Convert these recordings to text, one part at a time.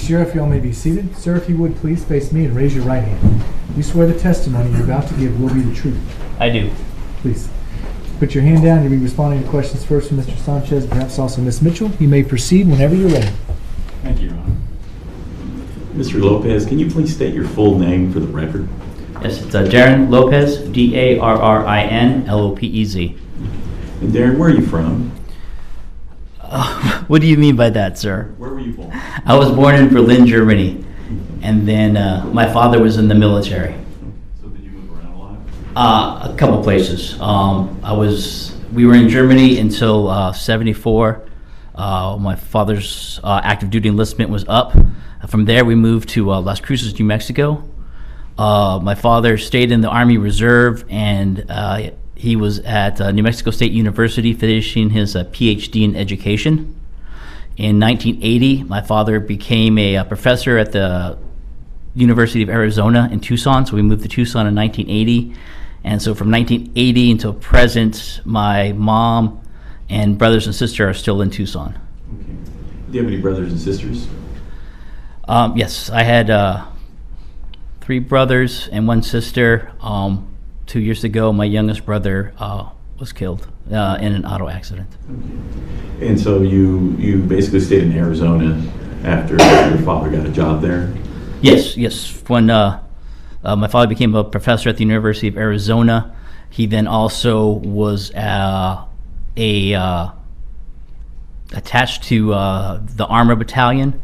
Sheriff, y'all may be seated. Sir, if you would please face me and raise your right hand. You swear the testimony you're about to give will be the truth. I do. Please. Put your hand down. You'll be responding to questions first from Mr. Sanchez, perhaps also Ms. Mitchell. You may proceed whenever you're ready. Thank you, Your Honor. Mr. Lopez, can you please state your full name for the record? Yes, it's Darrin Lopez, Darrin Lopez. And Darrin, where are you from? What do you mean by that, sir? Where were you born? I was born in Berlin, Germany, and then my father was in the military. So did you move around a lot? A couple places. We were in Germany until 74. My father's active duty enlistment was up. From there, we moved to Las Cruces, New Mexico. My father stayed in the Army Reserve, and he was at New Mexico State University finishing his PhD in education. In 1980, my father became a professor at the University of Arizona in Tucson, so we moved to Tucson in 1980. And so from 1980 until present, my mom and brothers and sister are still in Tucson. Okay. Do you have any brothers and sisters? Yes, I had 3 brothers and 1 sister. 2 years ago, my youngest brother was killed in an auto accident. Okay. And so you basically stayed in Arizona after your father got a job there? Yes. When my father became a professor at the University of Arizona, he then also was attached to the Armor Battalion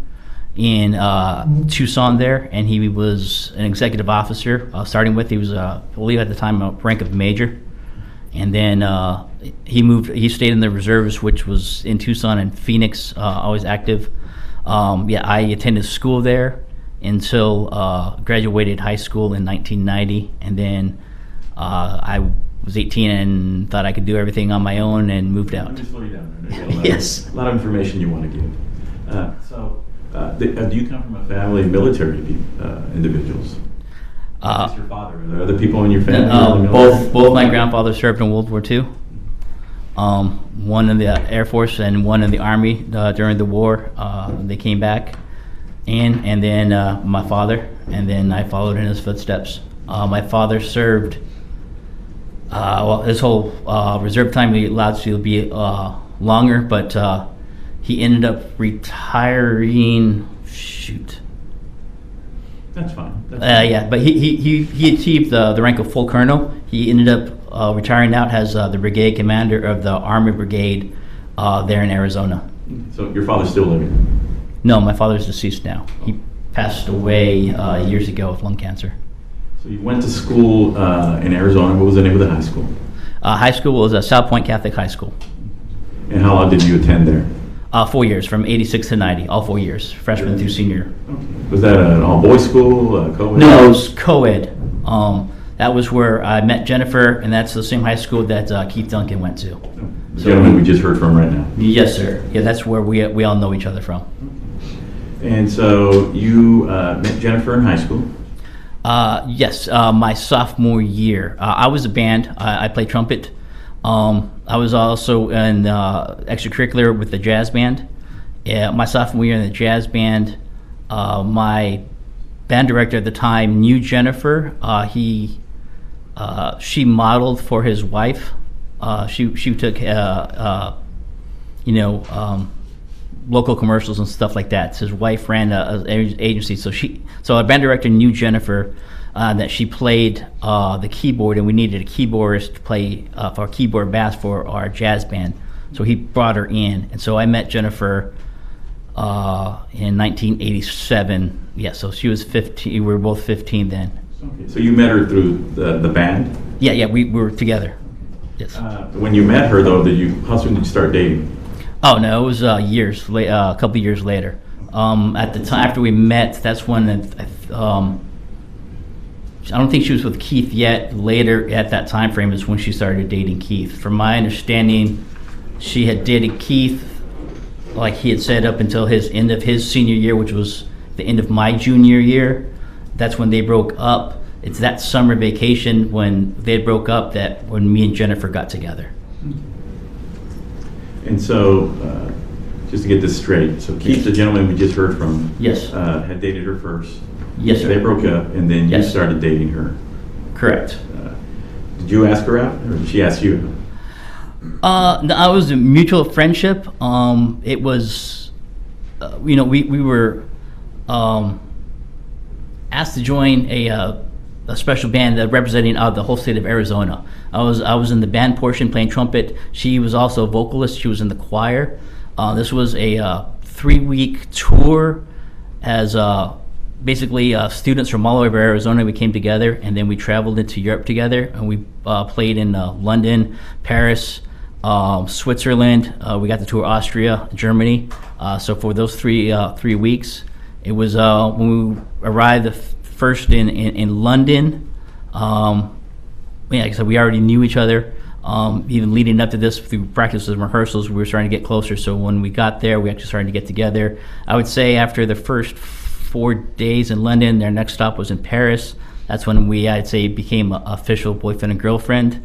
in Tucson there, and he was an executive officer. Starting with, he was, I believe at the time, a rank of major, and then he stayed in the reserves, which was in Tucson and Phoenix, always active. I attended school there until graduated high school in 1990, and then I was 18 and thought I could do everything on my own and moved out. Let me slow you down. Yes. A lot of information you want to give. Do you come from a family of military individuals? Your father? Are there other people in your family? Both my grandfathers served in World War II. One in the Air Force and one in the Army during the war. They came back, and then my father, and then I followed in his footsteps. My father served. His whole reserve time he allowed to be longer, but he ended up retiring. That's fine. But he achieved the rank of full colonel. He ended up retiring out as the brigade commander of the Army Brigade there in Arizona. So your father's still living? No, my father's deceased now. He passed away years ago with lung cancer. So you went to school in Arizona. What was the name of the high school? High school was South Point Catholic High School. And how long did you attend there? 4 years, from 86 to 90, all 4 years, freshman through senior. Okay. Was that an all-boys school, co-ed? No, it was co-ed. That was where I met Jennifer, and that's the same high school that Keith Duncan went to. The gentleman we just heard from right now? Yes, sir. Yeah, that's where we all know each other from. And so you met Jennifer in high school? Yes, my sophomore year. I was a band. I played trumpet. I was also in extracurricular with the jazz band. My sophomore year in the jazz band, my band director at the time knew Jennifer. She modeled for his wife. She took local commercials and stuff like that. So his wife ran an agency, so our band director knew Jennifer. That she played the keyboard, and we needed a keyboardist to play for keyboard bass for our jazz band. So he brought her in, and so I met Jennifer in 1987. Yeah, so she was 15. We were both 15 then. Okay, so you met her through the band? Yeah, we were together. Yes. When you met her, though, how soon did you start dating? Oh no, it was a couple years later. At the time after we met, that's when I don't think she was with Keith yet. Later at that time frame is when she started dating Keith. From my understanding, she had dated Keith, like he had said, up until his end of his senior year, which was the end of my junior year. That's when they broke up. It's that summer vacation when they broke up that when me and Jennifer got together. And so, just to get this straight. So Keith, the gentleman we just heard from, Yes. had dated her first. Yes, sir. They broke up, and then you Yes. started dating her. Correct. Did you ask her out, or did she ask you? No, I was a mutual friendship. It was, we were asked to join a special band representing the whole state of Arizona. I was in the band portion playing trumpet. She was also a vocalist. She was in the choir. This was a 3-week tour as basically students from all over Arizona. We came together, and then we traveled into Europe together, and we played in London, Paris, Switzerland. We got to tour Austria, Germany. So for those 3 weeks, it was when we arrived first in London. Like I said, we already knew each other. Even leading up to this, through practices and rehearsals, we were starting to get closer. So when we got there, we actually started to get together. I would say after the first 4 days in London, their next stop was in Paris. That's when I'd say, became an official boyfriend and girlfriend.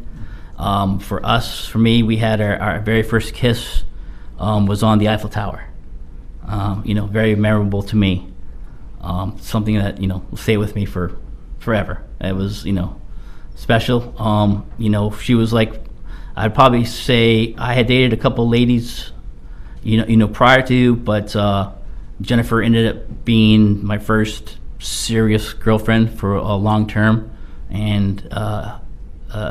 For me, we had our very first kiss was on the Eiffel Tower. Very memorable to me. Something that, will stay with me for forever. It was, special. She was like, I'd probably say I had dated a couple ladies, prior to, but Jennifer ended up being my first serious girlfriend for a long term, and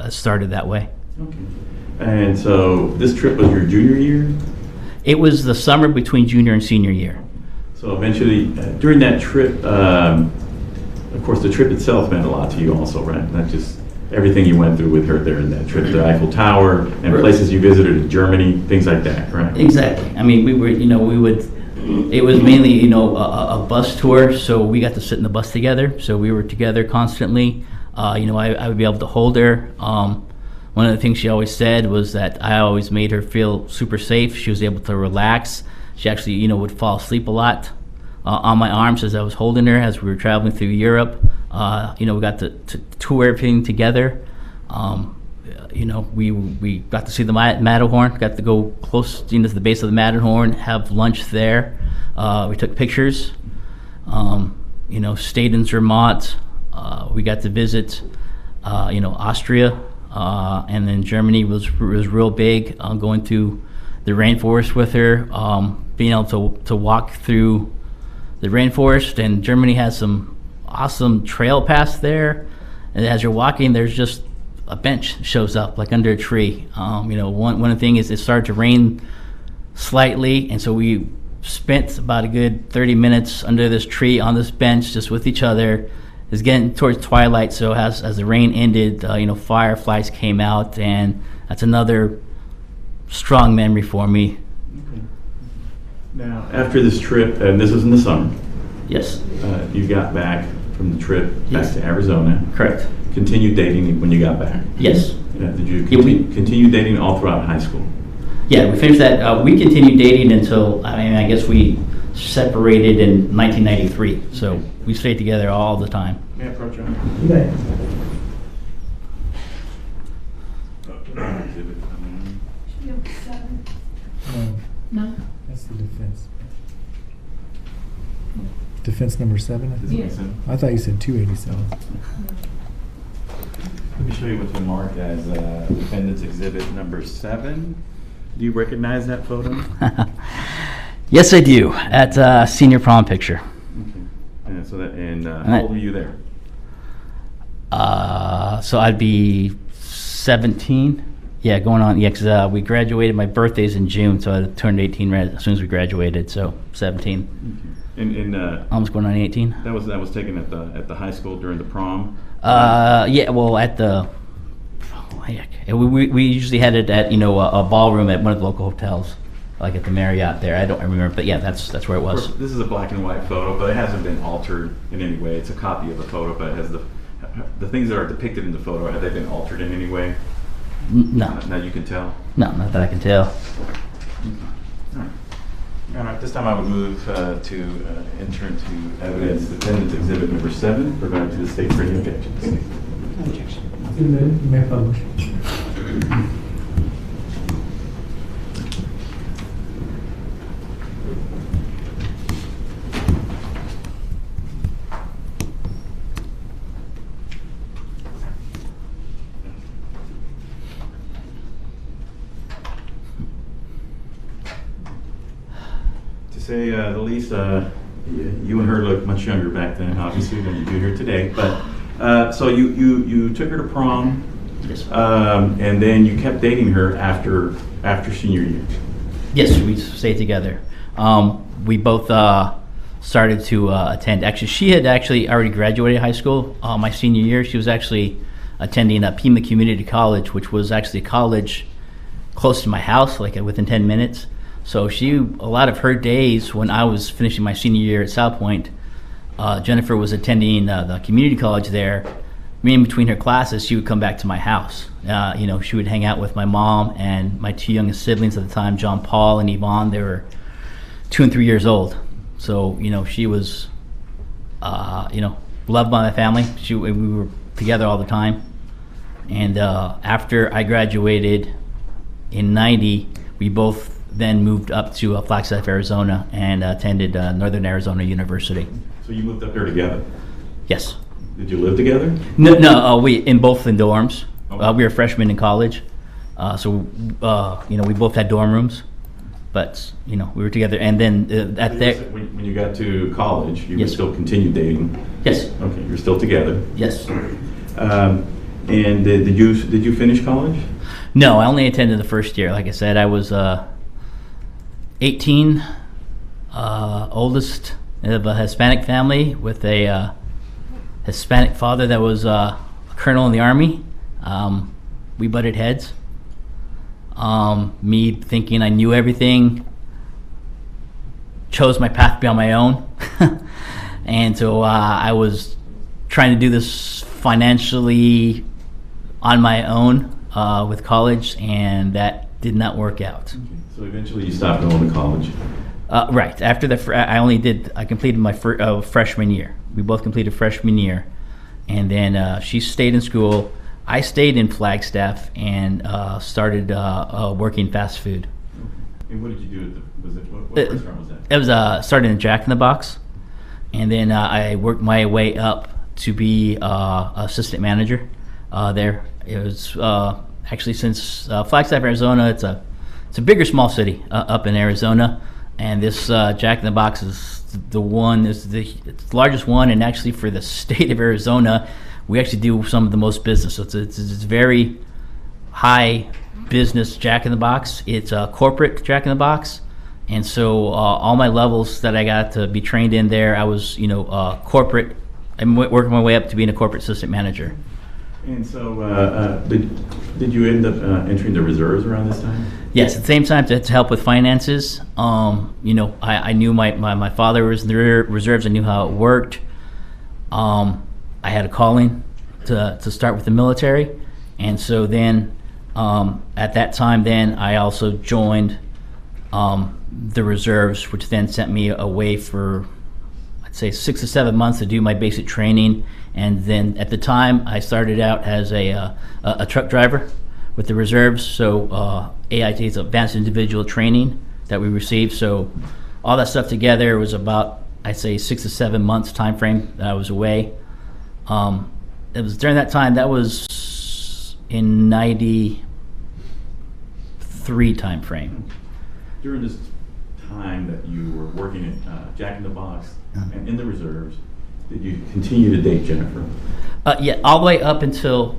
started that way. Okay. And so this trip was your junior year? It was the summer between junior and senior year. So eventually, during that trip, of course, the trip itself meant a lot to you also, right? Not just everything you went through with her there in that trip, the Eiffel Tower and places you visited in Germany, things like that, right? Exactly. I mean, we were, it was mainly, a bus tour, so we got to sit in the bus together. So we were together constantly. I would be able to hold her. One of the things she always said was that I always made her feel super safe. She was able to relax. She actually, would fall asleep a lot on my arms as I was holding her as we were traveling through Europe. We got to tour everything together. We got to see the Matterhorn, got to go close to the base of the Matterhorn, have lunch there. We took pictures, stayed in Zermatt. We got to visit, Austria, and then Germany was real big, going through the rainforest with her, being able to walk through the rainforest. And Germany has some awesome trail paths there, and as you're walking, there's just a bench shows up like under a tree. One of the things is it started to rain slightly, and so we spent about a good 30 minutes under this tree on this bench just with each other. It's getting towards twilight, so as the rain ended, fireflies came out, and that's another strong memory for me. Okay. Now, after this trip, and this was in the summer. Yes. You got back from the trip back Yes. to Arizona. Correct. Continued dating when you got back. Yes. Did you Yeah, continue dating all throughout high school? Yeah, we finished that. We continued dating until, I guess we separated in 1993. So we stayed together all the time. May I approach you? No. That's the defense. Defense number 7? Yes. I thought you said 287. Let me show you what's been marked as defendant's exhibit number 7. Do you recognize that photo? Yes, I do. At senior prom picture. Okay. And how old were you there? So I'd be 17. Yeah, going on. Yeah, because we graduated. My birthday's in June, so I turned 18 right as soon as we graduated. So 17. Okay. And Almost going on 18. that was taken at the high school during the prom. Yeah. Well, at the we usually had it at a ballroom at one of the local hotels, like at the Marriott there. I don't remember, but yeah, that's where it was. This is a black and white photo, but it hasn't been altered in any way. It's a copy of the photo, but it has the things that are depicted in the photo. Have they been altered in any way? No. Now you can tell. No, not that I can tell. All right. This time I would move to enter into evidence defendant's exhibit number 7, provided to the state for any objections. May I publish? To say the least, you and her look much younger back then, obviously, than you do here today. But so you took her to prom, Yes. and then you kept dating her after senior year. Yes, we stayed together. We both started to attend. Actually, she had actually already graduated high school my senior year. She was actually attending Pima Community College, which was actually a college close to my house, like within 10 minutes. So a lot of her days when I was finishing my senior year at South Point, Jennifer was attending the community college there. In between her classes, she would come back to my house. She would hang out with my mom and my two youngest siblings at the time, John Paul and Yvonne. They were 2 and 3 years old. So, she was, loved by my family. We were together all the time. And after I graduated in '90, we both then moved up to Flagstaff, Arizona, and attended Northern Arizona University. So you moved up there together. Yes. Did you live together? No, we both in dorms. Okay. We were freshmen in college, so we both had dorm rooms, but we were together. And then When you got to college, you would Yes. still continue dating. Yes, Okay, you're still together. yes. And did you finish college? No, I only attended the first year. Like I said, I was 18, oldest of a Hispanic family with a Hispanic father that was a colonel in the Army. We butted heads. Me thinking I knew everything, chose my path to be on my own. And so I was trying to do this financially on my own with college, and that did not work out. So eventually you stopped going to college. Right. After I completed my freshman year. We both completed freshman year. And then she stayed in school. I stayed in Flagstaff and started working fast food. And what did you do what restaurant was that? It was started in Jack in the Box. And then I worked my way up to be assistant manager there. It was actually, since Flagstaff, Arizona, it's a bigger small city up in Arizona. And this Jack in the Box is it's the largest one, and actually for the state of Arizona, we actually do some of the most business. So it's very high business Jack in the Box. It's a corporate Jack in the Box, and so all my levels that I got to be trained in there, I was corporate. I'm working my way up to being a corporate assistant manager. And so did you end up entering the reserves around this time? Yes, at the same time to help with finances. I knew my father was in the reserves. I knew how it worked. I had a calling to start with the military, and so then at that time, then I also joined the reserves, which then sent me away for, I'd say, 6 to 7 months to do my basic training. And then at the time, I started out as a truck driver with the reserves. So AIT is Advanced Individual Training that we received. So all that stuff together was about, I'd say, 6 to 7 months time frame that I was away. It was during that time, that was in '93 time frame. During this time that you were working at Jack in the Box and in the reserves, did you continue to date Jennifer? Yeah, all the way up until,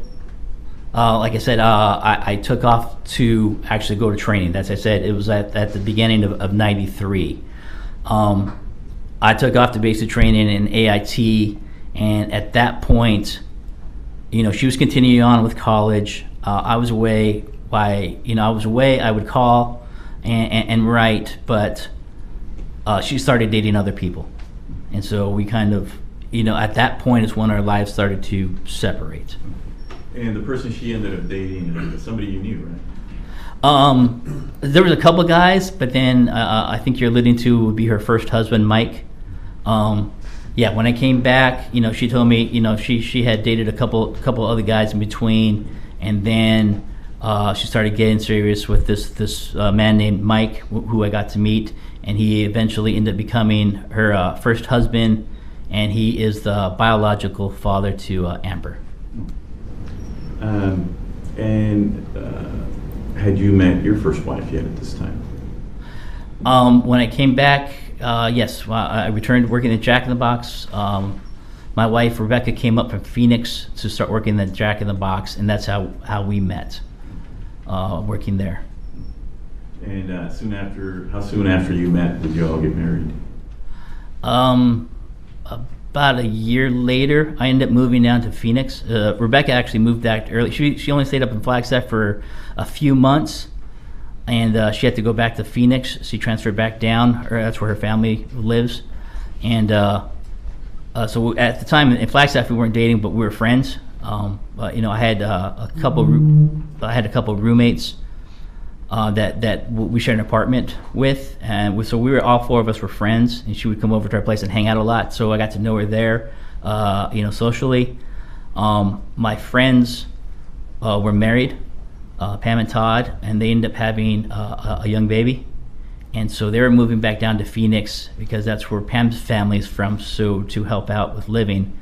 like I said, I took off to actually go to training. As I said, it was at the beginning of '93. I took off to basic training in AIT, and at that point, she was continuing on with college. I was away. I would call and write, but she started dating other people, and so we kind of, at that point is when our lives started to separate. And the person she ended up dating is somebody you knew, right? There was a couple of guys, but then I think you're alluding to would be her first husband, Mike. Yeah, when I came back, she told me, she had dated a couple other guys in between, and then she started getting serious with this man named Mike, who I got to meet, and he eventually ended up becoming her first husband, and he is the biological father to Amber. And had you met your first wife yet at this time? When I came back, Yes, well, I returned working at Jack in the Box. My wife Rebecca came up from Phoenix to start working at Jack in the Box, and that's how we met, working there. And how soon after you met did you all get married? About a year later, I ended up moving down to Phoenix. Rebecca actually moved back early. She only stayed up in Flagstaff for a few months, and she had to go back to Phoenix. She transferred back down. That's where her family lives. And so at the time in Flagstaff, we weren't dating, but we were friends. But, I had a couple roommates that we shared an apartment with, and so we were all four of us were friends, and she would come over to our place and hang out a lot. So I got to know her there, socially. My friends were married, Pam and Todd, and they ended up having a young baby, and so they were moving back down to Phoenix because that's where Pam's family is from, so to help out with living.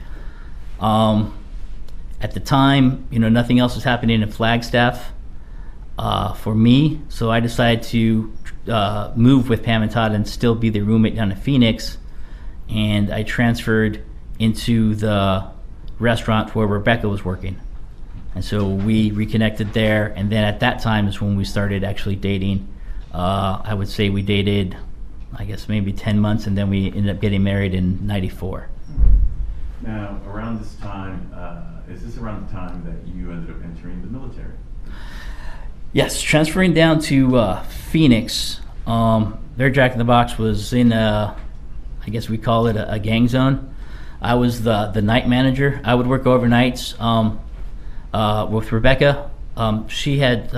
At the time, nothing else was happening in Flagstaff for me, so I decided to move with Pam and Todd and still be the roommate down in Phoenix, and I transferred into the restaurant where Rebecca was working. And so we reconnected there, and then at that time is when we started actually dating. I would say we dated, I guess, maybe 10 months, and then we ended up getting married in '94. Now, around this time, is this around the time that you ended up entering the military? Yes, transferring down to Phoenix, their Jack in the Box was in I guess we call it a gang zone. I was the night manager. I would work overnights with Rebecca. She had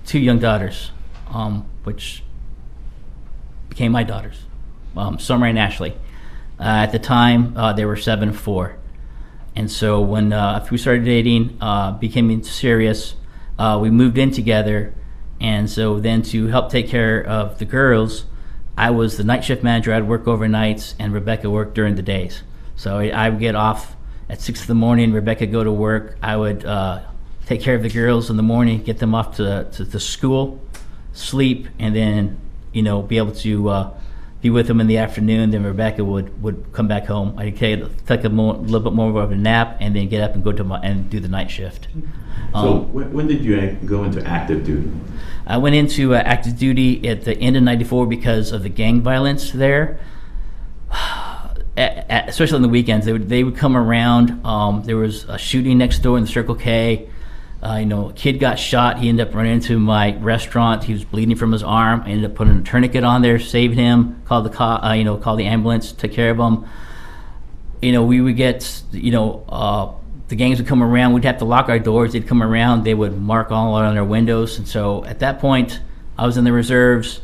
2 young daughters, which became my daughters, Summer and Ashley. At the time, they were 7 and 4. And so when after we started dating, became serious, we moved in together. And so then to help take care of the girls, I was the night shift manager. I'd work overnights, and Rebecca worked during the days. So I would get off at 6 in the morning, Rebecca go to work. I would take care of the girls in the morning, get them off to school, sleep, and then be able to be with them in the afternoon. Then Rebecca would come back home. I'd take a little bit more of a nap, and then get up and go and do the night shift. So when did you go into active duty? I went into active duty at the end of '94 because of the gang violence there. Especially on the weekends, they would come around. There was a shooting next door in the Circle K. A kid got shot. He ended up running into my restaurant. He was bleeding from his arm. I ended up putting a tourniquet on there, saved him, called the ambulance, took care of him. We would get, the gangs would come around. We'd have to lock our doors. They'd come around. They would mark all on our windows. And so at that point, I was in the reserves.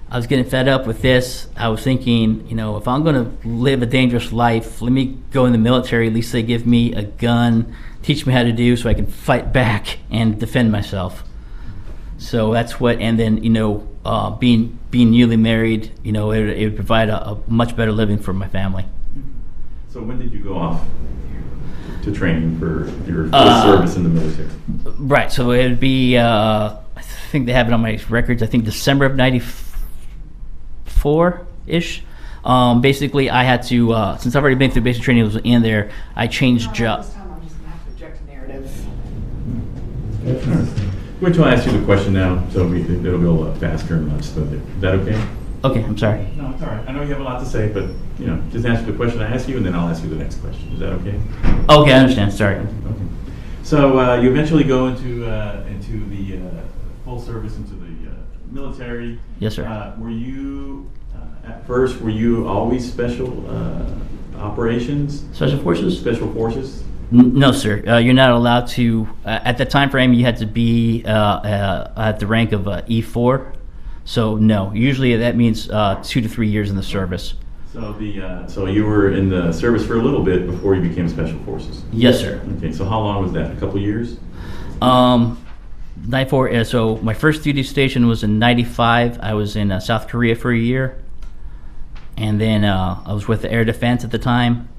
I was getting fed up with this. I was thinking, if I'm going to live a dangerous life, let me go in the military. At least they give me a gun, teach me how to do so I can fight back and defend myself. So that's what, and then, being newly married, it would provide a much better living for my family. So when did you go off to training for your first service in the military? Right, so it would be, I think they have it on my records, I think December of '94-ish. Basically, I had to, since I've already been through basic training, I was in there, I changed jobs. This time I'm just going to have to object to narrative. Wait till I ask you the question now, so it'll be a little faster and much smoother. Is that okay? Okay, I'm sorry. No, it's all right. I know you have a lot to say, but, just answer the question I ask you, and then I'll ask you the next question. Is that okay? Okay, I understand. Sorry. Okay. So you eventually go into the full service into the military. Yes, sir. Were you at first? Were you always special operations? Special forces? Special forces. No, sir. You're not allowed to. At the time frame, you had to be at the rank of E4. So no. Usually that means 2 to 3 years in the service. So so you were in the service for a little bit before you became special forces. Yes, sir. Okay. So how long was that? A couple years? 94. So my first duty station was in '95. I was in South Korea for a year, and then I was with the Air Defense at the time.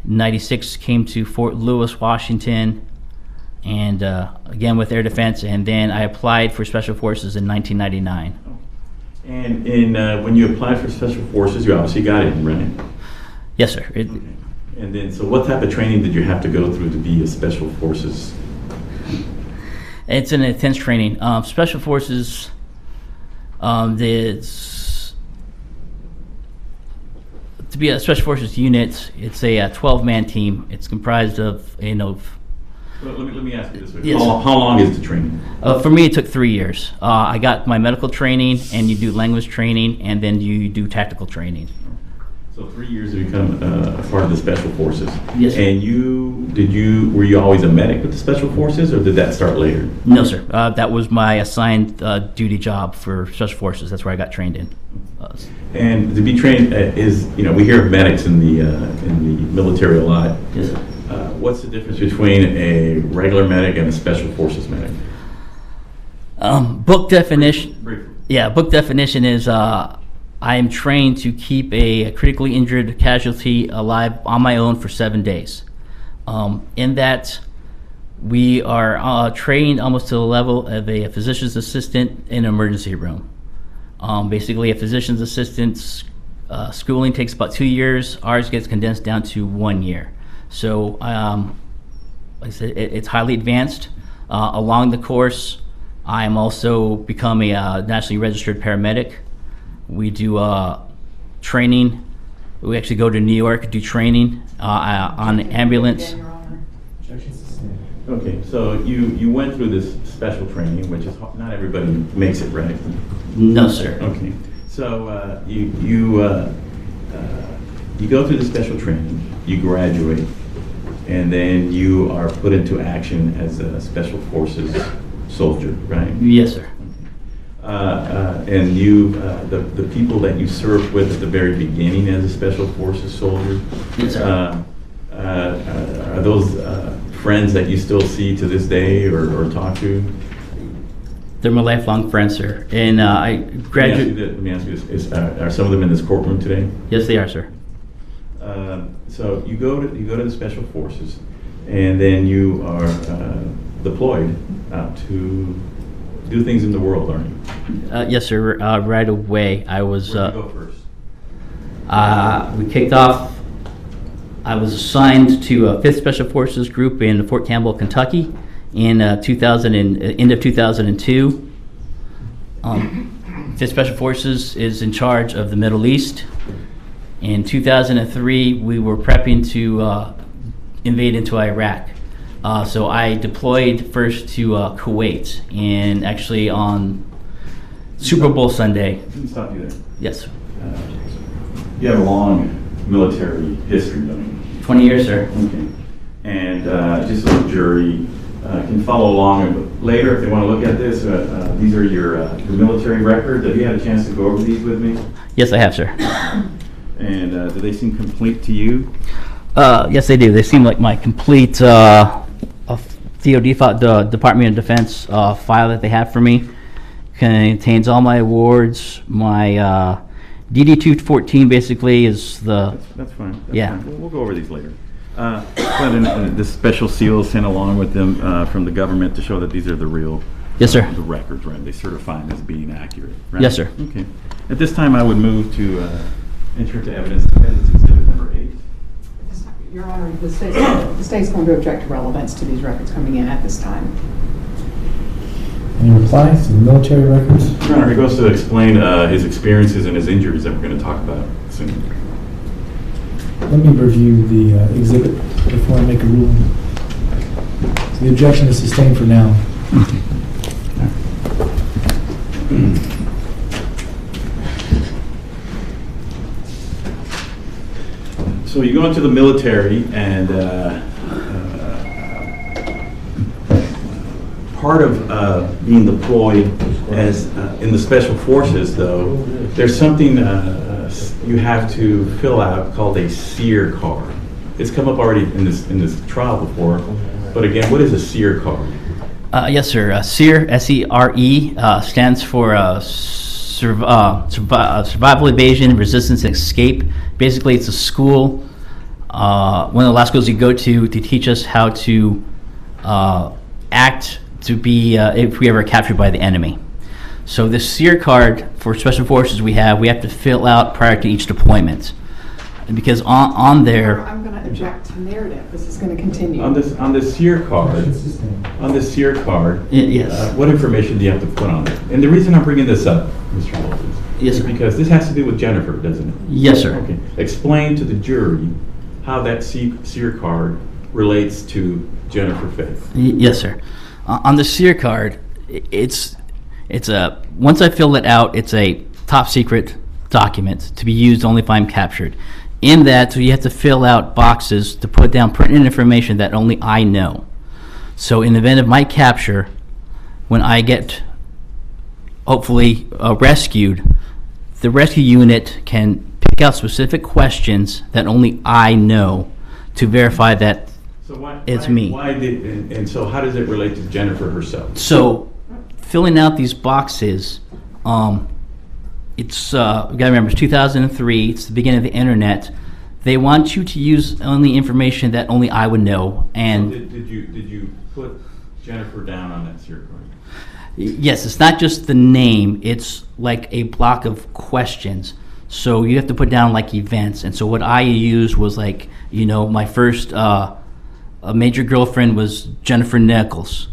'96 came to Fort Lewis, Washington, and again with Air Defense, and then I applied for Special Forces in 1999. And when you applied for Special Forces, you obviously got in, right? Yes, sir. And then, so what type of training did you have to go through to be a Special Forces? It's an intense training. Special Forces, to be a Special Forces unit, it's a 12-man team. It's comprised of, Well, let me ask you this way. Yes. How long is the training? For me, it took 3 years. I got my medical training, and you do language training, and then you do tactical training. So 3 years to become a part of the Special Forces. Yes, sir. And were you always a medic with the Special Forces, or did that start later? No, sir. That was my assigned duty job for Special Forces. That's where I got trained in. And to be trained we hear of medics in the military a lot. Yes, sir. What's the difference between a regular medic and a Special Forces medic? Book definition. Briefly. Yeah, book definition is I am trained to keep a critically injured casualty alive on my own for 7 days. In that, we are trained almost to the level of a physician's assistant in an emergency room. Basically, a physician's assistant's schooling takes about 2 years. Ours gets condensed down to 1 year. So, like I said, it's highly advanced. Along the course, I am also become a nationally registered paramedic. We do training. We actually go to New York, do training on an ambulance. Again, Your Honor. Okay, so you went through this special training, which is not everybody makes it, right? No, sir. Okay, so you go through the special training, you graduate, and then you are put into action as a Special Forces soldier, right? Yes, sir. And the people that you served with at the very beginning as a Special Forces soldier, Yes, sir. are those friends that you still see to this day or talk to? They're my lifelong friends, sir. And I graduated. Let me ask you this: are some of them in this courtroom today? Yes, they are, sir. So you go to the Special Forces, and then you are deployed out to do things in the world, aren't you? Yes, sir. Right away, I was. Where'd you go first? We kicked off. I was assigned to a 5th Special Forces Group in Fort Campbell, Kentucky, in end of 2002. 5th Special Forces is in charge of the Middle East. In 2003, we were prepping to invade into Iraq. So I deployed first to Kuwait, and actually on Super Bowl Sunday. Let me stop you there. Yes, You have a long military history, don't you? 20 years, sir. Okay. And just so the jury can follow along later if they want to look at this, these are your military records. Have you had a chance to go over these with me? Yes, I have, sir. And do they seem complete to you? Yes, they do. They seem like my complete DoD, Department of Defense file that they have for me. Contains all my awards. My DD-214 basically is the... That's fine. That's Yeah. fine. We'll go over these later. This special seal is sent along with them from the government to show that these are the real Yes, sir. the records, right? They certify them as being accurate, right? Yes, sir. Okay. At this time, I would move to enter into evidence exhibit number 8. Your Honor, the state's going to object to relevance to these records coming in at this time. Any replies to the military records? Your Honor, he goes to explain his experiences and his injuries that we're going to talk about soon. Let me review the exhibit before I make a ruling. So the objection is sustained for now. So you go into the military, and part of being deployed as in the Special Forces, though, there's something you have to fill out called a SERE card. It's come up already in this trial before, but again, what is a SERE card? Yes, sir. SERE, S-E-R-E, stands for Survival, Evasion, Resistance, and Escape. Basically, it's a school, one of the last schools you go to teach us how to act to be if we ever captured by the enemy. So the SERE card for Special Forces we have to fill out prior to each deployment. And because on there, I'm going to object to narrative. This is going to continue. On this SERE card, yes. what information do you have to put on it? And the reason I'm bringing this up, Mr. Lopez, Yes, is sir. because this has to do with Jennifer, doesn't it? Yes, sir. Okay. Explain to the jury how that SERE card relates to Jennifer Faith. Yes, sir. On the SERE card, it's a, once I fill it out, it's a top secret document to be used only if I'm captured. In that, so you have to fill out boxes to put down pertinent information that only I know. So in the event of my capture, when I get hopefully rescued, the rescue unit can pick out specific questions that only I know to verify that So it's me. And so how does it relate to Jennifer herself? So, filling out these boxes, it's, you gotta remember, it's 2003, it's the beginning of the internet. They want you to use only information that only I would know, and So did you put Jennifer down on that SERE card? yes, it's not just the name, it's like a block of questions. So you have to put down like events, and so what I used was like, you know, my first a major girlfriend was Jennifer Nichols.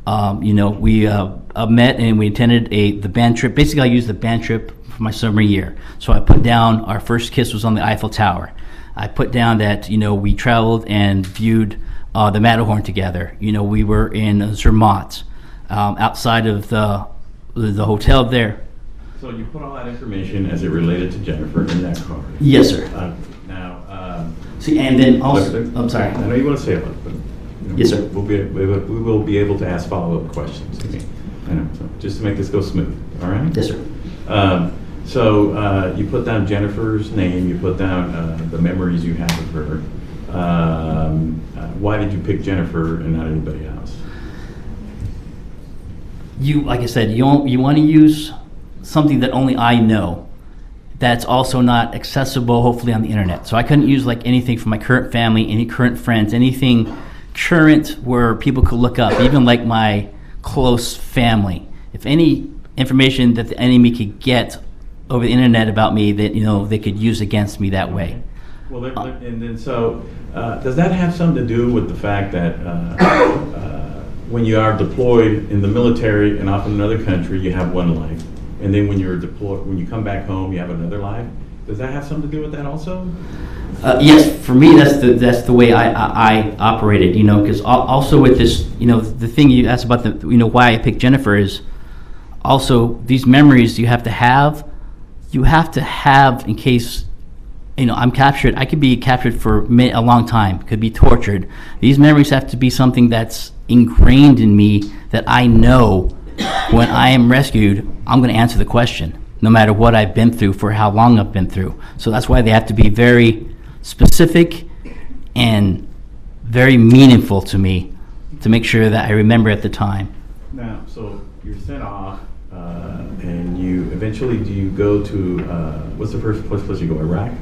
You know, we met and we attended the band trip. Basically, I used the band trip for my summer year. So I put down our first kiss was on the Eiffel Tower. I put down that, you know, we traveled and viewed the Matterhorn together. You know, we were in Zermatt, outside of the hotel there. So you put all that information as it related to Jennifer in that card. Yes, sir. Now, See, and then also, I'm sorry. I know you want to say a lot, but you know, Yes, sir. we will be able to ask follow-up questions. I know, so just to make this go smooth. All right. Yes, sir. So you put down Jennifer's name. You put down the memories you have of her. Why did you pick Jennifer and not anybody else? You, like I said, you want to use something that only I know. That's also not accessible, hopefully, on the internet. So I couldn't use like anything from my current family, any current friends, anything current where people could look up, even like my close family. If any information that the enemy could get over the internet about me, that, you know, they could use against me that way. Well, and then so does that have something to do with the fact that when you are deployed in the military and off in another country, you have one life, and then when you're deployed, when you come back home, you have another life? Does that have something to do with that also? Yes, for me, that's the way I operated. You know, because also with this, you know, the thing you asked about the, you know, why I picked Jennifer is also these memories you have to have in case, you know, I'm captured. I could be captured for a long time, could be tortured. These memories have to be something that's ingrained in me, that I know when I am rescued, I'm going to answer the question, no matter what I've been through, for how long I've been through. So that's why they have to be very specific and very meaningful to me, to make sure that I remember at the time. Now, so you're sent off, and you eventually, do you go to, what's the first place you go, Iraq?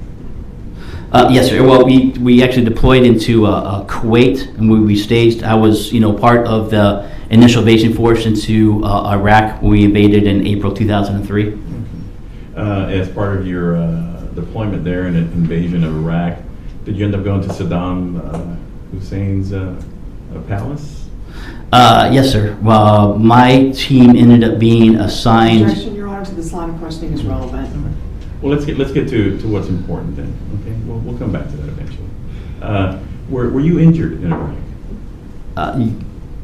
Yes, sir. Well, we actually deployed into Kuwait, and we staged. I was, you know, part of the initial invasion force into Iraq. We invaded in April 2003. As part of your deployment there in an invasion of Iraq, did you end up going to Saddam Hussein's palace? Yes, sir. Well, my team ended up being assigned. Objection, Your Honor, to this line of questioning is relevant. Well, let's get to what's important then. Okay, we'll come back to that eventually. Were you injured in Iraq?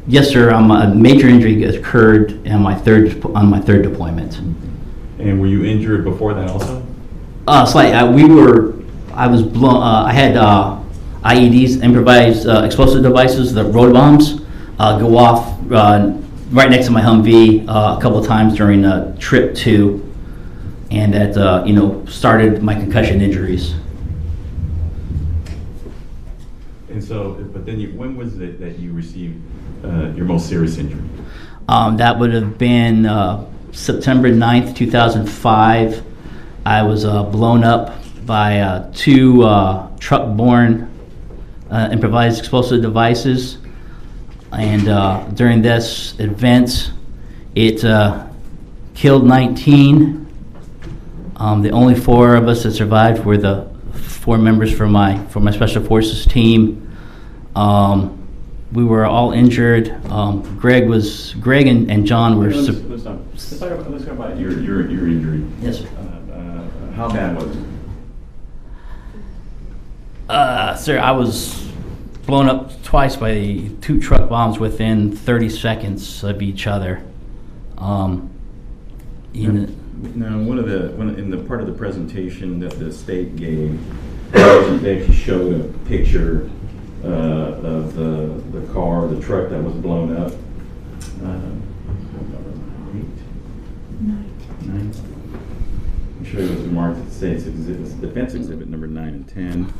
Yes, sir. A major injury occurred on my third deployment. And were you injured before that also? Slightly. I was blown. I had IEDs, improvised explosive devices, the road bombs, go off right next to my Humvee a couple of times during trip 2. And that, you know, started my concussion injuries. And so, but then when was it that you received your most serious injury? That would have been September 9th, 2005. I was blown up by 2 truck-borne improvised explosive devices. And during this event, it killed 19. The only 4 of us that survived were the 4 members from my special forces team. We were all injured. Greg and John were. Let's talk about your injury. Yes, sir. How bad was it? Sir, I was blown up twice by 2 truck bombs within 30 seconds of each other. Now, in the part of the presentation that the state gave, they actually showed a picture of the car, the truck that was blown up. 9. I'm sure it was marked at State's Exhibit, Defense Exhibit number 9 and 10.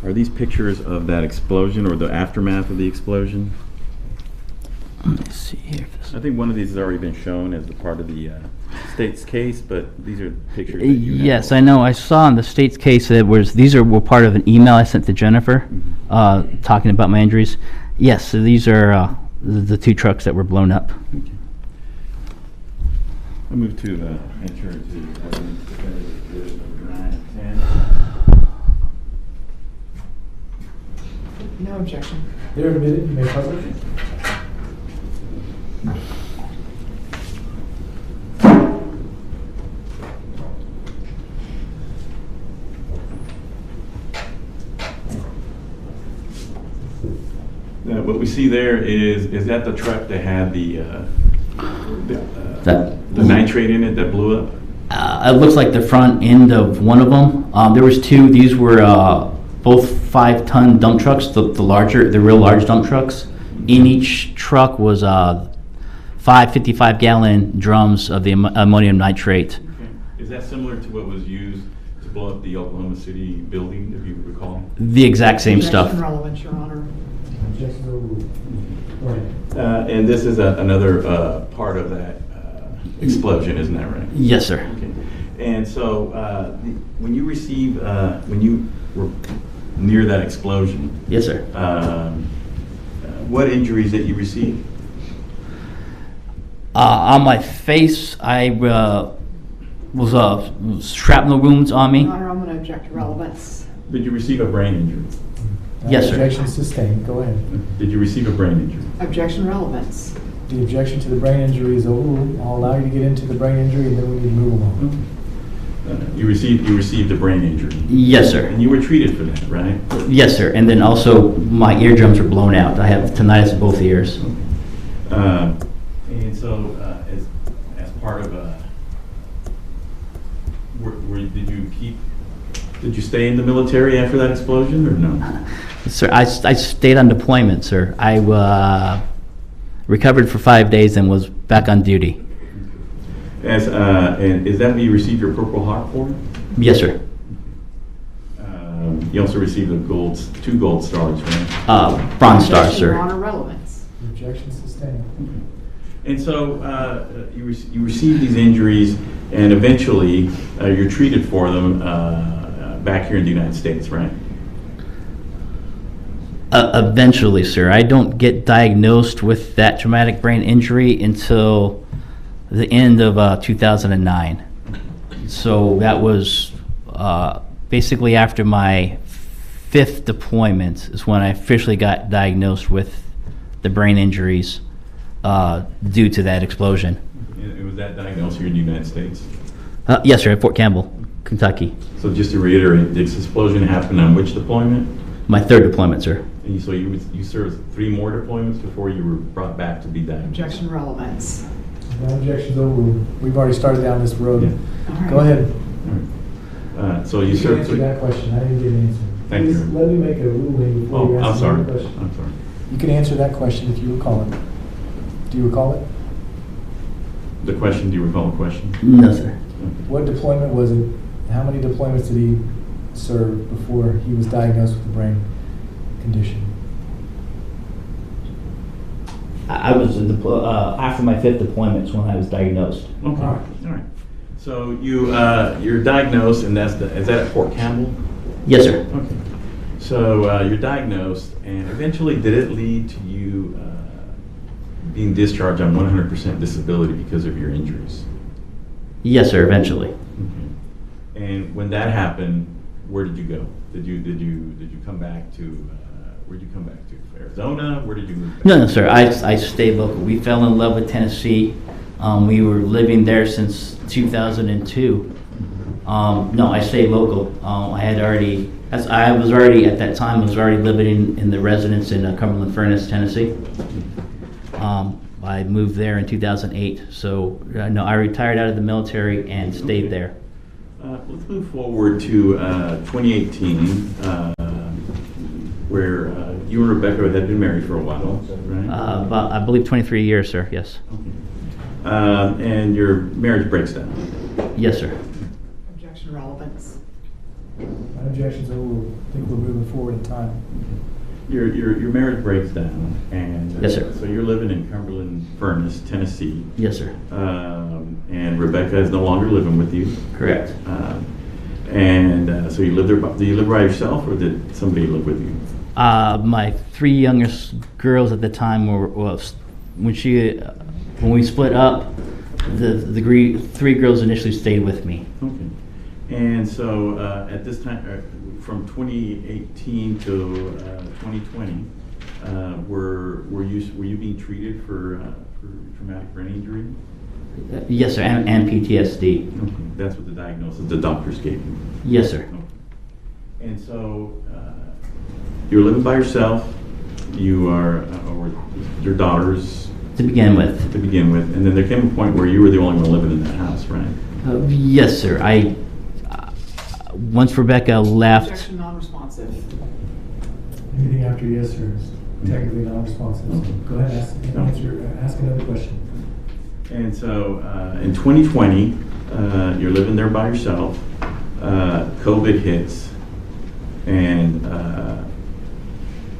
Are these pictures of that explosion or the aftermath of the explosion? Let me see here. I think one of these has already been shown as a part of the state's case, but these are pictures that you have. Yes, I know. I saw in the state's case that were part of an email I sent to Jennifer, talking about my injuries. Yes, so these are the 2 trucks that were blown up. Okay. I move to enter into evidence defendant number 9 and 10. No objection. They're admitted, you may publish. What we see there is that the truck that had the nitrate in it that blew up? It looks like the front end of one of them. There was 2. These were both 5-ton dump trucks, the real large dump trucks. In each truck was 5 55-gallon drums of the ammonium nitrate. Okay. Is that similar to what was used to blow up the Oklahoma City building, if you recall? The exact same stuff. Objection relevance, Your Honor. Objection overruled. Go ahead. And this is another part of that explosion, isn't that right? Yes, sir. Okay. And so when you were near that explosion, Yes, sir. what injuries that you received? On my face, I was shrapnel wounds on me. Your Honor, I'm going to object to relevance. Did you receive a brain injury? Yes, sir. Objection sustained. Go ahead. Did you receive a brain injury? Objection relevance. The objection to the brain injury is overruled. I'll allow you to get into the brain injury, and then we need to move along. You received a brain injury. Yes, sir. And you were treated for that, right? Yes, sir. And then also my eardrums were blown out. I have tinnitus in both ears. And so, as part of did you stay in the military after that explosion, or no? Sir, I stayed on deployment, sir. I recovered for 5 days and was back on duty. And is that what you received your Purple Heart for? Yes, sir. You also received 2 gold stars, right? Bronze star, Objection, Your sir. Honor, relevance. Objection sustained. And so you received these injuries, and eventually you're treated for them back here in the United States, right? Eventually, sir. I don't get diagnosed with that traumatic brain injury until the end of 2009. So that was basically after my 5th deployment is when I officially got diagnosed with the brain injuries due to that explosion. And was that diagnosed here in the United States? Yes, sir, at Fort Campbell, Kentucky. So just to reiterate, this explosion happened on which deployment? My 3rd deployment, sir. And so you served 3 more deployments before you were brought back to be diagnosed? Objection relevance. No objections overruled. We've already started down this road. Yeah. All right. Go ahead. All right. So you You can served answer 3. that question. I didn't get an answer. Thank you. Please let me make a ruling before you Oh, I'm answer sorry. the question. I'm sorry. You can answer that question if you recall it. Do you recall it? The question, do you recall the question? No, sir. What deployment was it? How many deployments did he serve before he was diagnosed with the brain condition? I was after my 5th deployment is when I was diagnosed. Okay. All right. All right. So you're diagnosed, and is that at Fort Campbell? Yes, sir. Okay. So you're diagnosed, and eventually, did it lead to you being discharged on 100% disability because of your injuries. Yes, sir, eventually. And when that happened, where did you go? Did you come back to? Where did you come back to? Arizona? Where did you move back? No, sir. I stayed local. We fell in love with Tennessee. We were living there since 2002. No, I stayed local. I was already at that time living in the residence in Cumberland Furnace, Tennessee. I moved there in 2008. So no, I retired out of the military and stayed there. Let's move forward to 2018, where you and Rebecca had been married for a while, right? About, I believe 23 years, sir. Yes. Okay. And your marriage breaks down. Yes, sir. Objection relevance. My objection's over. I think we're moving forward in time. Your marriage breaks down, and Yes, sir. So you're living in Cumberland Furnace, Tennessee. Yes, sir. And Rebecca is no longer living with you. Correct. So you live there. Do you live by yourself, or did somebody live with you? My three youngest girls at the time when we split up. The three girls initially stayed with me. Okay. And so at this time, from 2018 to 2020, were you being treated for traumatic brain injury? Yes, sir, and PTSD. Okay. That's what the diagnosis the doctors gave you. Yes, sir. Okay. And so you're living by yourself. You are, or your daughters. To begin with. And then there came a point where you were the only one living in that house, right? Yes, sir. Once Rebecca left. Objection non-responsive. Anything after yes, sir, is technically non-responsive. Okay. Go ahead, ask another question. And so in 2020, you're living there by yourself. COVID hits, and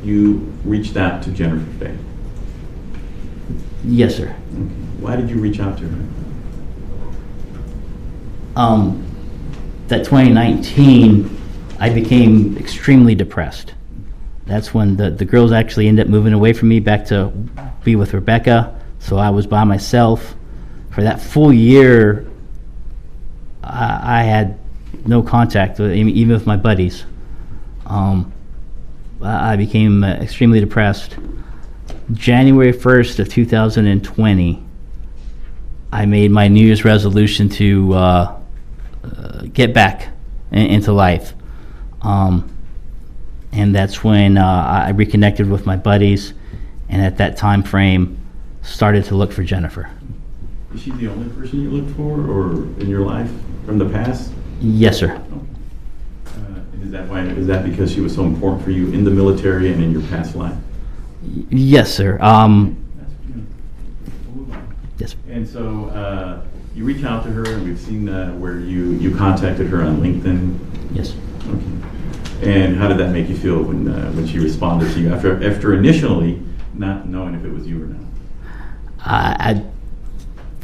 you reached out to Jennifer Faye. Yes, sir. Okay. Why did you reach out to her? That 2019, I became extremely depressed. That's when the girls actually ended up moving away from me back to be with Rebecca. So I was by myself. For that full year, I had no contact, even with my buddies. I became extremely depressed. January 1st of 2020, I made my New Year's resolution to get back into life. And that's when I reconnected with my buddies, and at that time frame, started to look for Jennifer. Is she the only person you looked for, or in your life from the past? Yes, sir. Is that because she was so important for you in the military and in your past life? Yes, sir. Yes. And so you reach out to her, and we've seen where you contacted her on LinkedIn. Yes. Okay. And how did that make you feel when she responded to you after initially not knowing if it was you or not?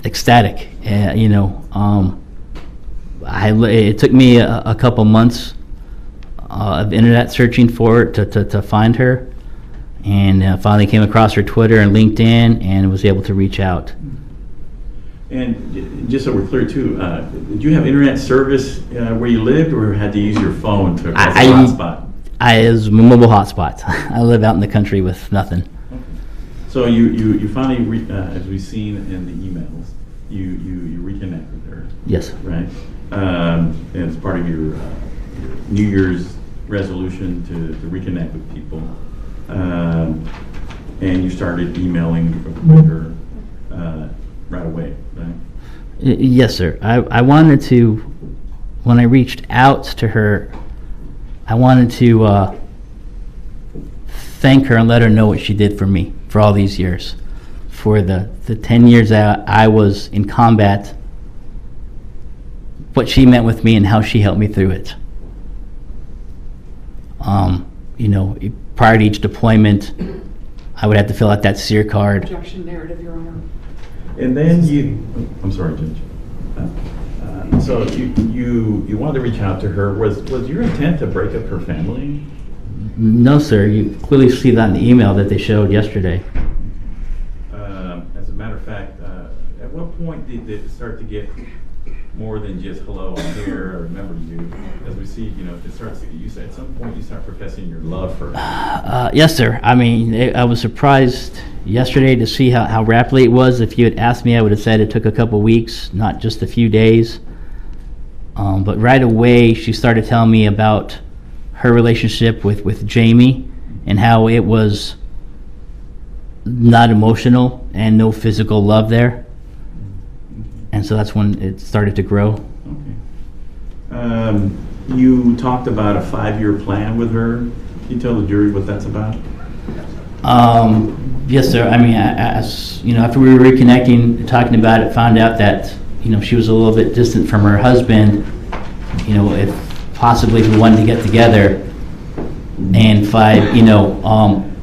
Ecstatic. It took me a couple months of internet searching for it to find her, and finally came across her Twitter and LinkedIn, and was able to reach out. And just so we're clear too, did you have internet service where you lived, or had to use your phone to cross the hotspot? It was a mobile hotspot. I live out in the country with nothing. Okay. So you finally, as we've seen in the emails, you reconnect with her. Yes. Right. And it's part of your New Year's resolution to reconnect with people. And you started emailing with her right away, right? Yes, sir. I wanted to, when I reached out to her, I wanted to thank her and let her know what she did for me for all these years. For the 10 years that I was in combat, what she meant with me and how she helped me through it. Prior to each deployment, I would have to fill out that SERE card. Objection narrative, Your Honor. And then I'm sorry, Judge. So you wanted to reach out to her. Was your intent to break up her family? No, sir. You clearly see that in the email that they showed yesterday. At what point did it start to get more than just hello, I'm here, I remember you? As we see, it starts to, you said at some point you start professing your love for her. Yes, sir. I mean, I was surprised yesterday to see how rapidly it was. If you had asked me, I would have said it took a couple weeks, not just a few days. But right away, she started telling me about her relationship with Jamie and how it was not emotional and no physical love there. And so that's when it started to grow. Okay. You talked about a 5-year plan with her. Can you tell the jury what that's about? Yes, sir. I mean, as after we were reconnecting, talking about it, found out that she was a little bit distant from her husband. If possibly we wanted to get together. And 5,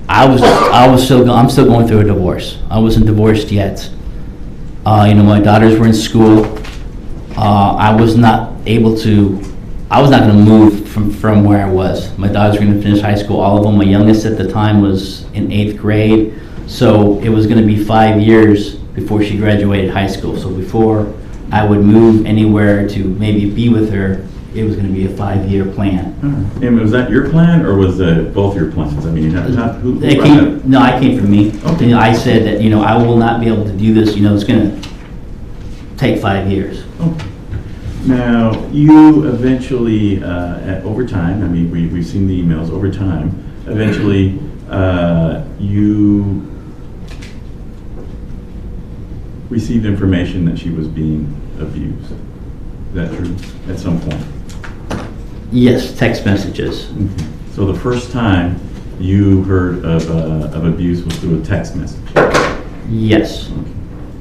I'm still going through a divorce. I wasn't divorced yet. My daughters were in school. I was not going to move from where I was. My daughters were going to finish high school, all of them. My youngest at the time was in 8th grade. So it was going to be 5 years before she graduated high school. So before I would move anywhere to maybe be with her, it was going to be a 5-year plan. And was that your plan, or was it both your plans? I mean, who No, it came from me. Okay. I said that, I will not be able to do this, it's going to take 5 years. Okay. Now, you eventually, over time, I mean, we've seen the emails, over time, eventually you received information that she was being abused. Is that true? At some point? Yes, text messages. Okay. So the first time you heard of abuse was through a text message? Yes. Okay.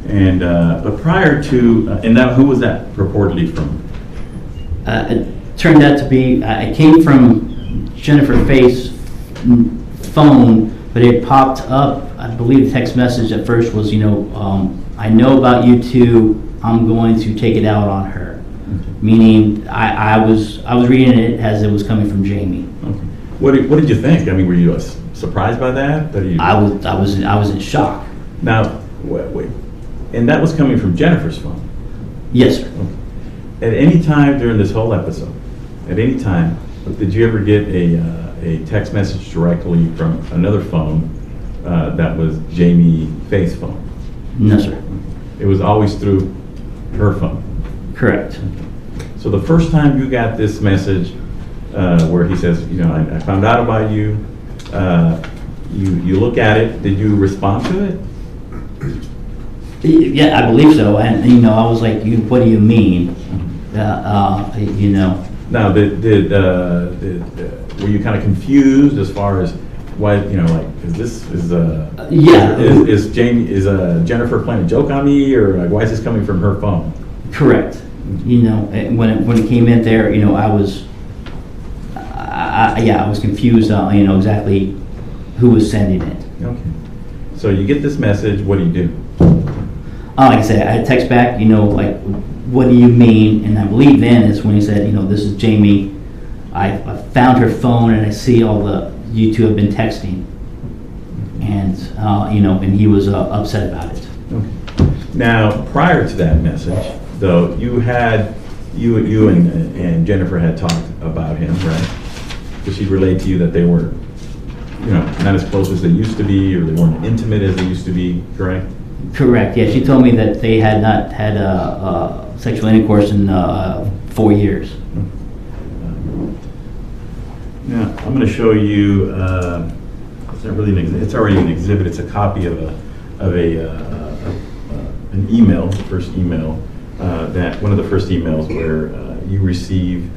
And but prior to, and now who was that purportedly from? It turned out to be, it came from Jennifer Faith's phone, but it popped up, I believe the text message at first was, I know about you two, I'm going to take it out on her. Okay. Meaning, I was reading it as it was coming from Jamie. Okay. What did you think? I mean, were you surprised by that? I was in shock. Now, wait. And that was coming from Jennifer's phone? Yes, sir. Okay. At any time during this whole episode, at any time, did you ever get a text message directly from another phone that was Jamie Faith's phone? No, sir. It was always through her phone? Correct. Okay. So the first time you got this message where he says, I found out about you, you look at it, did you respond to it? Yeah, I believe so. And, I was like, what do you mean? Now, were you kind of confused as far as why, is Jennifer playing a joke on me, or like, why is this coming from her phone? Correct. When it came in there, I was confused on, exactly who was sending it. Okay. So you get this message, what do you do? Like I said, I text back, what do you mean? And I believe then is when he said, this is Jamie. I found her phone and I see all you two have been texting. And, and he was upset about it. Okay. Now, prior to that message, though, you and Jennifer had talked about him, right? Because she relayed to you that they were, not as close as they used to be, or they weren't intimate as they used to be, correct? Correct, yeah. She told me that they had not had sexual intercourse in 4 years. Now, I'm going to show you, it's not really it's already an exhibit, it's a copy of an email, the first email, one of the first emails where you received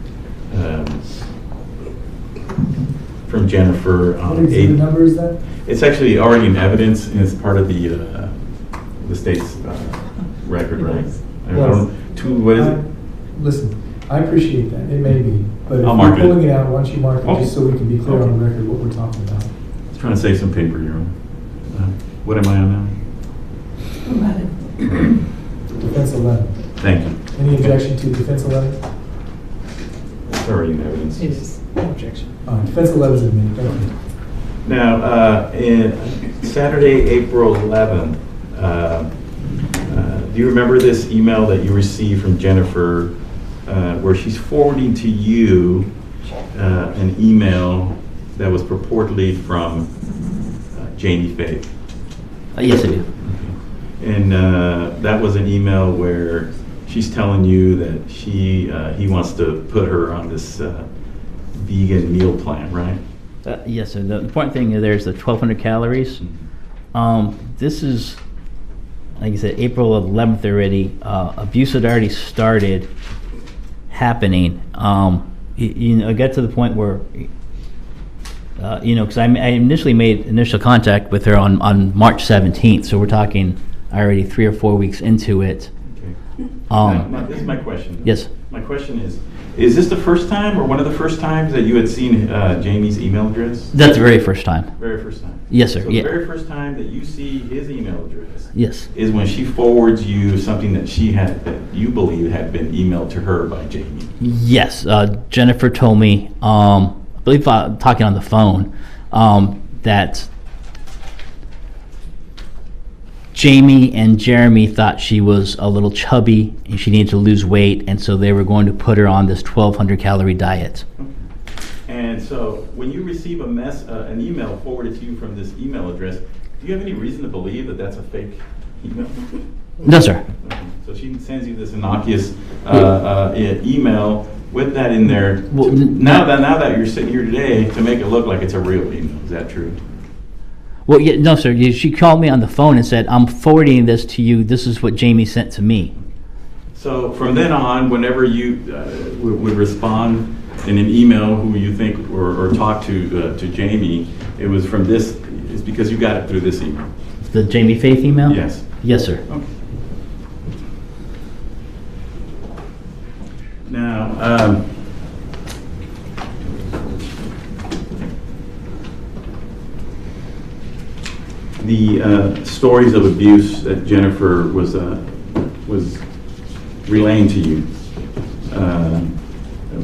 from Jennifer. What number is that? It's actually already in evidence, and it's part of the state's record, right? What is it? Listen, I appreciate that. It may be, but if I'll you're mark it. pulling it out, why don't you mark it Okay. just so we can be clear on the record what we're talking about. Just trying to save some paper here. What am I on Defense 11. now? Thank you. Any objection to defense 11? It's already in evidence. It is. No objection. Defense 11 is admitted. Thank you. Now, in Saturday, April 11th, do you remember this email that you received from Jennifer where she's forwarding to you an email that was purportedly from Jamie Faith? Yes, I do. And that was an email where she's telling you that he wants to put her on this vegan meal plan, right? Yes, sir. The important thing there's the 1,200 calories. This is, like I said, April 11th already. Abuse had already started happening. I got to the point where, because I initially made initial contact with her on March 17th, so we're talking already 3 or 4 weeks into it. Okay. This is my question. Yes. My question is this the first time or one of the first times that you had seen Jamie's email address? That's the very first time. Very first time. Yes, sir. So Yeah. the very first time that you see his email address Yes. is when she forwards you something that that you believe had been emailed to her by Jamie. Yes. Jennifer told me, I believe talking on the phone, that Jamie and Jeremy thought she was a little chubby and she needed to lose weight, and so they were going to put her on this 1,200 calorie diet. And so when you receive an email forwarded to you from this email address, do you have any reason to believe that that's a fake email? No, sir. Okay. So she sends you this innocuous email with that in there. Well, now that you're sitting here today, to make it look like it's a real email. Is that true? Well, yeah, no, sir. She called me on the phone and said, "I'm forwarding this to you. This is what Jamie sent to me." So from then on, whenever you would respond in an email who you think or talk to Jamie, it was from this. It's because you got it through this email. The Jamie Faith email? Yes. Yes, sir. Okay. Now, the stories of abuse that Jennifer was relaying to you.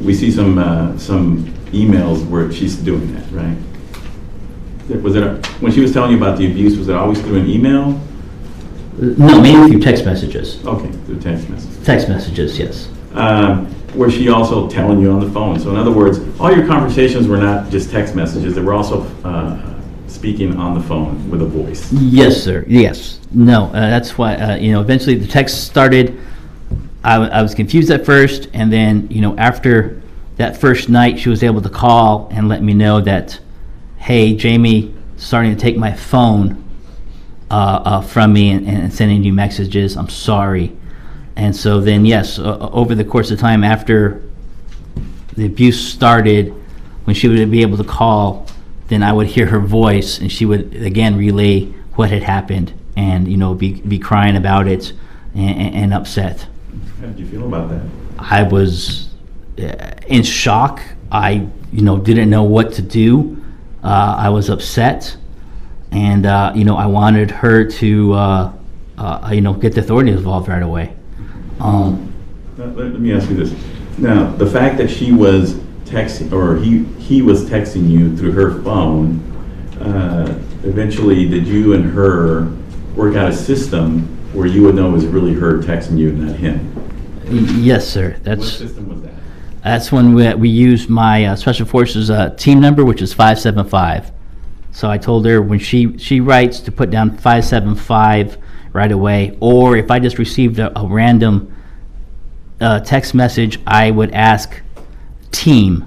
We see some emails where she's doing that, right? Was it when she was telling you about the abuse? Was it always through an email? No, mainly through text messages. Okay, through text messages. Text messages, yes. Was she also telling you on the phone? So in other words, all your conversations were not just text messages. They were also speaking on the phone with a voice. Yes, sir. Yes. No, that's why, eventually the text started. I was confused at first, and then, after that first night, she was able to call and let me know that, hey, Jamie starting to take my phone from me and sending you messages. I'm sorry. And so then, yes, over the course of time after the abuse started, when she would be able to call, then I would hear her voice, and she would again relay what had happened, and be crying about it and upset. How did you feel about that? I was in shock. I didn't know what to do. I was upset, and I wanted her to get the authorities involved right away. Let me ask you this. Now, the fact that she was texting, or he was texting you through her phone, eventually did you and her work out a system where you would know it was really her texting you and not him? Yes, sir. What system was that? That's when we used my Special Forces team number, which is 575. So I told her when she writes to put down 575 right away, or if I just received a random text message, I would ask team.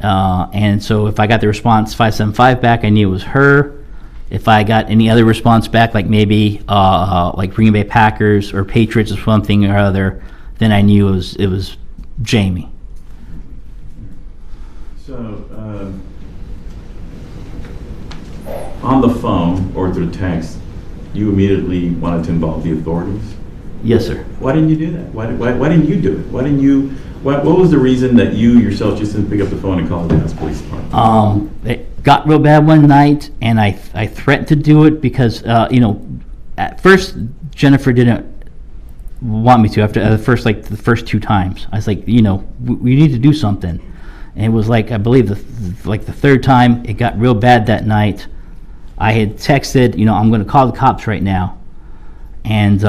And so if I got the response 575 back, I knew it was her. If I got any other response back, like maybe like Green Bay Packers or Patriots or something or other, then I knew it was Jamie. So, on the phone or through text, you immediately wanted to involve the authorities? Yes, sir. Why didn't you do that? Why didn't you do it? What was the reason that you yourself just didn't pick up the phone and call the Dallas Police Department? It got real bad one night, and I threatened to do it because, at first Jennifer didn't want me to. After the first 2 times, I was like, we need to do something. And it was like, I believe the 3rd time it got real bad that night. I had texted, I'm going to call the cops right now. And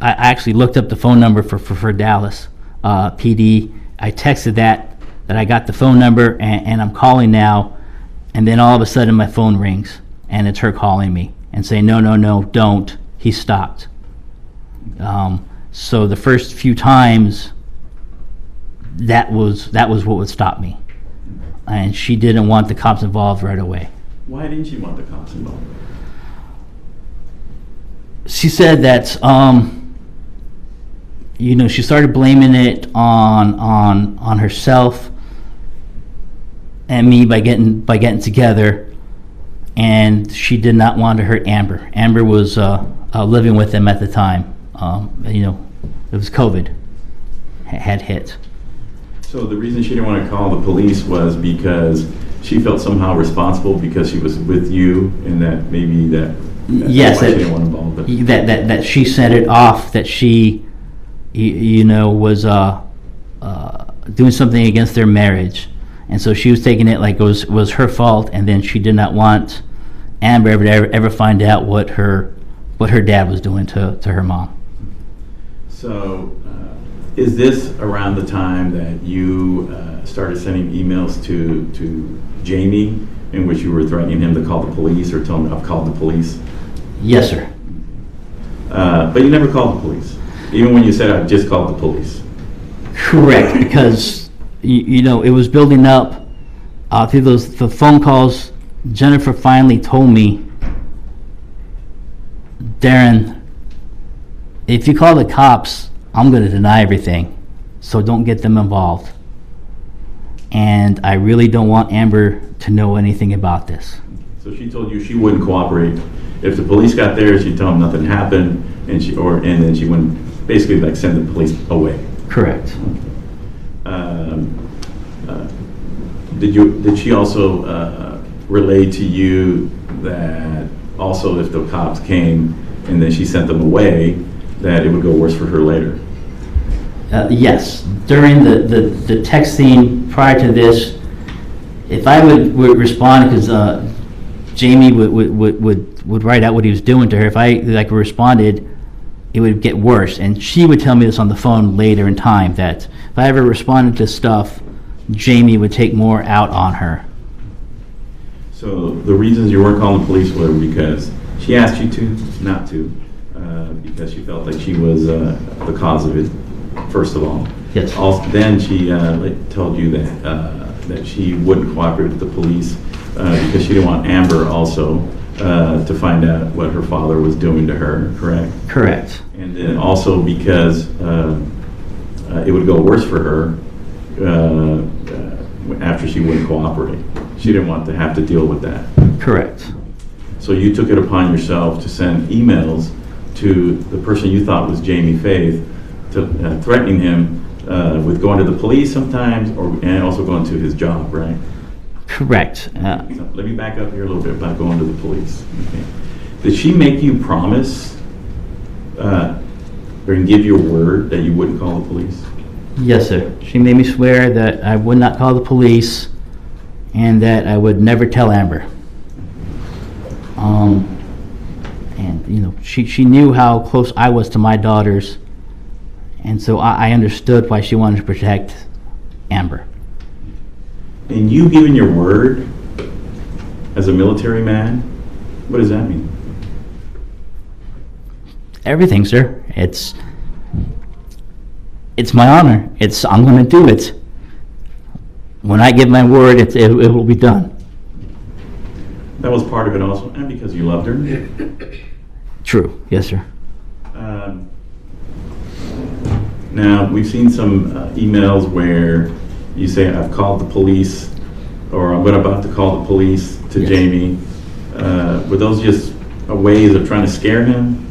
I actually looked up the phone number for Dallas PD. I texted that I got the phone number, and I'm calling now, and then all of a sudden my phone rings, and it's her calling me and saying, no, don't. He stopped. So the first few times, that was what would stop me. And she didn't want the cops involved right away. Why didn't she want the cops involved? She said that, she started blaming it on herself and me by getting together, and she did not want to hurt Amber. Amber was living with them at the time. It was COVID had hit. So the reason she didn't want to call the police was because she felt somehow responsible because she was with you, and that maybe that's yes, why she didn't want to involve them. That she set it off, that she, was doing something against their marriage, and so she was taking it like it was her fault, and then she did not want Amber ever find out what her dad was doing to her mom. So, is this around the time that you started sending emails to Jamie in which you were threatening him to call the police or tell him I've called the police? Yes, sir. But you never called the police, even when you said I've just called the police. Correct, because it was building up through the phone calls. Jennifer finally told me, Darrin, if you call the cops, I'm going to deny everything, so don't get them involved. And I really don't want Amber to know anything about this. So she told you she wouldn't cooperate. If the police got there, she'd tell them nothing happened, and then she wouldn't basically send the police away. Correct. Did she also relay to you that also if the cops came and then she sent them away, that it would go worse for her later? Yes. During the texting prior to this, if I would respond, because Jamie would write out what he was doing to her, if I responded, it would get worse. And she would tell me this on the phone later in time, that if I ever responded to stuff, Jamie would take more out on her. So the reasons you weren't calling the police were because she asked you to, not to, because she felt like she was the cause of it, first of all. Yes. Then she told you that she wouldn't cooperate with the police because she didn't want Amber also to find out what her father was doing to her, correct? Correct. And then also because it would go worse for her after she wouldn't cooperate. She didn't want to have to deal with that. Correct. So you took it upon yourself to send emails to the person you thought was Jamie Faith, to threatening him with going to the police sometimes, and also going to his job, right? Correct. So let me back up here a little bit about going to the police. Okay. Did she make you promise or give your word that you wouldn't call the police? Yes, sir. She made me swear that I would not call the police and that I would never tell Amber. And she knew how close I was to my daughters, and so I understood why she wanted to protect Amber. And you giving your word as a military man, what does that mean? Everything, sir. It's my honor. I'm going to do it. When I give my word, it will be done. That was part of it also, and because you loved her? True. Yes, sir. Now, we've seen some emails where you say, I've called the police, or I'm about to call the police to Yes. Jamie. Were those just ways of trying to scare him?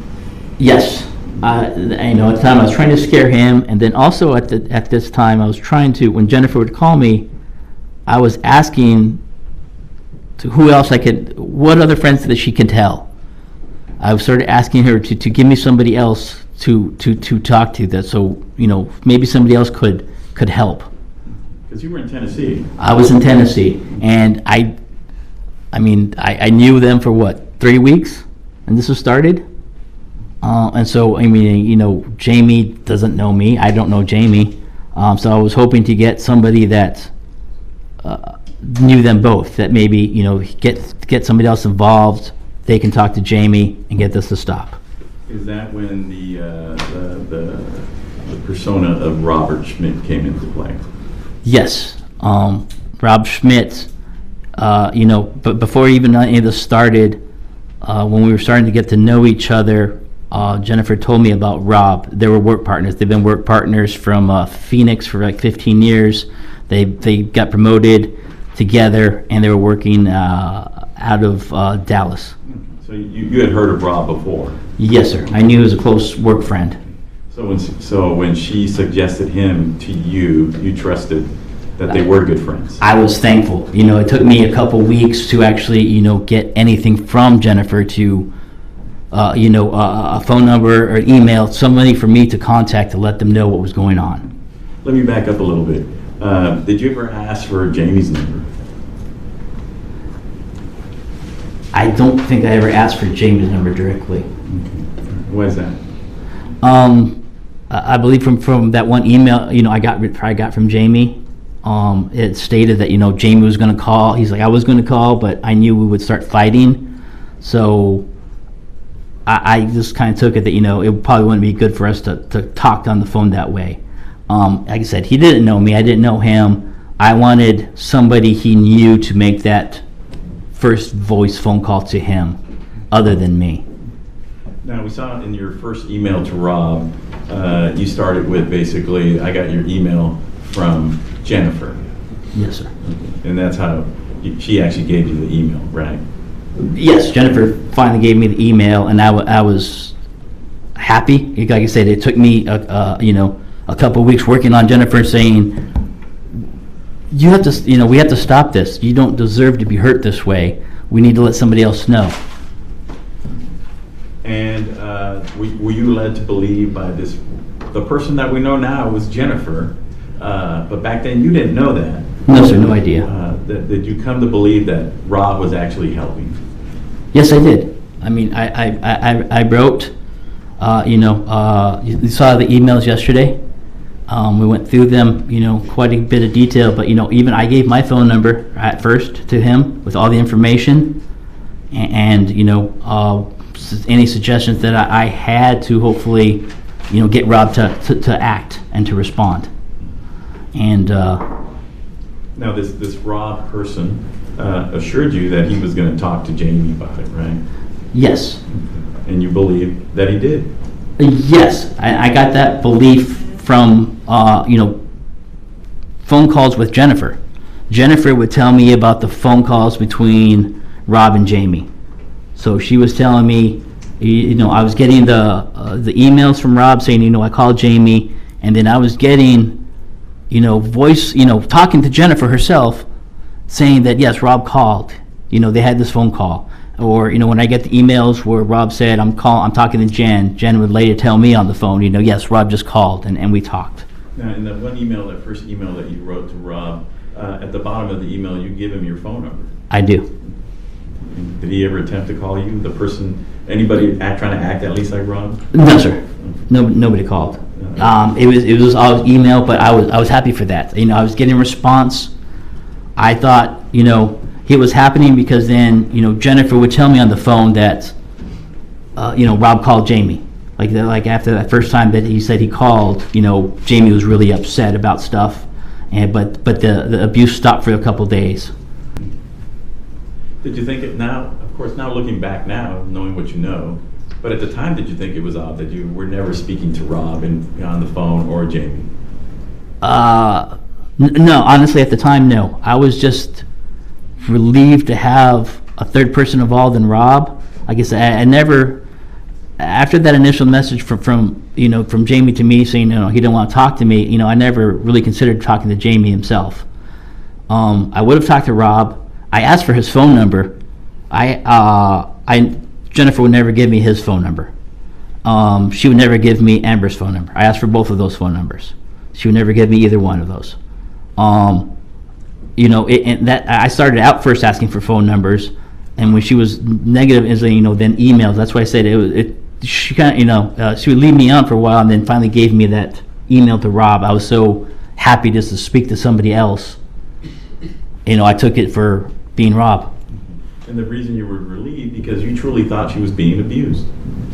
Yes. At the time I was trying to scare him, and then also at this time I was trying to, when Jennifer would call me, I was asking to who else what other friends that she can tell. I started asking her to give me somebody else to talk to, that so maybe somebody else could help. Because you were in Tennessee. I was in Tennessee, and I knew them for 3 weeks, and this was started. And so, I mean, Jamie doesn't know me. I don't know Jamie. So I was hoping to get somebody that knew them both, that maybe, get somebody else involved. They can talk to Jamie and get this to stop. Is that when the persona of Robert Schmidt came into play? Yes. Rob Schmidt, but before even any of this started, when we were starting to get to know each other, Jennifer told me about Rob. They were work partners. They've been work partners from Phoenix for like 15 years. They got promoted together, and they were working out of Dallas. So you had heard of Rob before? Yes, sir. I knew he was a close work friend. So when she suggested him to you, you trusted that they were good friends? I was thankful. It took me a couple weeks to actually, get anything from Jennifer to, a phone number or email, somebody for me to contact to let them know what was going on. Let me back up a little bit. Did you ever ask for Jamie's number? I don't think I ever asked for Jamie's number directly. Why is that? I believe from that one email, I got from Jamie. It stated that Jamie was going to call. He's like, I was going to call, but I knew we would start fighting, so I just kind of took it that it probably wouldn't be good for us to talk on the phone that way. Like I said, he didn't know me. I didn't know him. I wanted somebody he knew to make that first voice phone call to him, other than me. Now, we saw in your first email to Rob, you started with basically, I got your email from Jennifer. Yes, sir. And that's how she actually gave you the email, right? Yes, Jennifer finally gave me the email, and I was happy. Like I said, it took me a couple of weeks working on Jennifer, saying, you have to, we have to stop this. You don't deserve to be hurt this way. We need to let somebody else know. And were you led to believe by the person that we know now was Jennifer, but back then you didn't know that? No, sir, no idea. Did you come to believe that Rob was actually helping? Yes, I did. I mean, I wrote, you saw the emails yesterday. We went through them, quite a bit of detail, but, even I gave my phone number at first to him with all the information, and any suggestions that I had to hopefully, get Rob to act and to respond. And now this Rob person assured you that he was going to talk to Jamie about it, right? Yes. And you believe that he did? Yes, I got that belief from phone calls with Jennifer. Jennifer would tell me about the phone calls between Rob and Jamie. So she was telling me, I was getting the emails from Rob saying, I called Jamie, and then I was getting, voice, talking to Jennifer herself, saying that yes, Rob called. They had this phone call. Or when I get the emails where Rob said, I'm talking to Jen. Jen would later tell me on the phone, yes, Rob just called and we talked. Now, in that one email, that first email that you wrote to Rob, at the bottom of the email, you give him your phone number. I do. Did he ever attempt to call you? The person, anybody trying to act at least like Rob? No, sir. Nobody called. It was all email, but I was happy for that. I was getting a response. I thought, it was happening because then, Jennifer would tell me on the phone that, Rob called Jamie. Like after that first time that he said he called, Jamie was really upset about stuff, but the abuse stopped for a couple days. Did you think it now, of course, now looking back now, knowing what you know, but at the time, did you think it was odd that you were never speaking to Rob on the phone or Jamie? No, honestly, at the time, no. I was just relieved to have a third person involved in Rob. Like I said, I never, after that initial message from Jamie to me saying he didn't want to talk to me, I never really considered talking to Jamie himself. I would have talked to Rob. I asked for his phone number. Jennifer would never give me his phone number. She would never give me Amber's phone number. I asked for both of those phone numbers. She would never give me either one of those. I started out first asking for phone numbers, and when she was negative, then emails. That's why I said she kind of, she would leave me on for a while and then finally gave me that email to Rob. I was so happy just to speak to somebody else. I took it for being Rob. And the reason you were relieved, because you truly thought she was being abused.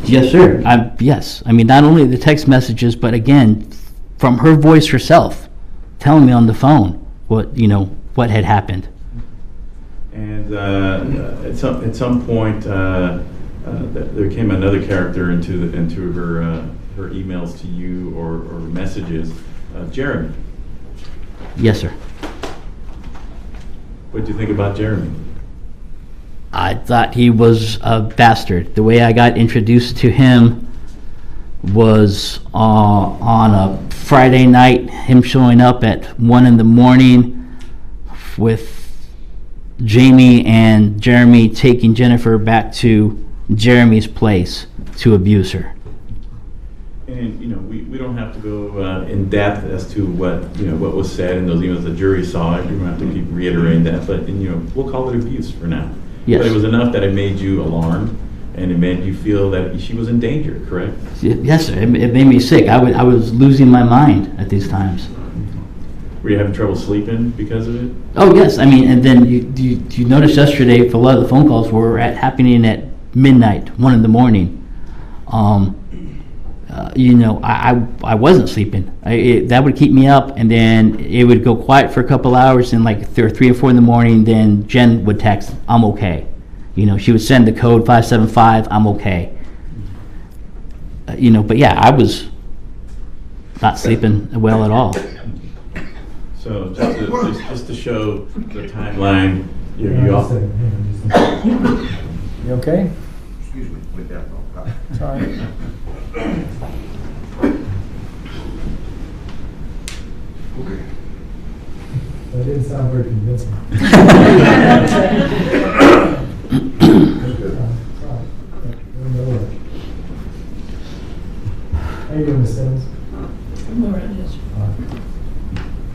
Yes, sir. Yes. I mean, not only the text messages, but again, from her voice herself, telling me on the phone what had happened. And at some point, there came another character into her emails to you or messages, Jeremy. Yes, sir. What did you think about Jeremy? I thought he was a bastard. The way I got introduced to him was on a Friday night, him showing up at 1 a.m. with Jamie and Jeremy taking Jennifer back to Jeremy's place to abuse her. And we don't have to go in depth as to what was said in those emails. The jury saw it. We don't have to keep reiterating that, but we'll call it abuse for now. Yes. But it was enough that it made you alarmed, and it made you feel that she was in danger. Correct? Yes, sir. It made me sick. I was losing my mind at these times. Were you having trouble sleeping because of it? Oh yes. I mean, and then you noticed yesterday, for a lot of the phone calls were happening at midnight, 1 a.m. I wasn't sleeping. That would keep me up, and then it would go quiet for a couple hours, and like 3 or 4 in the morning, then Jen would text, "I'm okay." She would send the code 575, "I'm okay." But yeah, I was not sleeping well at all. So just to show the timeline, you okay? Excuse me, with that phone. Sorry. Okay. That didn't sound very convincing. How you doing, Ms. Simmons?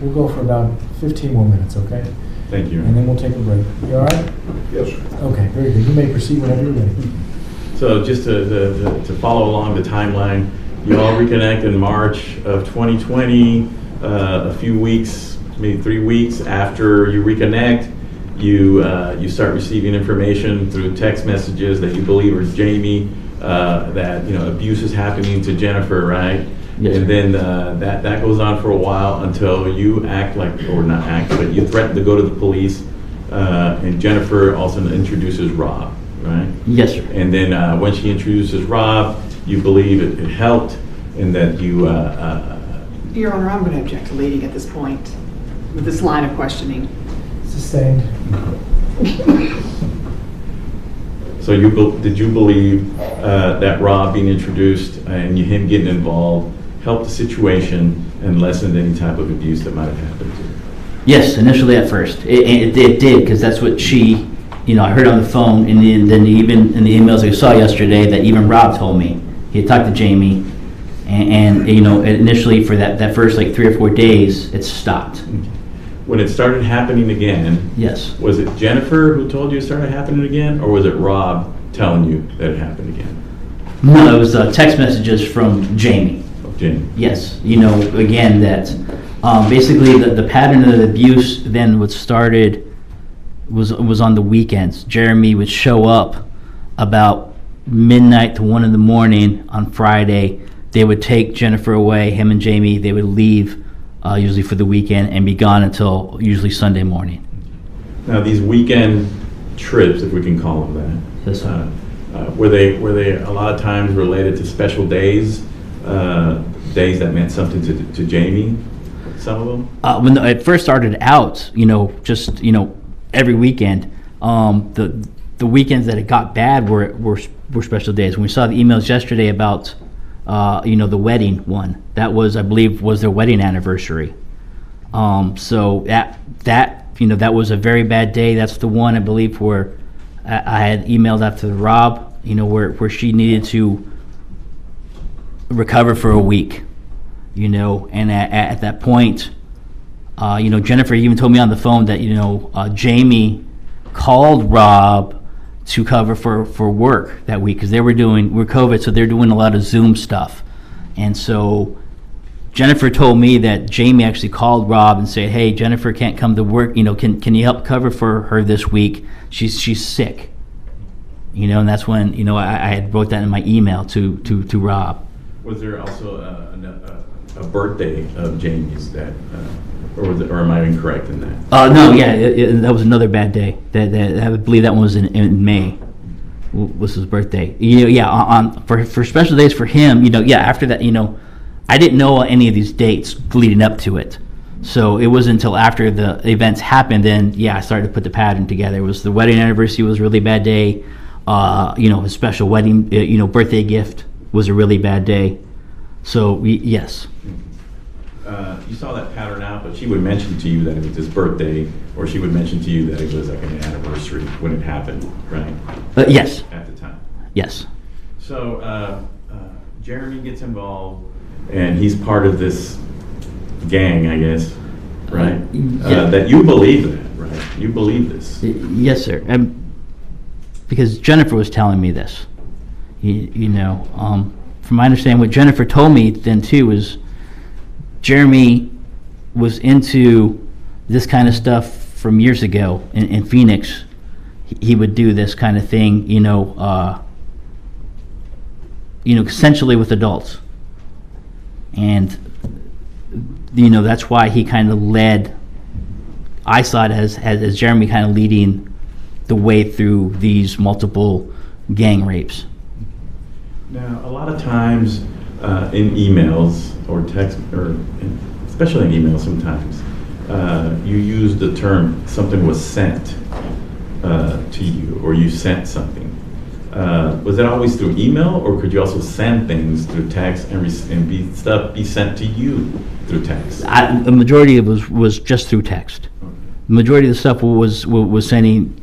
We'll go for about 15 more minutes, okay? Thank you. And then we'll take a break. You all right? Yes, sir. Okay, very good. You may proceed whenever you're ready. So just to follow along the timeline, you all reconnect in March of 2020, a few weeks, maybe 3 weeks after you reconnect, you start receiving information through text messages that you believe are Jamie, that abuse is happening to Jennifer, right? Yes, and sir. then that goes on for a while until you but you threaten to go to the police, and Jennifer also introduces Rob, right? Yes, sir. And then when she introduces Rob, you believe it helped, and that you. Your Honor, I'm going to object to leading at this point with this line of questioning. Sustained. So did you believe that Rob being introduced and him getting involved helped the situation and lessened any type of abuse that might have happened to you? Yes, initially at first. It did, because that's what she, I heard on the phone, and then even in the emails I saw yesterday that even Rob told me. He had talked to Jamie, and initially for that first like 3 or 4 days, it stopped. When it started happening again, Yes. was it Jennifer who told you it started happening again, or was it Rob telling you that it happened again? No, it was text messages from Jamie. Jamie. Yes, again, that basically the pattern of the abuse then was on the weekends. Jeremy would show up about midnight to 1 a.m. on Friday. They would take Jennifer away, him and Jamie. They would leave usually for the weekend and be gone until usually Sunday morning. Now these weekend trips, if we can call them that, Yes, sir. were they a lot of times related to special days, days that meant something to Jamie? Some of them. When it first started out, just every weekend. The weekends that it got bad were special days. When we saw the emails yesterday about the wedding one, that was, I believe, was their wedding anniversary. So that was a very bad day. That's the one, I believe, where I had emailed after Rob, where she needed to recover for a week, and at that point, Jennifer even told me on the phone that, Jamie called Rob to cover for work that week because we're COVID, so they're doing a lot of Zoom stuff. And so Jennifer told me that Jamie actually called Rob and said, "Hey, Jennifer can't come to work. Can you help cover for her this week? She's sick." And that's when I had wrote that in my email to Rob. Was there also a birthday of Jamie's that, or am I incorrect in that? No, yeah, that was another bad day. That I believe that one was in May. Was his birthday? For special days for him. After that, I didn't know any of these dates leading up to it. So it wasn't until after the events happened, then I started to put the pattern together. It was the wedding anniversary was a really bad day. His special wedding, birthday gift was a really bad day. So yes. You saw that pattern out, but she would mention to you that it was his birthday, or she would mention to you that it was like an anniversary when it happened, right? Yes. At the time. Yes. So Jeremy gets involved, and he's part of this gang, I guess, right? Yeah. That you believe that, right? You believe this. Yes, sir. Because Jennifer was telling me this. From my understanding, what Jennifer told me then too was Jeremy was into this kind of stuff from years ago in Phoenix. He would do this kind of thing, essentially with adults. And, that's why he kind of led, I saw it as Jeremy kind of leading the way through these multiple gang rapes. Now, a lot of times in emails or text, or especially in emails sometimes, you use the term something was sent to you, or you sent something. Was that always through email, or could you also send things through text and be sent to you through text? The majority of it was just through text. Okay. The majority of the stuff was sending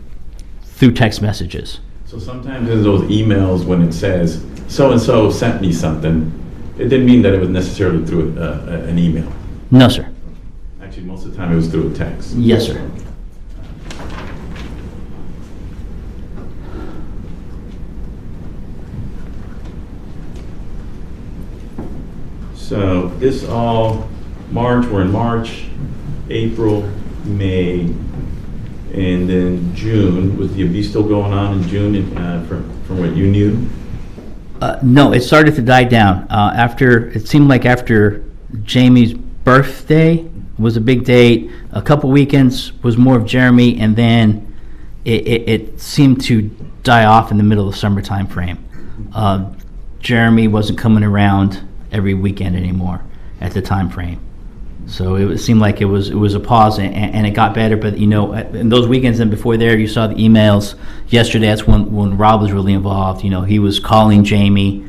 through text messages. So sometimes in those emails when it says, so-and-so sent me something, it didn't mean that it was necessarily through an email. No, sir. Actually, most of the time it was through a text. Yes, sir. So this all, we're in March, April, May, and then June. Was the abuse still going on in June from what you knew? No, it started to die down. It seemed like after Jamie's birthday was a big date, a couple weekends was more of Jeremy, and then it seemed to die off in the middle of the summer time frame. Jeremy wasn't coming around every weekend anymore at the time frame. So it seemed like it was a pause, and it got better. But in those weekends and before there, you saw the emails. Yesterday, that's when Rob was really involved. He was calling Jamie.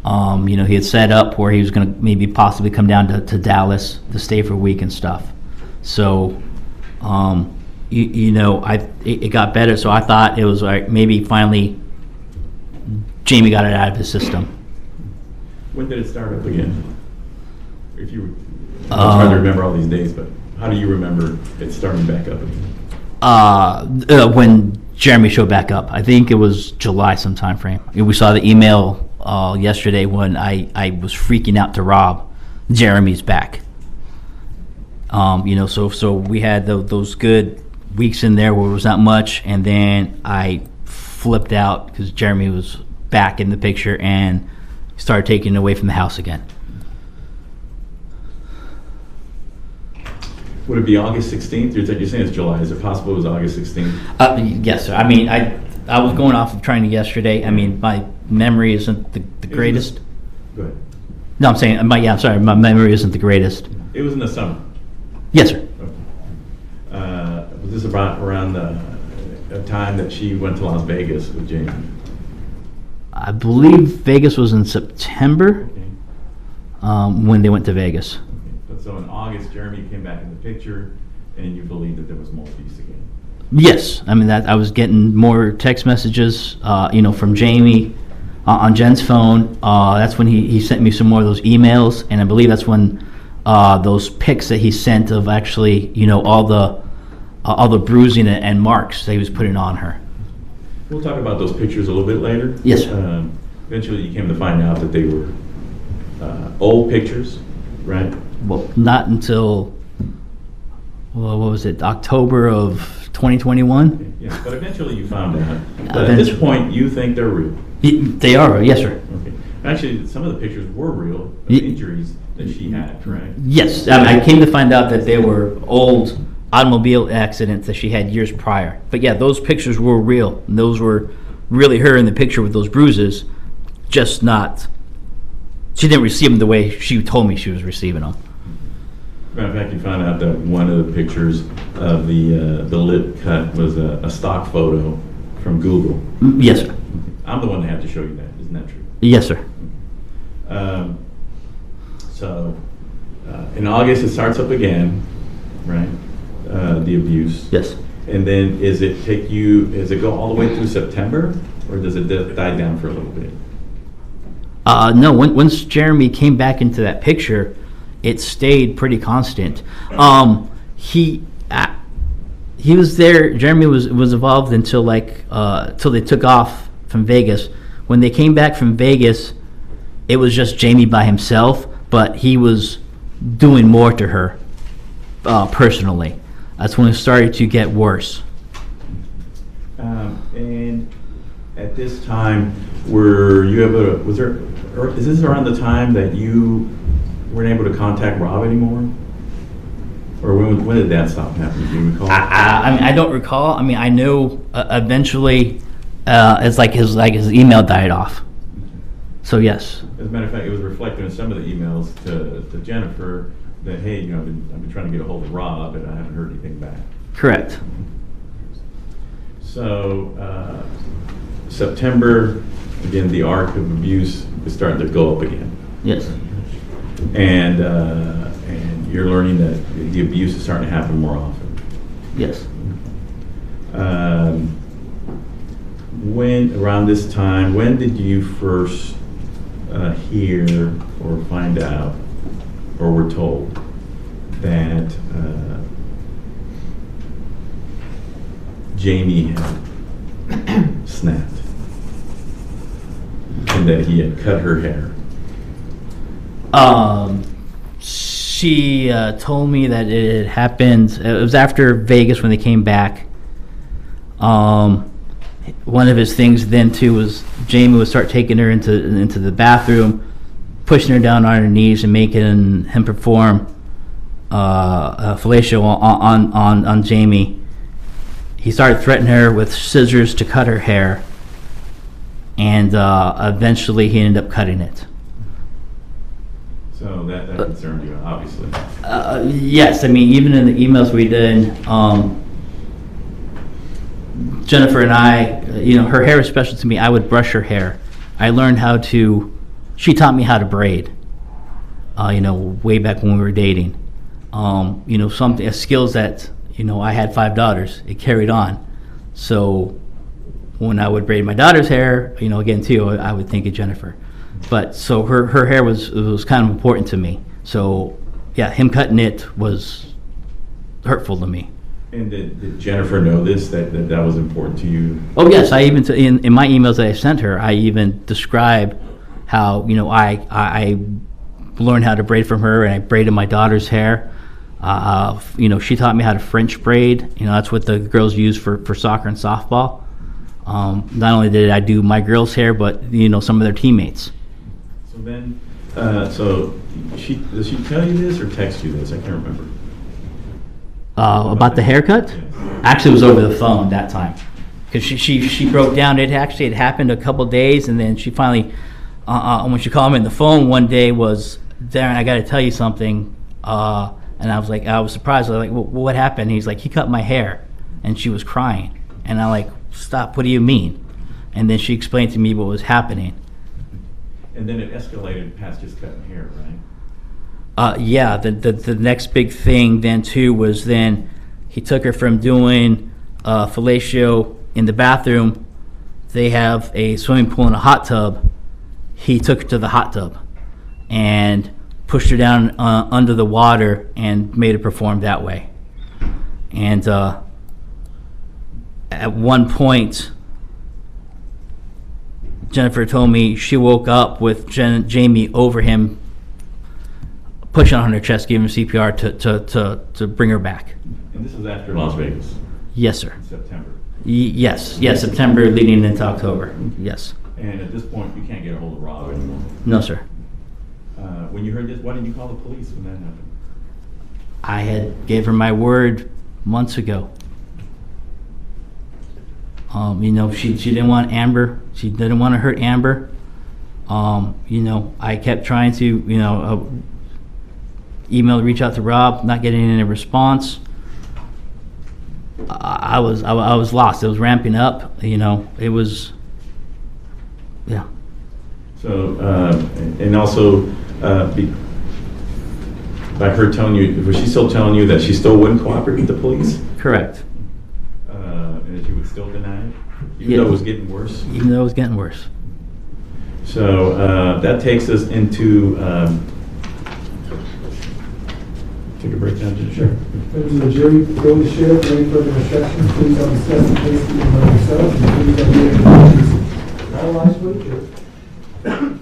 He had set up where he was going to maybe possibly come down to Dallas to stay for a week and stuff. So, it got better. So I thought it was like maybe finally Jamie got it out of his system. When did it start up again? If you I'm trying to remember all these days, but how do you remember it starting back up again? When Jeremy showed back up, I think it was July some time frame. We saw the email yesterday when I was freaking out to Rob. Jeremy's back. So we had those good weeks in there where it was not much, and then I flipped out because Jeremy was back in the picture and started taking it away from the house again. Would it be August 16th? You're saying it's July. Is it possible it was August 16th? Yes, sir. I mean, I was going off of trying yesterday. I mean, my memory isn't the greatest. Go ahead. No, I'm saying, I'm sorry, my memory isn't the greatest. It was in the summer. Yes, sir. Okay. Was this around the time that she went to Las Vegas with Jamie? I believe Vegas was in September Okay. when they went to Vegas. So in August, Jeremy came back in the picture, and you believe that there was more abuse again? Yes, I mean that I was getting more text messages, from Jamie on Jen's phone. That's when he sent me some more of those emails, and I believe that's when those pics that he sent of actually, all the bruising and marks that he was putting on her. We'll talk about those pictures a little bit later. Yes, sir. Eventually, you came to find out that they were old pictures, right? Well, not until, well, what was it, October of 2021? Yeah, but eventually you found out. But at this point, you think they're real. They are, yes, sir. Okay. Actually, some of the pictures were real, of Ye- injuries that she had, correct? Yes, I came to find out that they were old automobile accidents that she had years prior. But yeah, those pictures were real. And those were really her in the picture with those bruises, just not, she didn't receive them the way she told me she was receiving them. Matter of fact, you found out that one of the pictures of the lip cut was a stock photo from Google. Yes, sir. I'm the one that had to show you that, isn't that true? Yes, sir. So, in August, it starts up again, right? The abuse. Yes. And then does it go all the way through September, or does it die down for a little bit? No, once Jeremy came back into that picture, it stayed pretty constant. He was there. Jeremy was involved until till they took off from Vegas. When they came back from Vegas, it was just Jamie by himself, but he was doing more to her personally. That's when it started to get worse. And at this time, is this around the time that you weren't able to contact Rob anymore? Or when did that stop happening? Do you recall? I mean, I don't recall. I mean, I know eventually it's like his email died off. So yes. As a matter of fact, it was reflected in some of the emails to Jennifer that, hey, I've been trying to get a hold of Rob, and I haven't heard anything back. Correct. So September, again, the arc of abuse is starting to go up again. Yes. And you're learning that the abuse is starting to happen more often. Yes. Around this time, when did you first hear or find out or were told that Jamie had snapped and that he had cut her hair? She told me that it had happened. It was after Vegas when they came back. One of his things then too was Jamie would start taking her into the bathroom, pushing her down on her knees and making him perform fellatio on Jamie. He started threatening her with scissors to cut her hair, and eventually he ended up cutting it. So that concerned you, obviously. Yes, I mean, even in the emails we did, Jennifer and I, her hair is special to me. I would brush her hair. I learned she taught me how to braid, way back when we were dating. Skills that, I had 5 daughters. It carried on. So when I would braid my daughter's hair, again, too, I would think of Jennifer. But so her hair was kind of important to me. So yeah, him cutting it was hurtful to me. And did Jennifer know this, that was important to you? Oh yes, I even in my emails that I sent her, I even described how I learned how to braid from her, and I braided my daughter's hair. She taught me how to French braid. That's what the girls use for soccer and softball. Not only did I do my girls' hair, but some of their teammates. So then, does she tell you this or text you this? I can't remember. About the haircut? Yeah. Actually, it was over the phone that time, because she broke down. It happened a couple days, and then she finally, when she called me on the phone one day, was Darrin, I got to tell you something. And I was surprised. I was like, well, what happened? He's like, he cut my hair, and she was crying, and I'm like, stop. What do you mean? And then she explained to me what was happening. And then it escalated past just cutting hair, right? Yeah, the next big thing then too was then he took her from doing fellatio in the bathroom. They have a swimming pool and a hot tub. He took her to the hot tub and pushed her down under the water and made her perform that way. And at one point, Jennifer told me she woke up with Jamie over him, pushing on her chest, giving him CPR to bring her back. And this is after Las Vegas, Yes, sir. in September. Yes, September leading into October. Yes. And at this point, you can't get a hold of Rob anymore. No, sir. When you heard this, why didn't you call the police when that happened? I had gave her my word months ago. She didn't want Amber. She didn't want to hurt Amber. I kept trying to, email, reach out to Rob, not getting any response. I was lost. It was ramping up. It was, yeah. So, and also, by her telling you, was she still telling you that she still wouldn't cooperate with the police? Correct. And that you would still deny it? Even Yeah. though it was getting worse? Even though it was getting worse. So, that takes us into, take a break now, Jim? Sure. Members of the jury, before the sheriff, any further instructions, please don't discuss the case among yourselves, and please don't make any decisions. Not allowed to wait, jury.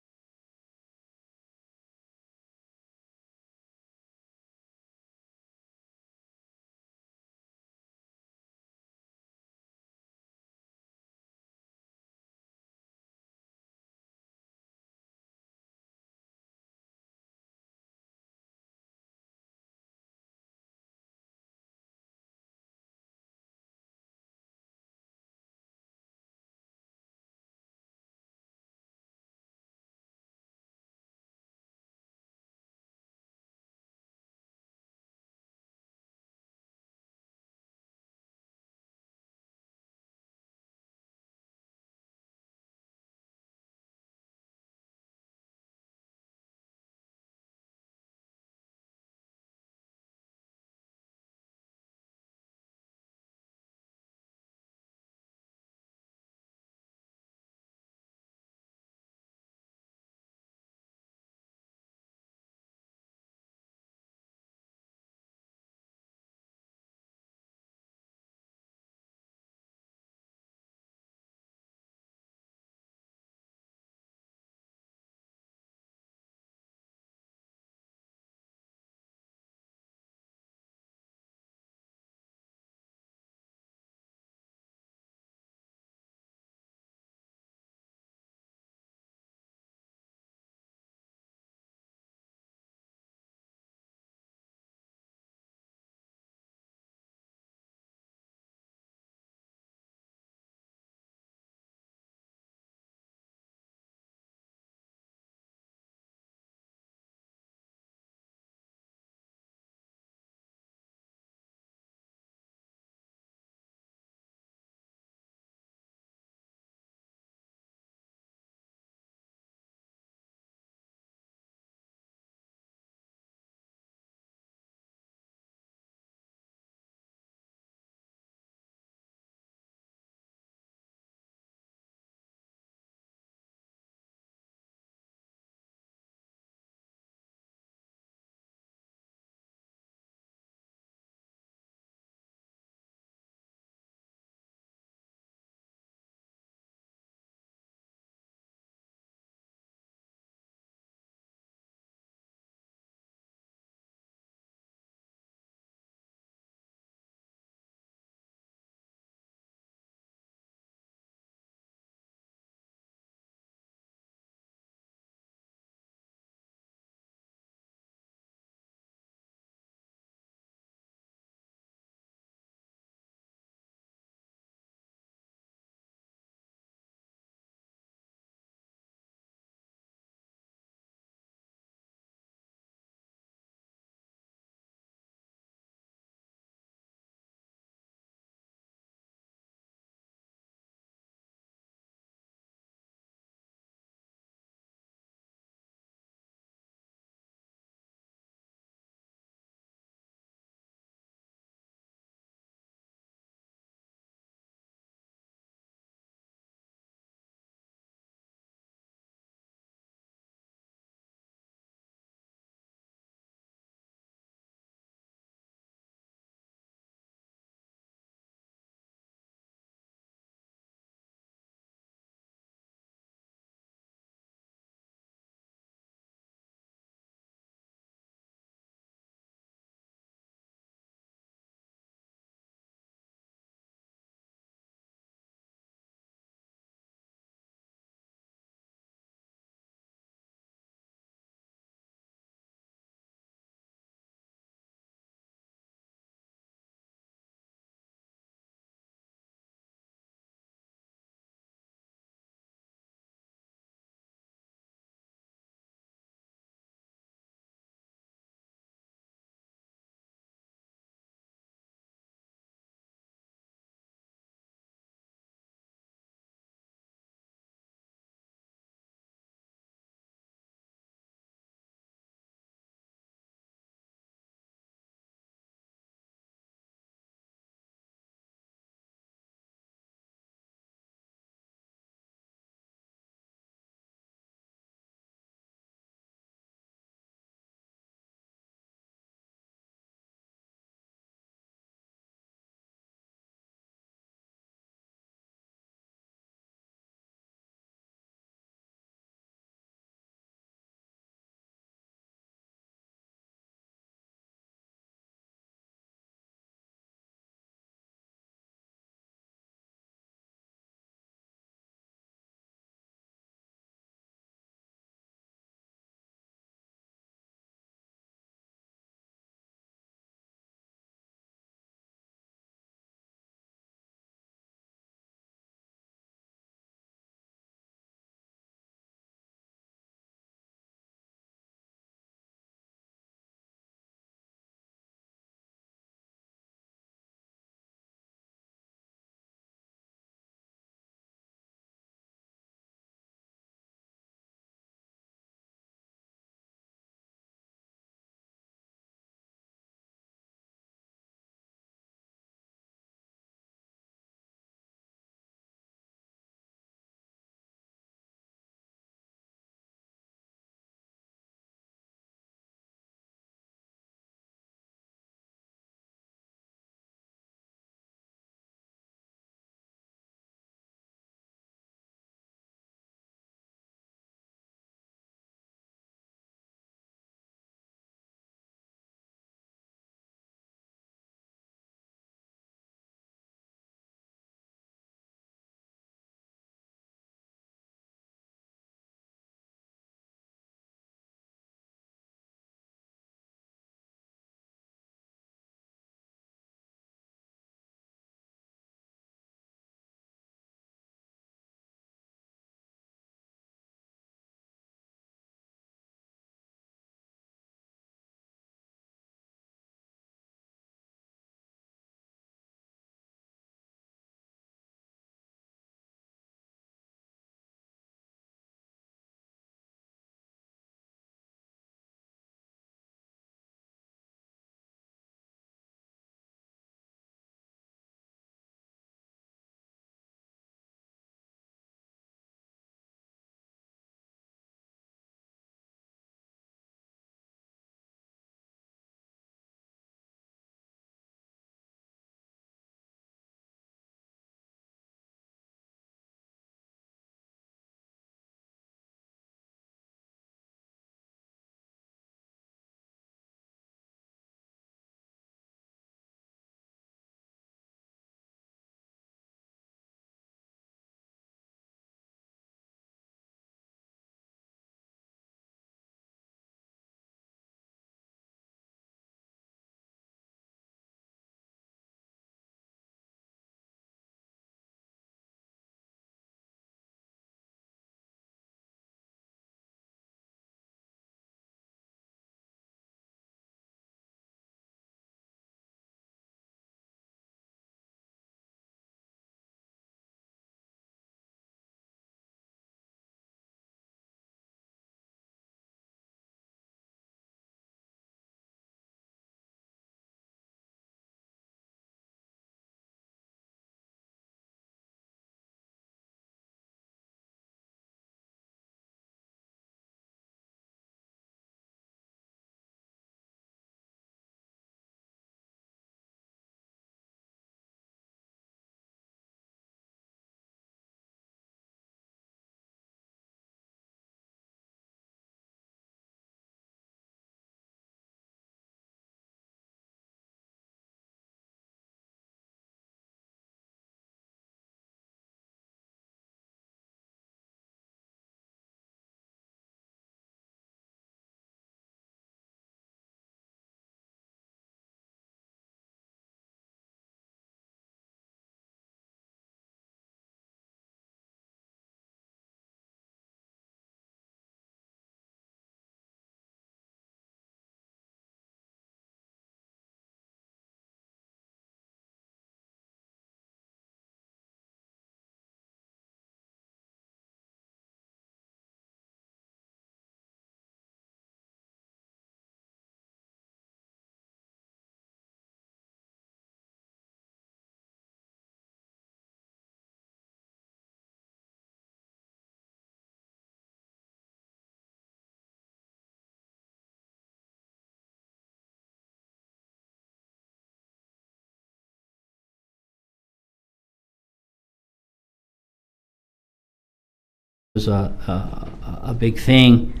was a big thing.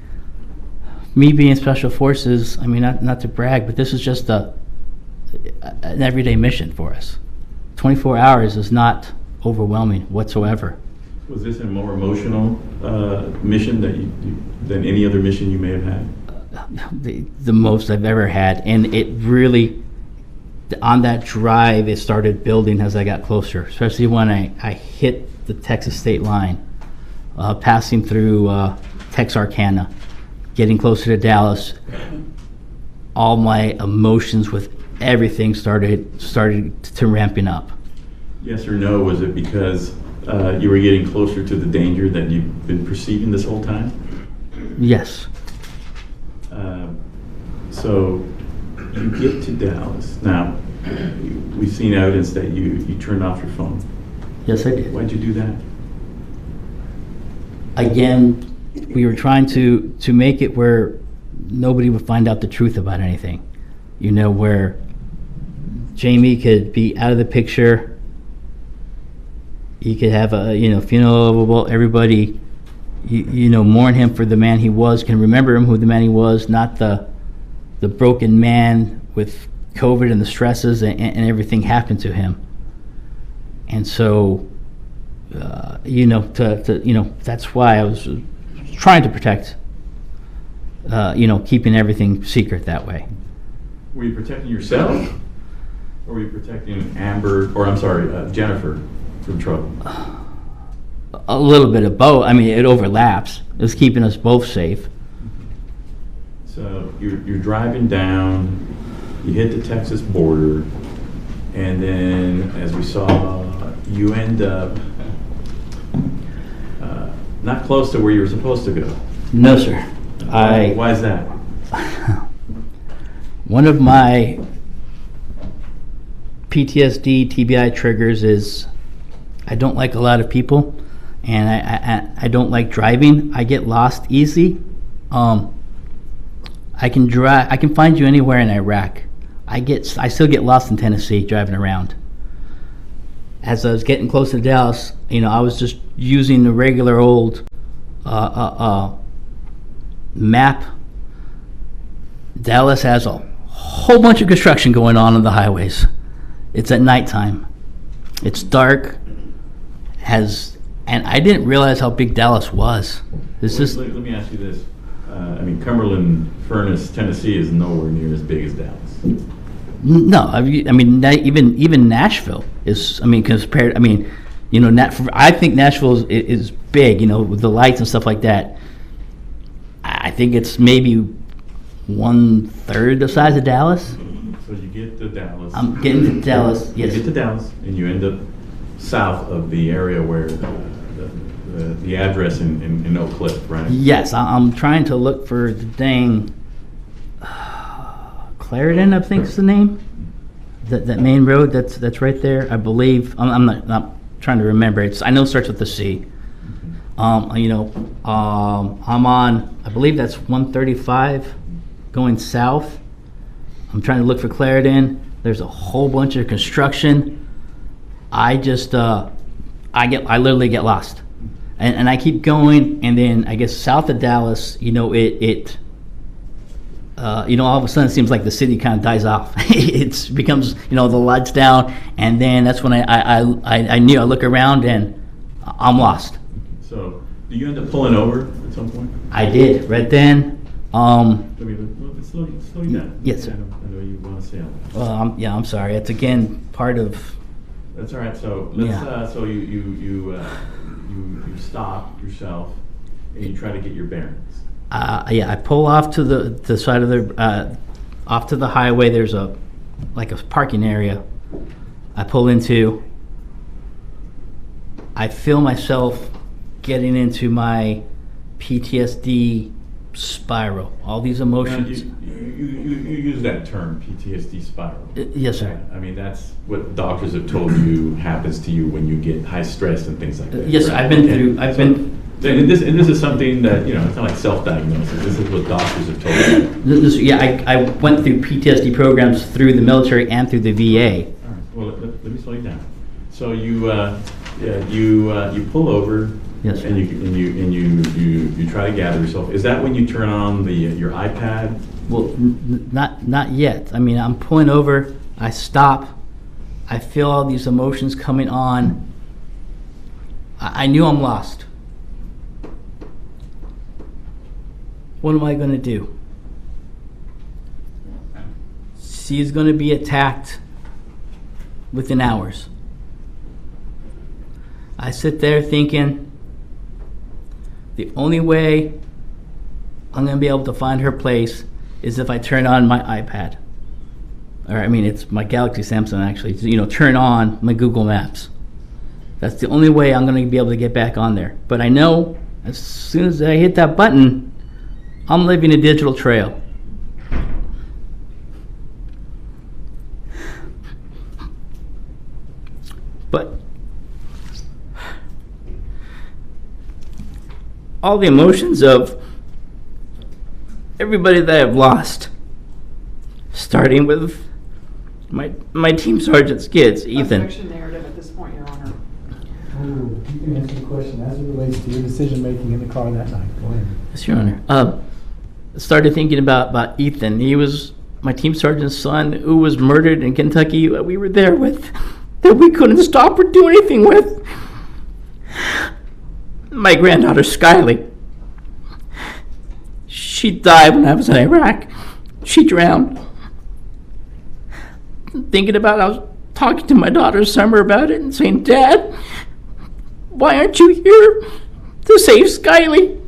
Me being Special Forces, I mean, not to brag, but this is just an everyday mission for us. 24 hours is not overwhelming whatsoever. Was this a more emotional mission than any other mission you may have had? The most I've ever had, and it really, on that drive, it started building as I got closer, especially when I hit the Texas state line, passing through Texarkana, getting closer to Dallas. All my emotions with everything started to ramping up. Yes or no, was it because you were getting closer to the danger that you've been perceiving this whole time? Yes. So you get to Dallas. Now, we've seen evidence that you turned off your phone. Yes, I did. Why'd you do that? Again, we were trying to make it where nobody would find out the truth about anything. You know, where Jamie could be out of the picture. You could have a funeral. Everybody, mourn him for the man he was. Can remember him who the man he was, not the broken man with COVID and the stresses and everything happened to him. And so, that's why I was trying to protect, keeping everything secret that way. Were you protecting yourself, or were you protecting Jennifer from trouble? A little bit of both. I mean, it overlaps. It was keeping us both safe. So you're driving down, you hit the Texas border, and then, as we saw, you end up not close to where you were supposed to go. No, sir. Why is that? One of my PTSD, TBI triggers is I don't like a lot of people, and I don't like driving. I get lost easy. I can find you anywhere in Iraq. I still get lost in Tennessee driving around. As I was getting close to Dallas, I was just using the regular old map. Dallas has a whole bunch of construction going on the highways. It's at nighttime. It's dark. And I didn't realize how big Dallas was. Let me ask you this. Cumberland, Furnace, Tennessee is nowhere near as big as Dallas. No, even Nashville is. Compared. I think Nashville is big. With the lights and stuff like that. I think it's maybe 1/3 the size of Dallas. So you get to Dallas. I'm getting to Dallas. Yes. You get to Dallas, and you end up south of the area where the address in Oak Cliff, right? Yes, I'm trying to look for the dang Clarendon, I think is the name. That main road that's right there, I believe. I'm not trying to remember. I know it starts with the C. I'm on, I believe that's 135 going south. I'm trying to look for Clarendon. There's a whole bunch of construction. I literally get lost. And I keep going, and then I guess south of Dallas, all of a sudden it seems like the city kind of dies off. It becomes, the lights down, and then that's when I look around and I'm lost. So, do you end up pulling over at some point? I did, right then. Slow you down. Yes, sir. I know you want to say it. Well, I'm sorry. It's again part of. That's all right. So so you stop yourself and you try to get your bearings. I pull off to the side of off to the highway. There's a parking area. I pull into. I feel myself getting into my PTSD spiral. All these emotions. Now, you use that term, PTSD spiral. Yes, sir. That's what doctors have told you happens to you when you get high stress and things like that. Yes, right? And this is something that, it's not like self-diagnosis. This is what doctors have told you. I went through PTSD programs through the military and through the VA. All right. Well, let me slow you down. So you pull over. Yes, sir. And you try to gather yourself. Is that when you turn on your iPad? Well, not yet. I mean, I'm pulling over, I stop, I feel all these emotions coming on. I knew I'm lost. What am I going to do? She's going to be attacked within hours. I sit there thinking, the only way I'm going to be able to find her place is if I turn on my iPad. Or, I mean, it's my Galaxy Samsung, actually. Turn on my Google Maps. That's the only way I'm going to be able to get back on there. But I know as soon as I hit that button, I'm leaving a digital trail. But all the emotions of everybody that I've lost, starting with my team sergeant's kids, Ethan. Objection narrative at this point, Your Honor. Oh, you can answer the question as it relates to your decision-making in the car that night. Go ahead. Yes, Your Honor. Started thinking about Ethan. He was my team sergeant's son who was murdered in Kentucky. We were there with, that we couldn't stop or do anything with. My granddaughter, Skylie. She died when I was in Iraq. She drowned. Thinking about it, I was talking to my daughter Summer about it and saying, Dad, why aren't you here to save Skylie?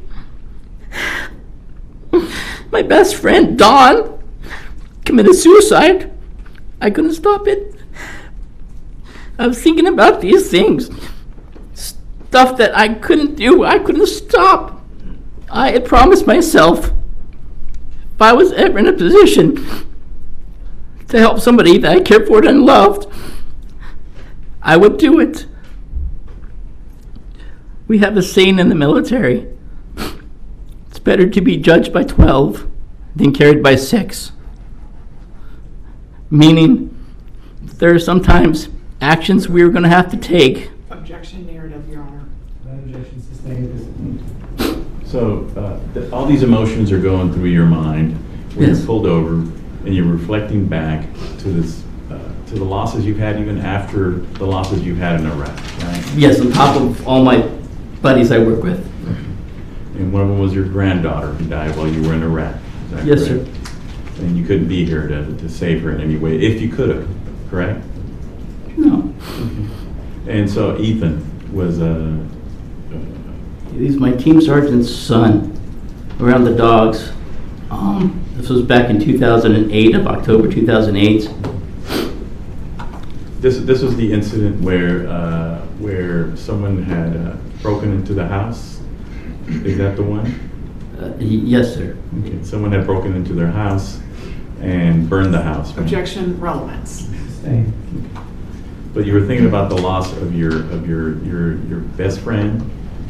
My best friend, Dawn, committed suicide. I couldn't stop it. I was thinking about these things. Stuff that I couldn't do. I couldn't stop. I had promised myself if I was ever in a position to help somebody that I cared for and loved, I would do it. We have a saying in the military. It's better to be judged by 12 than carried by 6. Meaning, there are sometimes actions we're going to have to take. Objection narrative, Your Honor. That objection sustained at this point. So all these emotions are going through your mind when Yes. you're pulled over, and you're reflecting back to this, to the losses you've had even after the losses you've had in Iraq, right? Yes, on top of all my buddies I work with. And one of them was your granddaughter who died while you were in Iraq. Is that Yes, correct? sir. And you couldn't be here to save her in any way, if you could have, correct? No. And so Ethan was He's my team sergeant's son around the dogs. This was back in 2008, of October 2008. this was the incident where someone had broken into the house. Is that the one? Yes, sir. Okay. Someone had broken into their house and burned the house. right? Objection relevance. Sustained. But you were thinking about the loss of your best friend,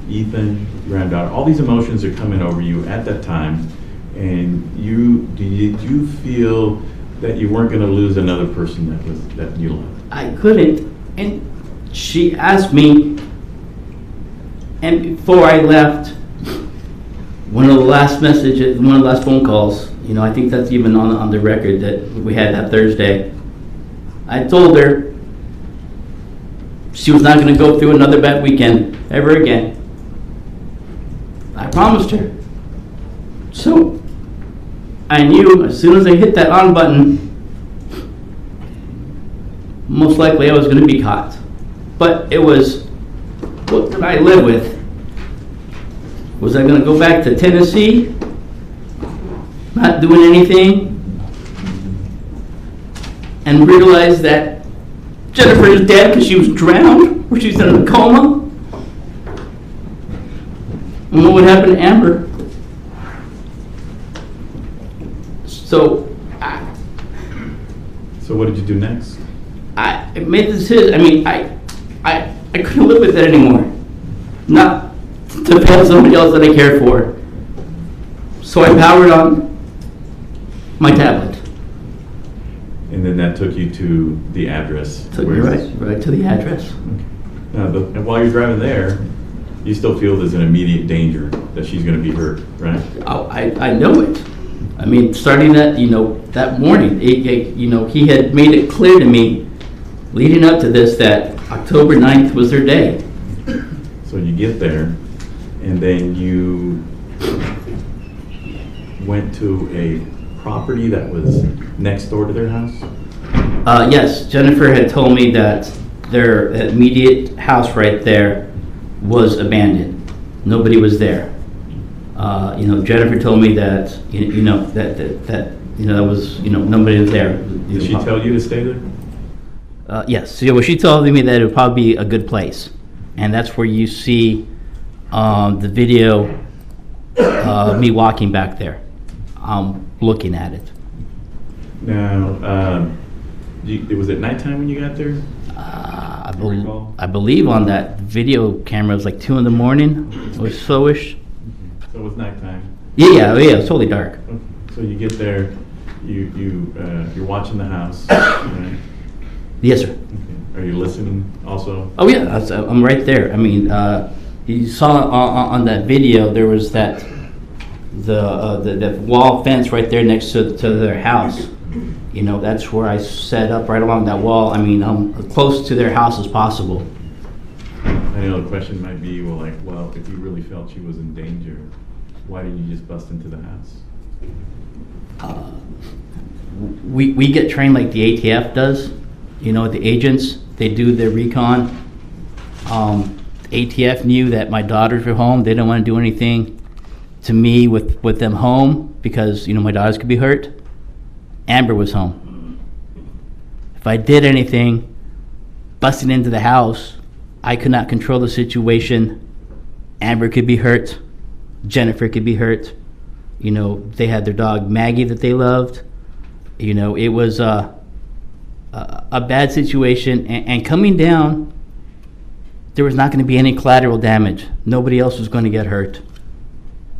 Ethan, granddaughter. All these emotions are coming over you at that time, and did you feel that you weren't going to lose another person that you loved? I couldn't, and she asked me, and before I left, one of the last messages, one of the last phone calls, I think that's even on the record that we had that Thursday, I told her she was not going to go through another bad weekend ever again. I promised her. So I knew as soon as I hit that on button, most likely I was going to be caught. But it was, what did I live with? Was I going to go back to Tennessee, not doing anything, and realize that Jennifer is dead because she was drowned, or she's in a coma? And what would happen to Amber? So what did you do next? I made the decision. I mean, I couldn't live with it anymore. Not to fail somebody else that I cared for. So I powered on my tablet. And then that took you to the address. Took me right to the address. Now, while you're driving there, you still feel there's an immediate danger that she's going to be hurt, right? Oh, I know it. I mean, starting that morning, he had made it clear to me, leading up to this, that October 9th was their day. So you get there, and then you went to a property that was next door to their house? Yes, Jennifer had told me that their immediate house right there was abandoned. Nobody was there. Jennifer told me that that was nobody was there. Did she tell you to stay there? Yes. So she told me that it would probably be a good place, and that's where you see the video of me walking back there, looking at it. Now, was it nighttime when you got there? I believe on that video camera it was like 2 in.the morning. It was so-ish. So it was nighttime. Yeah, it was totally dark. Okay. So you get there, you're watching the house, right? Yes, sir. Okay. Are you listening also? Oh yeah, I'm right there. I mean, you saw on that video there was that the wall fence right there next to their house. That's where I set up right along that wall. I mean, I'm close to their house as possible. I know the question might be, well, if you really felt she was in danger, why didn't you just bust into the house? We get trained like the ATF does. The agents, they do their recon. ATF knew that my daughters were home. They didn't want to do anything to me with them home because, my daughters could be hurt. Amber was home. If I did anything, busting into the house, I could not control the situation. Amber could be hurt. Jennifer could be hurt. They had their dog Maggie that they loved. It was a bad situation. And coming down, there was not going to be any collateral damage. Nobody else was going to get hurt.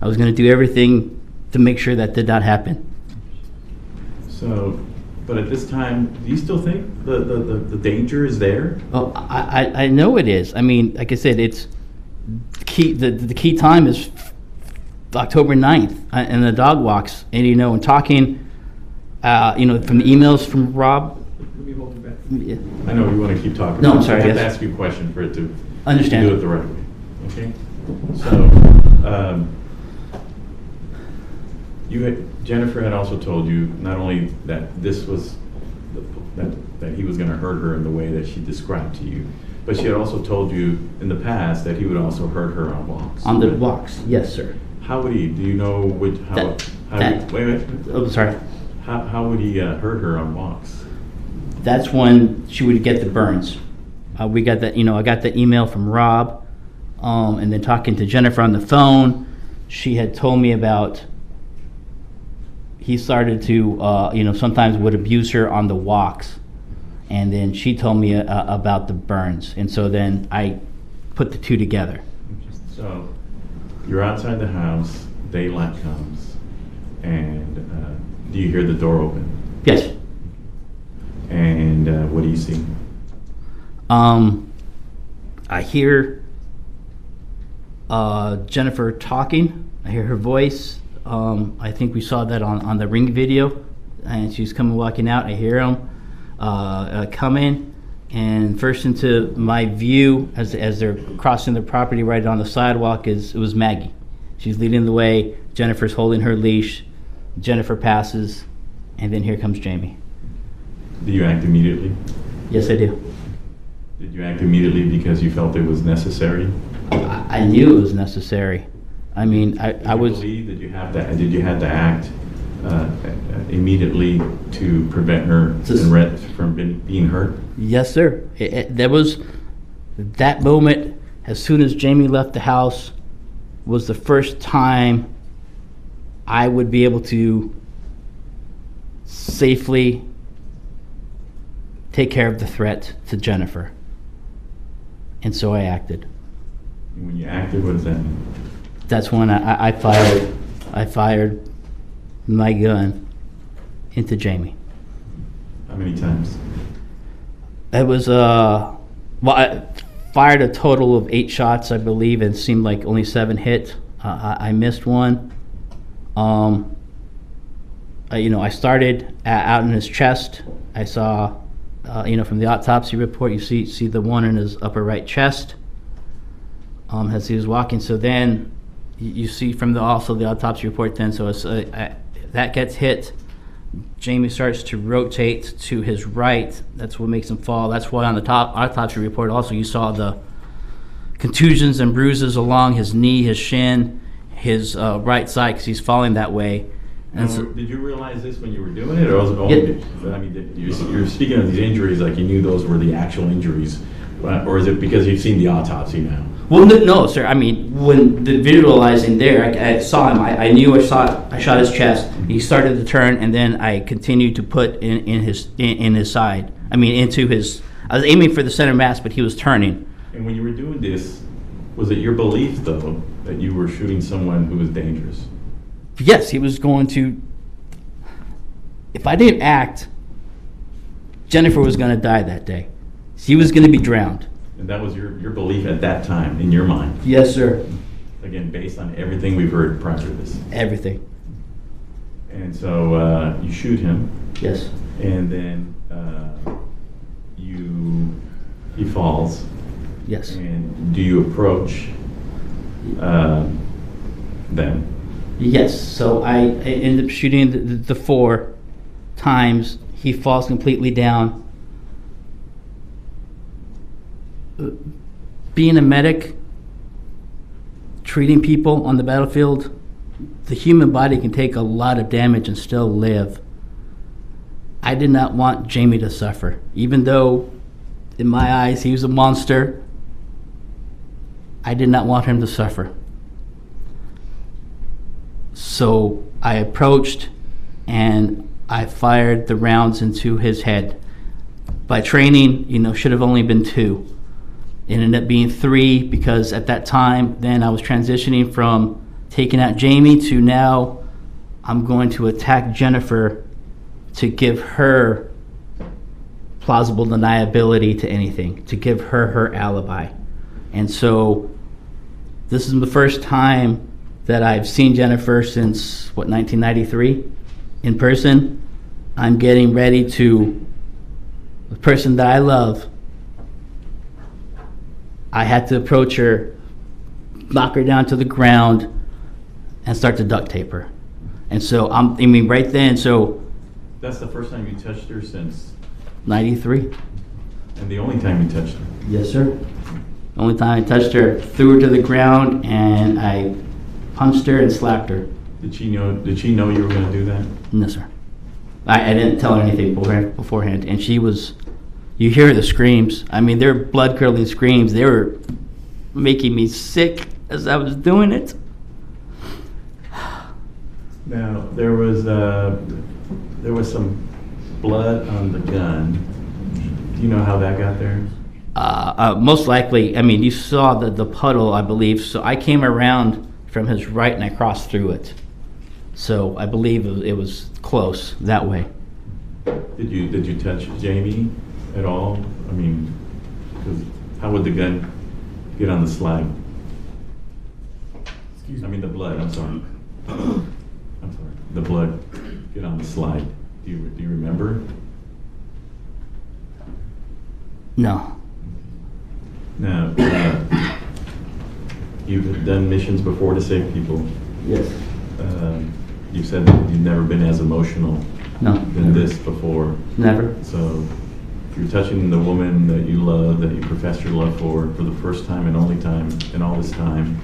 I was going to do everything to make sure that did not happen. So, but at this time, do you still think the danger is there? Oh, I know it is. I mean, like I said, it's key. The key time is October 9th, and the dog walks. And and talking, from the emails from Rob. Let me hold you back. Yeah. I know you want to keep talking. No, I'm sorry, I have to yes. ask you a question for it to Understand. do it the right way. Okay. So, Jennifer had also told you not only that this was that he was going to hurt her in the way that she described to you, but she had also told you in the past that he would also hurt her on walks. On the walks, yes, sir. How would he? Do you know wait. Oh, sorry. How would he hurt her on walks? That's when she would get the burns. We got that. I got the email from Rob, and then talking to Jennifer on the phone, she had told me about. He started to, sometimes would abuse her on the walks, and then she told me about the burns, and so then I put the two together. So you're outside the house, daylight comes, and do you hear the door open? Yes. And what do you see? I hear Jennifer talking. I hear her voice. I think we saw that on the Ring video, and she's coming walking out. I hear them coming, and first into my view as they're crossing the property right on the sidewalk it was Maggie. She's leading the way. Jennifer's holding her leash. Jennifer passes, and then here comes Jamie. Do you act immediately? Yes, I do. Did you act immediately because you felt it was necessary? I knew it was necessary. I mean, I was. Believe that you have that? Did you have to act immediately to prevent her from being hurt? Yes, sir. There was that moment. As soon as Jamie left the house, was the first time I would be able to safely take care of the threat to Jennifer, and so I acted. And when you acted, what does that mean? That's when I fired my gun into Jamie. How many times? It was 5 fired a total of 8 shots, I believe, and it seemed like only 7 hit. I missed one. I started out in his chest. I saw, from the autopsy report, you see the one in his upper right chest as he was walking. So then you see from the autopsy report then, so it's, that gets hit. Jamie starts to rotate to his right. That's what makes him fall. That's why on the autopsy report also you saw the contusions and bruises along his knee, his shin, his right side, because he's falling that way. And so, did you realize this when you were doing it, or was it only? Yeah. I mean, you're speaking of these injuries like you knew those were the actual injuries, or is it because you've seen the autopsy now? well, no, sir. I mean, when the visualizing there, I saw him. I knew I shot his chest. He started to turn, and then I continued to put in his side. I mean, into his. I was aiming for the center mass, but he was turning. And when you were doing this, was it your belief though that you were shooting someone who was dangerous? Yes, he was going to. If I didn't act, Jennifer was going to die that day. She was going to be drowned. And that was your belief at that time, in your mind? Yes, sir. Again, based on everything we've heard prior to this. Everything. And so you shoot him, Yes. and then he falls. Yes. And do you approach them? Yes. So I ended up shooting the 4 times. He falls completely down. Being a medic, treating people on the battlefield, the human body can take a lot of damage and still live. I did not want Jamie to suffer. Even though, in my eyes, he was a monster, I did not want him to suffer. So I approached and I fired the rounds into his head. By training, should have only been 2. It ended up being 3 because at that time, then I was transitioning from taking out Jamie to now I'm going to attack Jennifer to give her plausible deniability to anything, to give her alibi. And so this is the first time that I've seen Jennifer since, 1993 in person. I'm getting ready to, the person that I love, I had to approach her, knock her down to the ground, and start to duct tape her. And so, right then, so... That's the first time you touched her since... 93. And the only time you touched her? Yes, sir. The only time I touched her, threw her to the ground, and I punched her and slapped her. Did she know you were going to do that? No, sir. I didn't tell her anything beforehand, and she was... You hear the screams. I mean, they're blood-curdling screams. They were making me sick as I was doing it. Now, there was some blood on the gun. Do you know how that got there? Most likely, you saw the puddle, I believe. So I came around from his right and I crossed through it. So I believe it was close that way. Did you touch Jamie at all? 'Cause how would the gun get on the slag? Excuse me. The blood, I'm sorry. The blood get on the slide. Do you remember? No. Now, you've done missions before to save people. Yes. You've said that you've never been as emotional No. than this before. Never. So, if you're touching the woman that you love, that you profess your love for the first time and only time in all this time,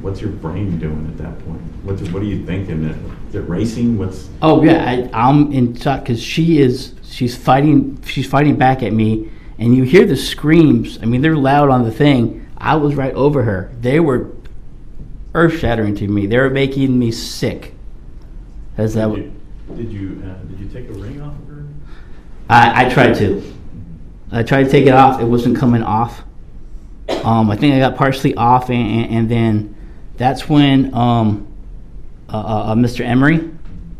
what's your brain doing at that point? What are you thinking? Is it racing? Oh yeah, I'm in shock because she's fighting back at me, and you hear the screams. They're loud on the thing. I was right over her. They were earth-shattering to me. They were making me sick. Did you take a ring off of her? I tried to. I tried to take it off. It wasn't coming off. I think I got partially off, and then that's when Mr. Emery,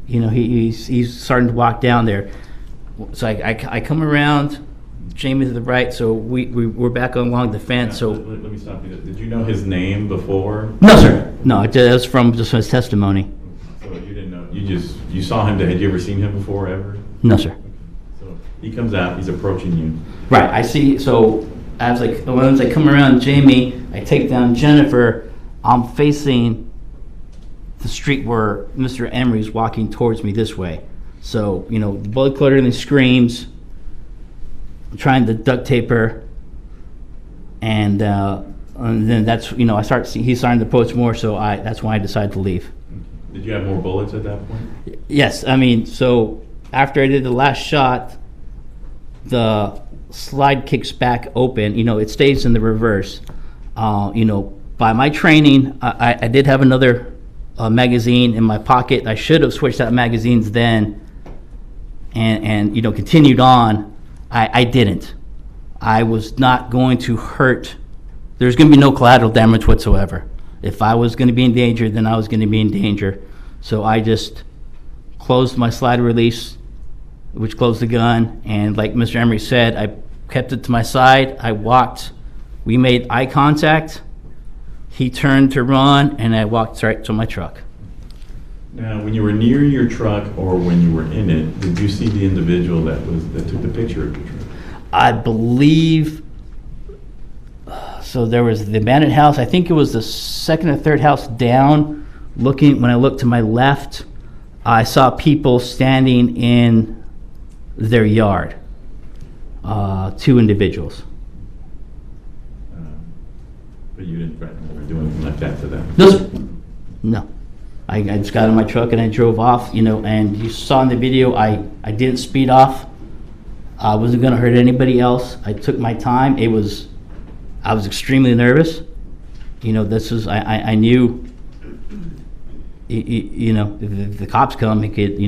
he's starting to walk down there. So I come around Jamie to the right, so we're back along the fence, so. Let me stop you. Did you know his name before? No, sir. No, it was from just his testimony. So you didn't know, you saw him, had you ever seen him before, ever? No, sir. So he comes out, he's approaching you. Right, I see, so as like, once I come around Jamie, I take down Jennifer, I'm facing the street where Mr. Emery's walking towards me this way. So, the bullet clearly screams. I'm trying to duct tape her, and then that's, I start see he's starting to approach more, so that's why I decided to leave. Did you have more bullets at that point? Yes, so after I did the last shot, the slide kicks back open. It stays in the reverse. By my training, I did have another magazine in my pocket. I should have switched out magazines then, and continued on. I didn't. I was not going to hurt. There's going to be no collateral damage whatsoever. If I was going to be in danger, then I was going to be in danger. So I just closed my slide release, which closed the gun, and like Mr. Emery said, I kept it to my side. I walked. We made eye contact. He turned to run, and I walked right to my truck. Now, when you were near your truck or when you were in it, did you see the individual that took the picture of your truck? I believe, so there was the abandoned house. I think it was the second or third house down. When I looked to my left, I saw people standing in their yard, 2 individuals. But you didn't threaten them or do anything like that to them? No, sir. No. I just got in my truck and I drove off, and you saw in the video, I didn't speed off. I wasn't going to hurt anybody else. I took my time. I was extremely nervous. I knew, if the cops come, it could,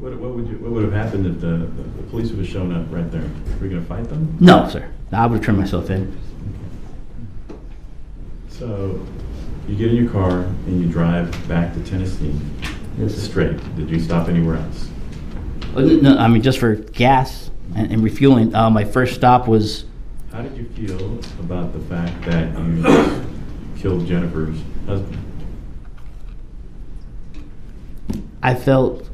What would have happened if the police would have shown up right there? Were you going to fight them? No, sir. I would have turned myself in. So you get in your car and you drive back to Tennessee. Yes, sir. Straight. Did you stop anywhere else? No, just for gas and refueling. My first stop was. How did you feel about the fact that you just killed Jennifer's husband? I felt.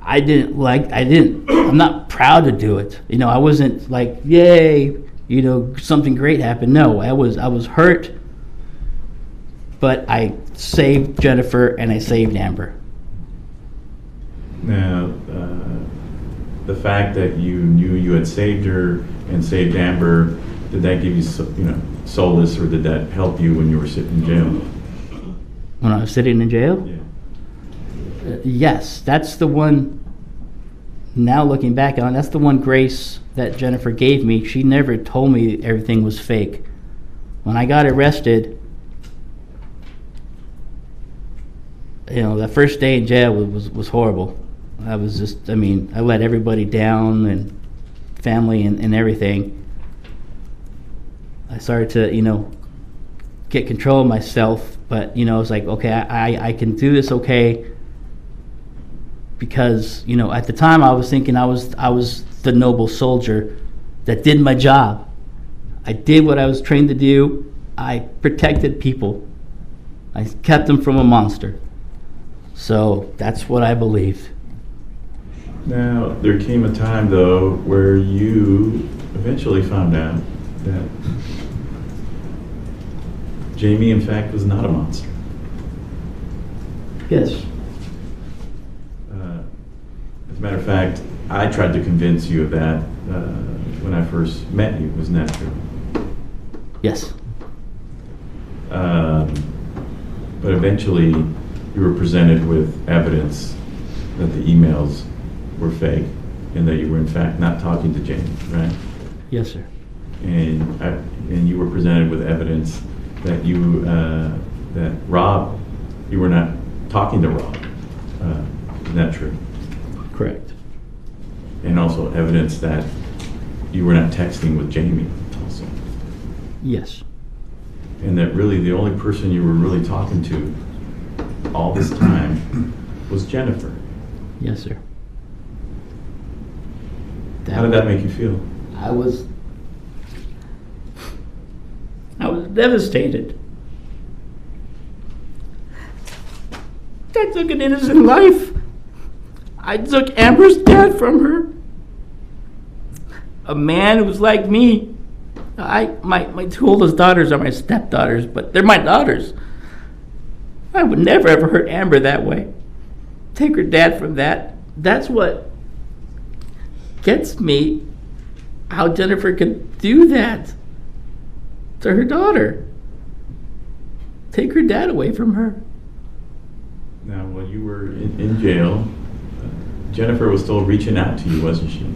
I'm not proud to do it. I wasn't like, yay, something great happened. No, I was hurt, but I saved Jennifer and I saved Amber. Now, the fact that you knew you had saved her and saved Amber, did that give you, solace, or did that help you when you were sitting in jail? When I was sitting in jail? Yeah. Yes, that's the one. Now looking back on, that's the one grace that Jennifer gave me. She never told me everything was fake. When I got arrested, that first day in jail was horrible. I was just, I let everybody down, and family and everything. I started to, get control of myself, but, I was like, okay, I can do this okay. Because, at the time I was thinking I was the noble soldier that did my job. I did what I was trained to do. I protected people. I kept them from a monster. So that's what I believed. Now, there came a time, though, where you eventually found out that Jamie, in fact, was not a monster. Yes. As a matter of fact, I tried to convince you of that when I first met you. Wasn't that true? Yes. But eventually, you were presented with evidence that the emails were fake and that you were, in fact, not talking to Jamie, right? Yes, sir. And you were presented with evidence that that Rob, you were not talking to Rob. Isn't that true? Correct. And also evidence that you were not texting with Jamie also. Yes. And that really the only person you were really talking to all this time was Jennifer. Yes, sir. How did that make you feel? I was devastated. I took an innocent life. I took Amber's dad from her. A man who was like me. My two oldest daughters are my stepdaughters, but they're my daughters. I would never ever hurt Amber that way. Take her dad from that. That's what gets me, how Jennifer could do that to her daughter. Take her dad away from her. Now, when you were in jail, Jennifer was still reaching out to you, wasn't she?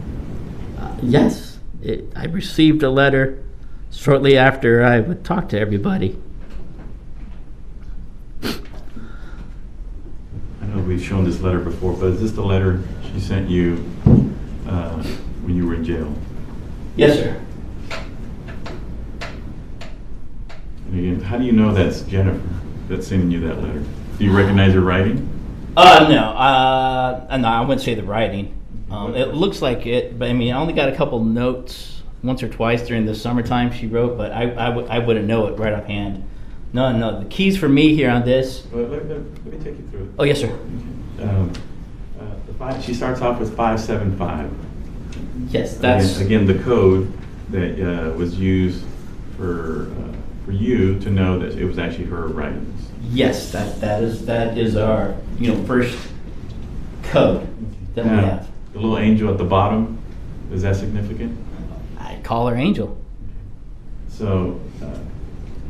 Yes, I received a letter shortly after I would talk to everybody. I know we've shown this letter before, but is this the letter she sent you when you were in jail? Yes, sir. And again, how do you know that's Jennifer that's sending you that letter? Do you recognize her writing? No, I wouldn't say the writing. It looks like it, but I mean, I only got a couple notes once or twice during the summertime she wrote, but I wouldn't know it right offhand. No, the keys for me here on this. Well, let me take you through it. Oh, yes, sir. She starts off with 575. Yes, that's Again, the code that was used for you to know that it was actually her writings. yes, that is our first code that we Now, have. the little angel at the bottom, is that significant? I call her Angel. So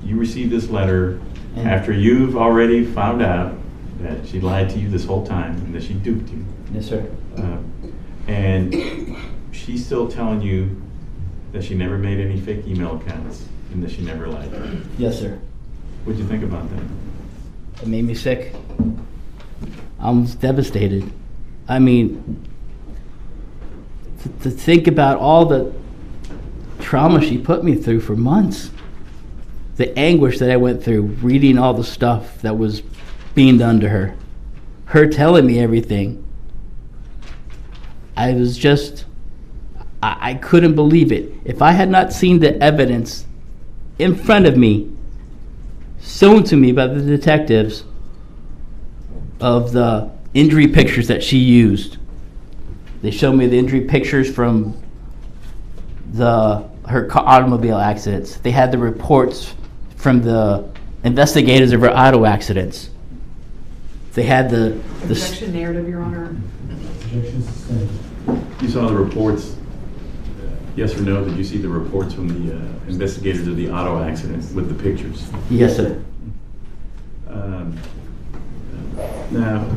you received this letter And- after you've already found out that she lied to you this whole time and that she duped you. Yes, sir. And she's still telling you that she never made any fake email accounts and that she never lied to you. Yes, sir. What'd you think about that? It made me sick. I was devastated. I mean, to think about all the trauma she put me through for months, the anguish that I went through reading all the stuff that was being done to her, her telling me everything. I was just, I couldn't believe it. If I had not seen the evidence in front of me, shown to me by the detectives, of the injury pictures that she used. They showed me the injury pictures from her automobile accidents. They had the reports from the investigators of her auto accidents. They had the Objection narrative, Your Honor. Objection sustained. You saw the reports, yes or no? Did you see the reports from the investigators of the auto accident with the pictures? yes, sir. Now,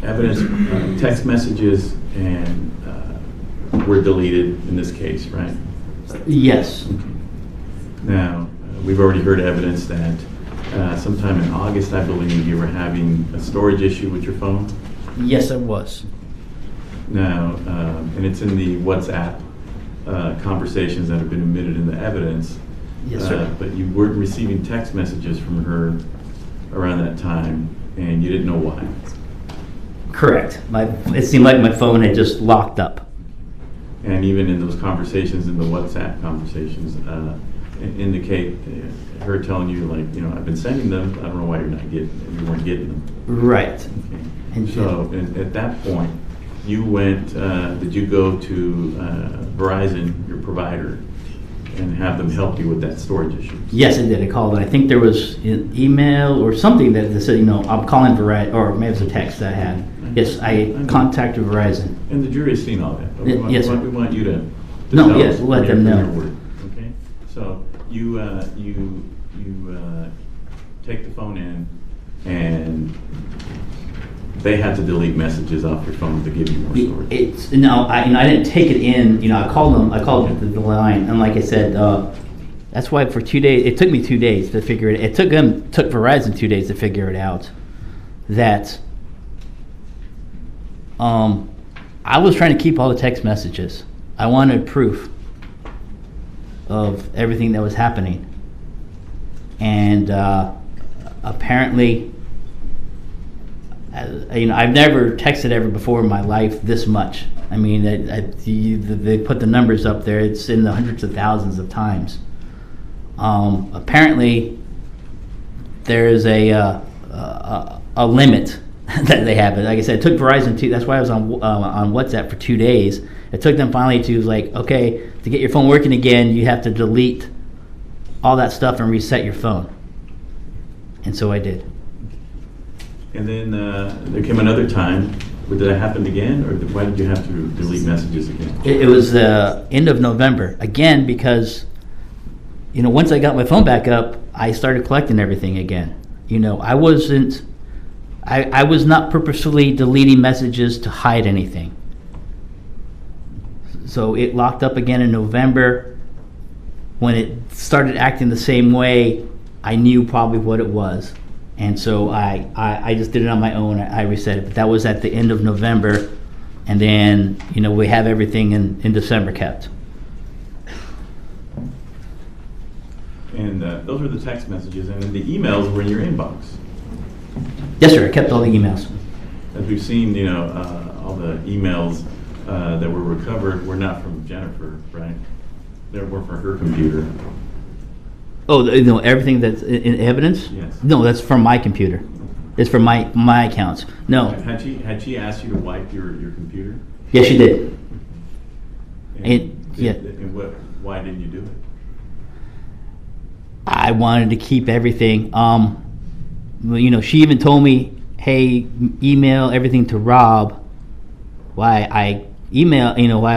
evidence, text messages and were deleted in this case, right? Yes. Now, we've already heard evidence that sometime in August, I believe, you were having a storage issue with your phone. Yes, it was. Now, and it's in the WhatsApp conversations that have been admitted in the evidence. Yes, sir. But you weren't receiving text messages from her around that time, and you didn't know why. Correct. It seemed like my phone had just locked up. And even in those conversations, in the WhatsApp conversations, indicate her telling you, like, I've been sending them. I don't know why you weren't getting them. Right. Okay. And So at that point, you went. Did you go to Verizon, your provider, and have them help you with that storage issue? yes, I did. I called. I think there was an email or something that said, I'm calling Verizon, or maybe it was a text that I had. Yes, I contacted Verizon. And the jury's seen all that. But Yes, sir. we want you to No, tell yes, us let from them your know. word, okay? So you take the phone in, and they had to delete messages off your phone to give you more storage. I didn't take it in. I called them. I called the line, and like I said, that's why for 2 days. It took me 2 days to figure it. It took Verizon 2 days to figure it out. That I was trying to keep all the text messages. I wanted proof of everything that was happening, and apparently, I've never texted ever before in my life this much. I mean, they put the numbers up there. It's in the hundreds of thousands of times. Apparently, there is a limit that they have. Like I said, it took Verizon that's why I was on WhatsApp for 2 days. It took them finally to like, okay, to get your phone working again, you have to delete all that stuff and reset your phone. And so I did. And then there came another time. Did that happen again, or why did you have to delete messages again? It was the end of November again because, once I got my phone back up, I started collecting everything again. I was not purposefully deleting messages to hide anything. So it locked up again in November. When it started acting the same way, I knew probably what it was. And so I just did it on my own. I reset it. But that was at the end of November. And then, we have everything in December kept. And those were the text messages. And then the emails were in your inbox. Yes, sir. I kept all the emails. As we've seen, all the emails that were recovered were not from Jennifer, right? They were from her computer. Oh, everything that's in evidence? Yes. No, that's from my computer. It's from my accounts. No. Had she asked you to wipe your computer? Yes, she did. Yeah. And why didn't you do it? I wanted to keep everything. She even told me, hey, email everything to Rob. Why I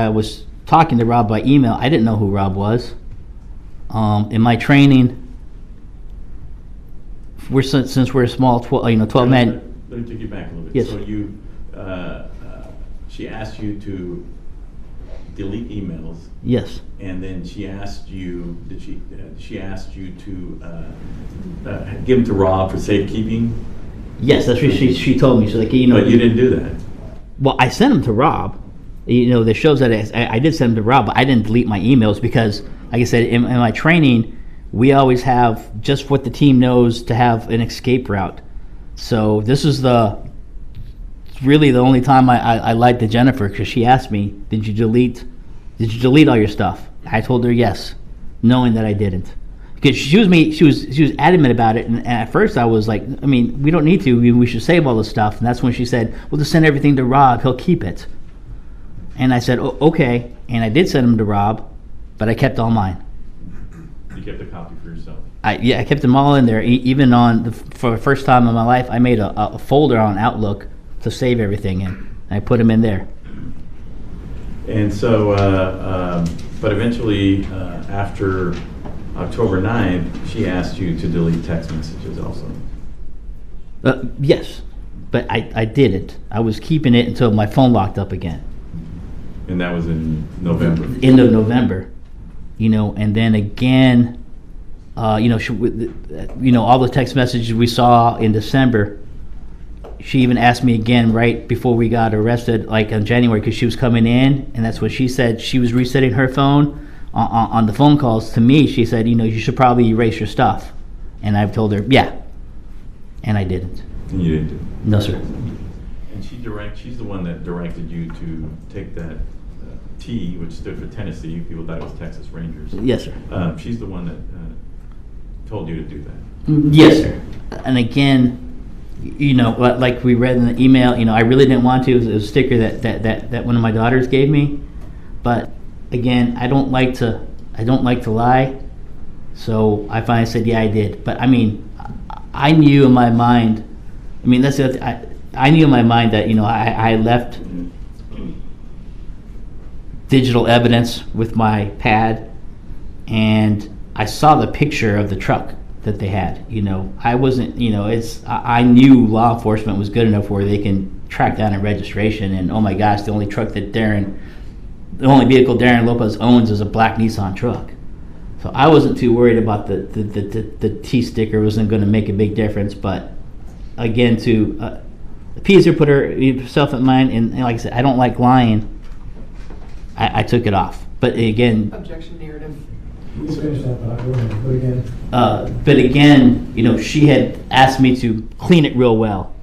was talking to Rob by email, I didn't know who Rob was. In my training, since we're a small 12 men. Let me take you back a little bit. Yes. So she asked you to delete emails. Yes. And then she asked you, she asked you to give them to Rob for safekeeping? Yes, that's what she told me. So But you didn't do that. Well, I sent them to Rob. That shows that I did send them to Rob, but I didn't delete my emails because, like I said, in my training, we always have just what the team knows to have an escape route. So this is really the only time I lied to Jennifer because she asked me, did you delete all your stuff? I told her yes, knowing that I didn't. Because she was adamant about it, and at first I was like, we don't need to. We should save all the stuff. And that's when she said, well, just send everything to Rob. He'll keep it. And I said, okay. And I did send them to Rob, but I kept all mine. You kept a copy for yourself? I kept them all in there. Even for the first time in my life, I made a folder on Outlook to save everything in. And I put them in there. And so, but eventually, after October 9th, she asked you to delete text messages also. Yes, but I didn't. I was keeping it until my phone locked up again. And that was in November. End of November, and then again, all the text messages we saw in December. She even asked me again right before we got arrested, like in January, because she was coming in, and that's what she said. She was resetting her phone on the phone calls to me. She said, you should probably erase your stuff, and I've told her, yeah, and I didn't. And you didn't do it? No, sir. And she's the one that directed you to take that T, which stood for Tennessee. People thought it was Texas Rangers. Yes, sir. She's the one that told you to do that. Yes, sir. And again, like we read in the email, I really didn't want to. It was a sticker that one of my daughters gave me. But again, I don't like to lie. So I finally said, yeah, I did. But I knew in my mind. That's the other thing. I knew in my mind that I left digital evidence with my pad, and I saw the picture of the truck that they had. I wasn't. I knew law enforcement was good enough where they can track down a registration. And oh my gosh, the only vehicle Darrin Lopez owns is a black Nissan truck. So I wasn't too worried about the T sticker wasn't going to make a big difference. But again, to appease put herself in mind, and like I said, I don't like lying. I took it off. But again, Objection narrative. You can finish that, but go ahead. but again, she had asked me to clean it real well.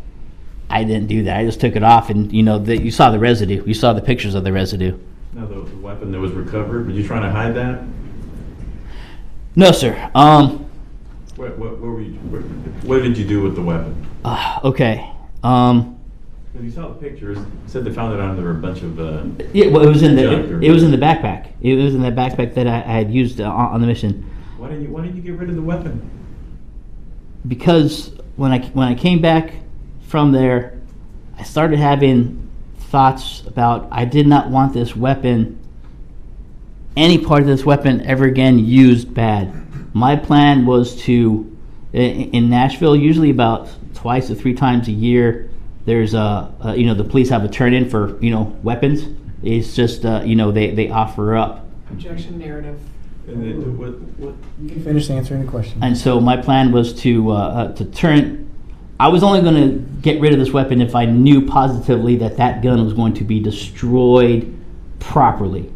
I didn't do that. I just took it off, and you saw the residue. You saw the pictures of the residue. Now, the weapon that was recovered, were you trying to hide that? No, sir. What did you do with the weapon? Okay. Because you saw the pictures, it said they found it under a bunch of, Yeah, well, it was in junk or- the backpack. It was in the backpack that I had used on the mission. Why didn't you get rid of the weapon? Because when I came back from there, I started having thoughts about I did not want this weapon, any part of this weapon ever again used bad. My plan was to, in Nashville, usually about twice to 3 times a year, there's the police have a turn-in for weapons. It's just they offer up. Objection narrative. And then what? You can finish answering the question. And so my plan was to turn. I was only going to get rid of this weapon if I knew positively that gun was going to be destroyed properly.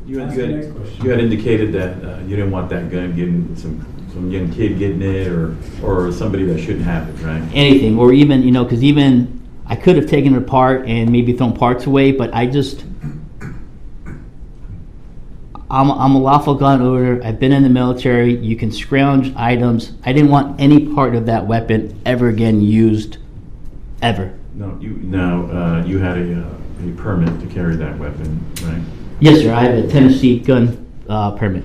You Ask the next question. had indicated that you didn't want that gun getting some young kid getting it or somebody that shouldn't have it, right? Anything, or even because even I could have taken it apart and maybe thrown parts away, but I'm a lawful gun owner. I've been in the military. You can scrounge items. I didn't want any part of that weapon ever again used, ever. No, you had a permit to carry that weapon, right? Yes, sir. I have a Tennessee gun permit.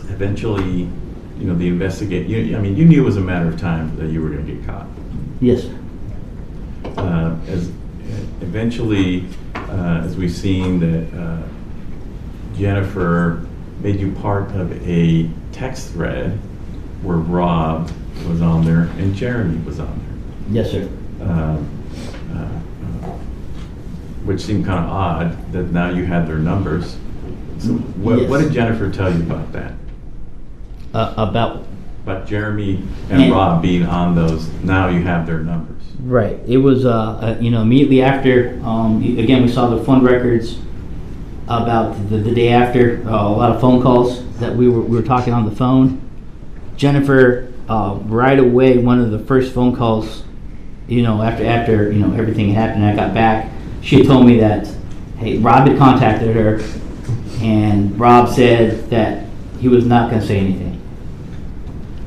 Eventually, the investigate. You knew it was a matter of time that you were going to get caught. Yes, sir. Eventually, as we've seen that Jennifer made you part of a text thread where Rob was on there and Jeremy was on there. Yes, sir. Which seemed kind of odd that now you had their numbers. So what did Jennifer tell you about that? About Jeremy and Rob being on those, now you have their numbers. right. It was immediately after. Again, we saw the phone records about the day after. A lot of phone calls that we were talking on the phone. Jennifer, right away, one of the first phone calls, after everything had happened, I got back. She had told me that, hey, Rob had contacted her, and Rob said that he was not going to say anything.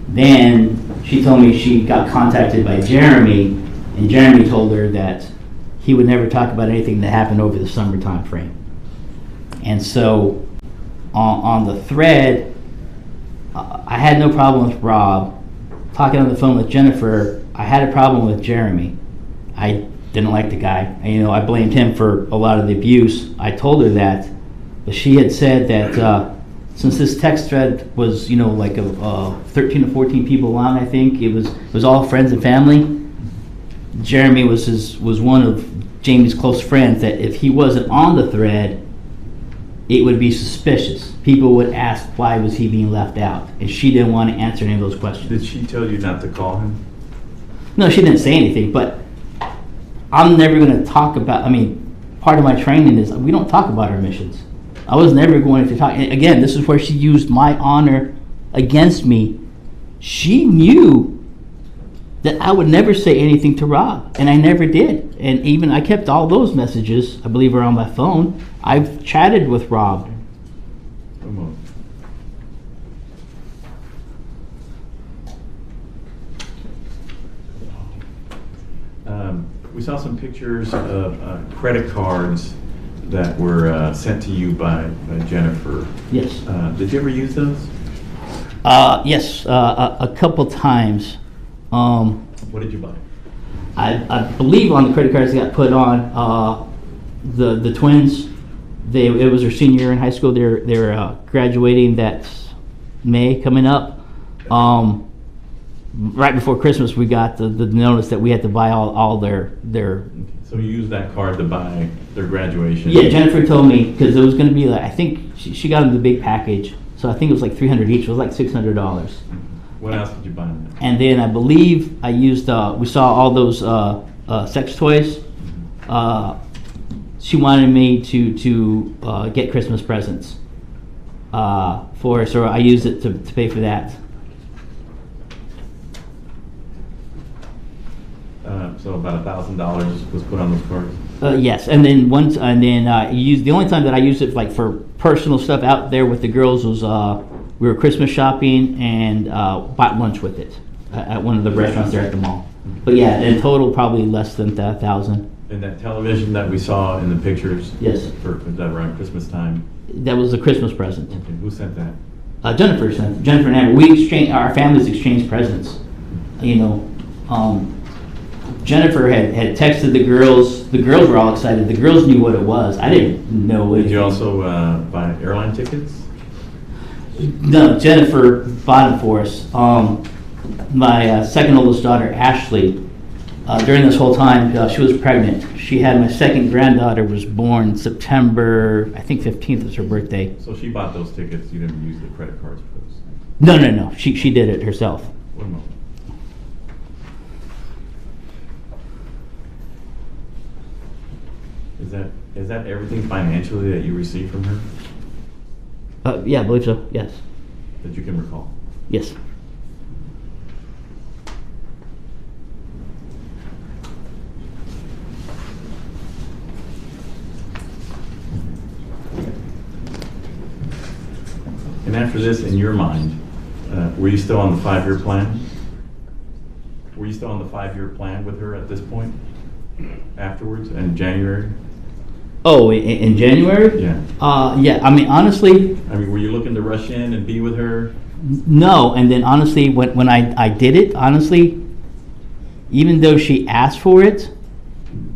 Then she told me she got contacted by Jeremy, and Jeremy told her that he would never talk about anything that happened over the summer time frame. And so on the thread, I had no problem with Rob. Talking on the phone with Jennifer, I had a problem with Jeremy. I didn't like the guy. I blamed him for a lot of the abuse. I told her that, but she had said that since this text thread was, like 13 to 14 people long, I think it was all friends and family. Jeremy was one of Jamie's close friends. That if he wasn't on the thread, it would be suspicious. People would ask why was he being left out, and she didn't want to answer any of those questions. Did she tell you not to call him? No, she didn't say anything, but I'm never going to talk about, part of my training is we don't talk about our missions. I was never going to talk. And again, this is where she used my honor against me. She knew that I would never say anything to Rob, and I never did. And even I kept all those messages, I believe, are on my phone. I've chatted with Rob. Come on. We saw some pictures of credit cards that were sent to you by Jennifer. Yes. Did you ever use those? Yes, a couple times. What did you buy? I believe on the credit cards that got put on, the twins, it was their senior year in high school. They're graduating that May coming up. Right before Christmas, we got the notice that we had to buy all their. So you used that card to buy their graduation? Yeah, Jennifer told me because it was going to be like, I think she got them the big package, so I think it was like $300 each. It was like $600. What else did you buy? And then I believe I used. We saw all those sex toys. She wanted me to get Christmas presents for her, so I used it to pay for that. So about $1,000 was put on those cards? Yes, and then the only time that I used it like for personal stuff out there with the girls was we were Christmas shopping and bought lunch with it at one of the restaurants there at the mall. But yeah, in total, probably less than 1,000. And that television that we saw in the pictures? Yes. For that around Christmas time? That was a Christmas present. Okay, who sent that? Jennifer sent. Jennifer and Amber. Our families exchanged presents. You know, Jennifer had texted the girls. The girls were all excited. The girls knew what it was. I didn't know it. Did you also buy airline tickets? No, Jennifer bought it for us. My second oldest daughter, Ashley, during this whole time, she was pregnant. She had my second granddaughter was born September, I think 15th was her birthday. So she bought those tickets. You didn't use the credit cards for those? No. She did it herself. One moment. Is that everything financially that you received from her Yeah, I believe so. Yes. that you can recall? Yes. And after this, in your mind, were you still on the 5-year plan? Were you still on the 5-year plan with her at this point? Afterwards, in January? Oh, in January? Yeah. Yeah. I mean, honestly, I mean, were you looking to rush in and be with her? no. And then honestly, when I did it, honestly, even though she asked for it,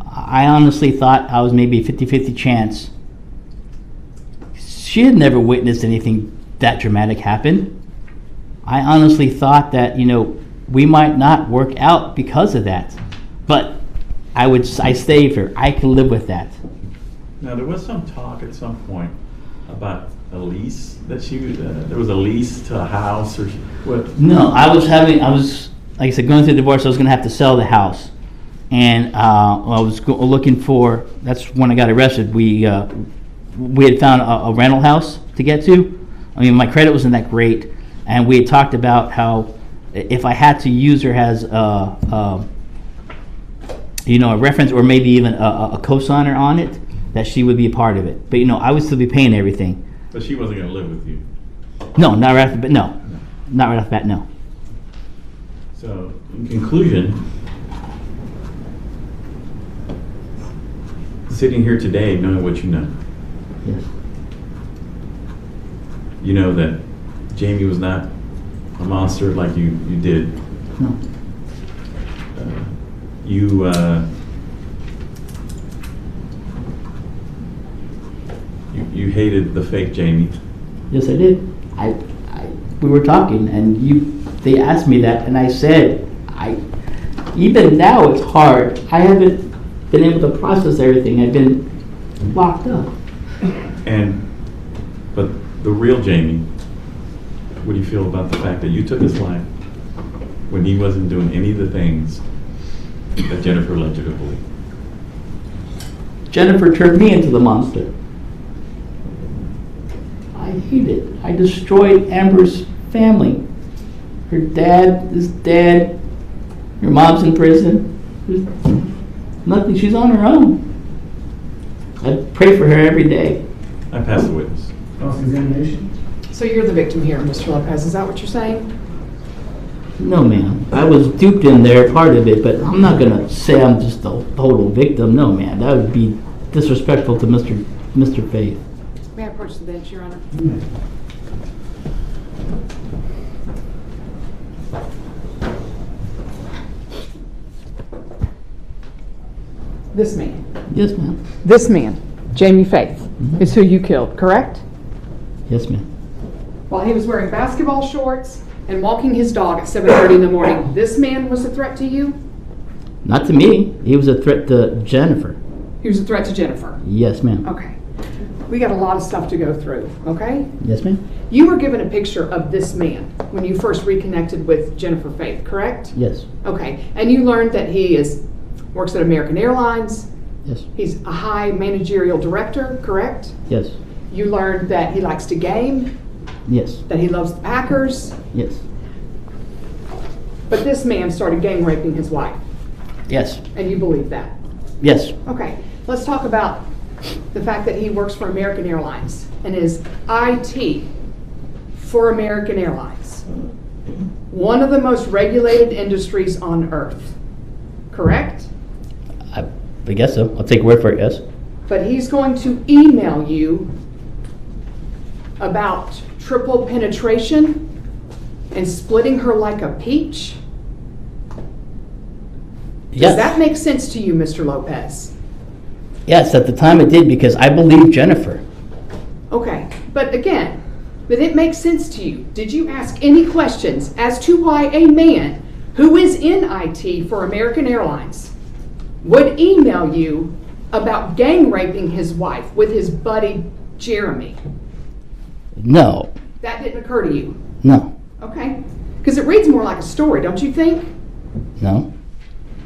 I honestly thought I was maybe a 50-50 chance. She had never witnessed anything that dramatic happen. I honestly thought that, you know, we might not work out because of that. But I saved her. I can live with that. Now, there was some talk at some point about a lease that there was a lease to a house or what? No, I was, like I said, going through the divorce. I was going to have to sell the house, and I was looking for. That's when I got arrested. We had found a rental house to get to. I mean, my credit wasn't that great, and we had talked about how if I had to use her as a reference or maybe even a co-signer on it, that she would be a part of it. But I would still be paying everything. But she wasn't going to live with you. No, not right off the bat. No, not right off the bat. No. So, in conclusion, sitting here today, knowing what you know, Yes. you know that Jamie was not a monster like you did. No. You hated the fake Jamie. Yes, I did. We were talking, and they asked me that, and I said, even now it's hard. I haven't been able to process everything. I've been locked up. But the real Jamie, what do you feel about the fact that you took his life when he wasn't doing any of the things that Jennifer led you to believe? Jennifer turned me into the monster. I hate it. I destroyed Amber's family. Her dad is dead. Her mom's in prison. There's nothing. She's on her own. I pray for her every day. I pass the witness. Cross-examination? So you're the victim here, Mr. Lopez, is that what you're saying? No, ma'am. I was duped in there, part of it, but I'm not going to say I'm just a total victim. No, ma'am. That would be disrespectful to Mr. Faith. May I approach the bench, Your Honor? This man. Yes, ma'am. This man, Jamie Faith, is who you killed, correct? Yes, ma'am. While he was wearing basketball shorts and walking his dog at 7:30 in the morning, this man was a threat to you? Not to me. He was a threat to Jennifer. He was a threat to Jennifer. Yes, ma'am. Okay. We got a lot of stuff to go through, okay? Yes, ma'am. You were given a picture of this man when you first reconnected with Jennifer Faith, correct? Yes. Okay. And you learned that he works at American Airlines. Yes. He's a high managerial director, correct? Yes. You learned that he likes to game, Yes. that he loves the Packers. Yes. But this man started gang raping his wife. Yes. And you believe that? Yes. Okay, let's talk about the fact that he works for American Airlines and is IT for American Airlines. One of the most regulated industries on earth, correct? I guess so. I'll take your word for it, yes. But he's going to email you about triple penetration and splitting her like a peach? Yes. Does that make sense to you, Mr. Lopez? Yes, at the time it did because I believed Jennifer. Okay, but again, did it make sense to you? Did you ask any questions as to why a man who is in IT for American Airlines would email you about gang raping his wife with his buddy Jeremy? No. That didn't occur to you? No. Okay, because it reads more like a story, don't you think? No.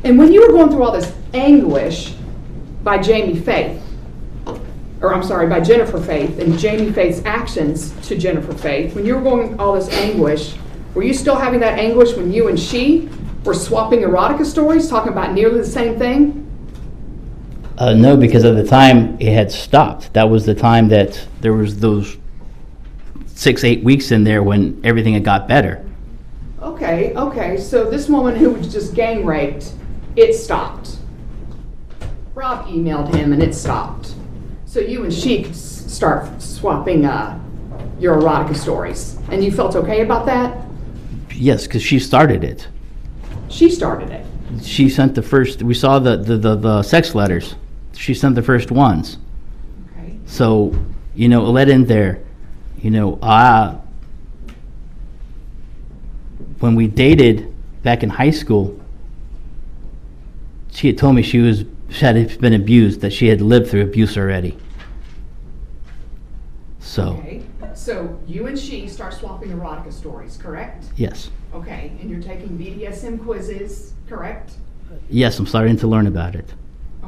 And when you were going through all this anguish by Jamie Faith, or I'm sorry, by Jennifer Faith, and Jamie Faith's actions to Jennifer Faith, when you were going through all this anguish, were you still having that anguish when you and she were swapping erotica stories, talking about nearly the same thing? No, because at the time it had stopped. That was the time that there was those 6-8 weeks in there when everything had got better. Okay, so this woman who was just gang raped, it stopped. Rob emailed him and it stopped. So you and she could start swapping your erotica stories. And you felt okay about that? Yes, because she started it. She started it. She sent the first, we saw the sex letters. She sent the first ones. Okay. So, it led in there, when we dated back in high school, she had told me she had been abused, that she had lived through abuse already. So, Okay. So you and she start swapping erotica stories, correct? yes. Okay, and you're taking BDSM quizzes, correct? Yes, I'm starting to learn about it.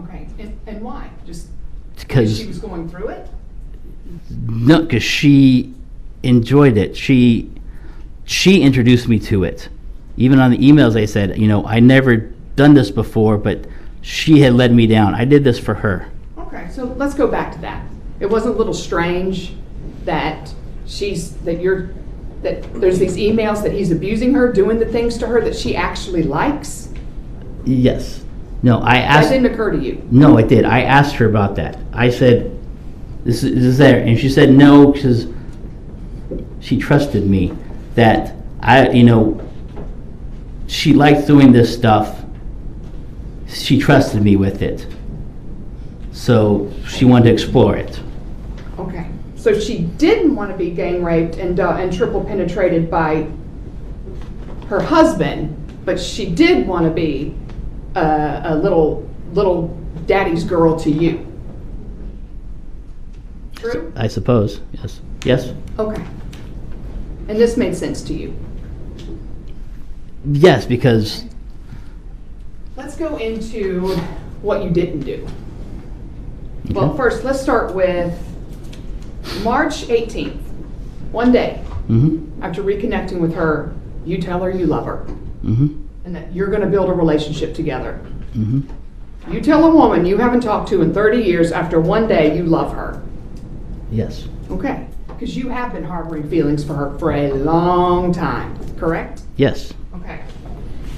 Okay, and why? Just Because she was going through it? No, because she enjoyed it. She introduced me to it. Even on the emails, I said, I never done this before, but she had led me down. I did this for her. Okay, so let's go back to that. It wasn't a little strange that there's these emails that he's abusing her, doing the things to her that she actually likes? Yes. No, I asked. That didn't occur to you? No, it did. I asked her about that. I said, this is there. And she said no, because she trusted me. That she liked doing this stuff. She trusted me with it. So she wanted to explore it. Okay, so she didn't want to be gang raped and triple penetrated by her husband, but she did want to be a little daddy's girl to you. True? I suppose. Yes. Yes. Okay. And this made sense to you? Yes, because Let's go into what you didn't do. Well, first, let's start with March 18th. One day after reconnecting with her, you tell her you love her and that you're going to build a relationship together. You tell a woman you haven't talked to in 30 years after one day you love her. Yes. Okay, because you have been harboring feelings for her for a long time, correct? Yes. Okay.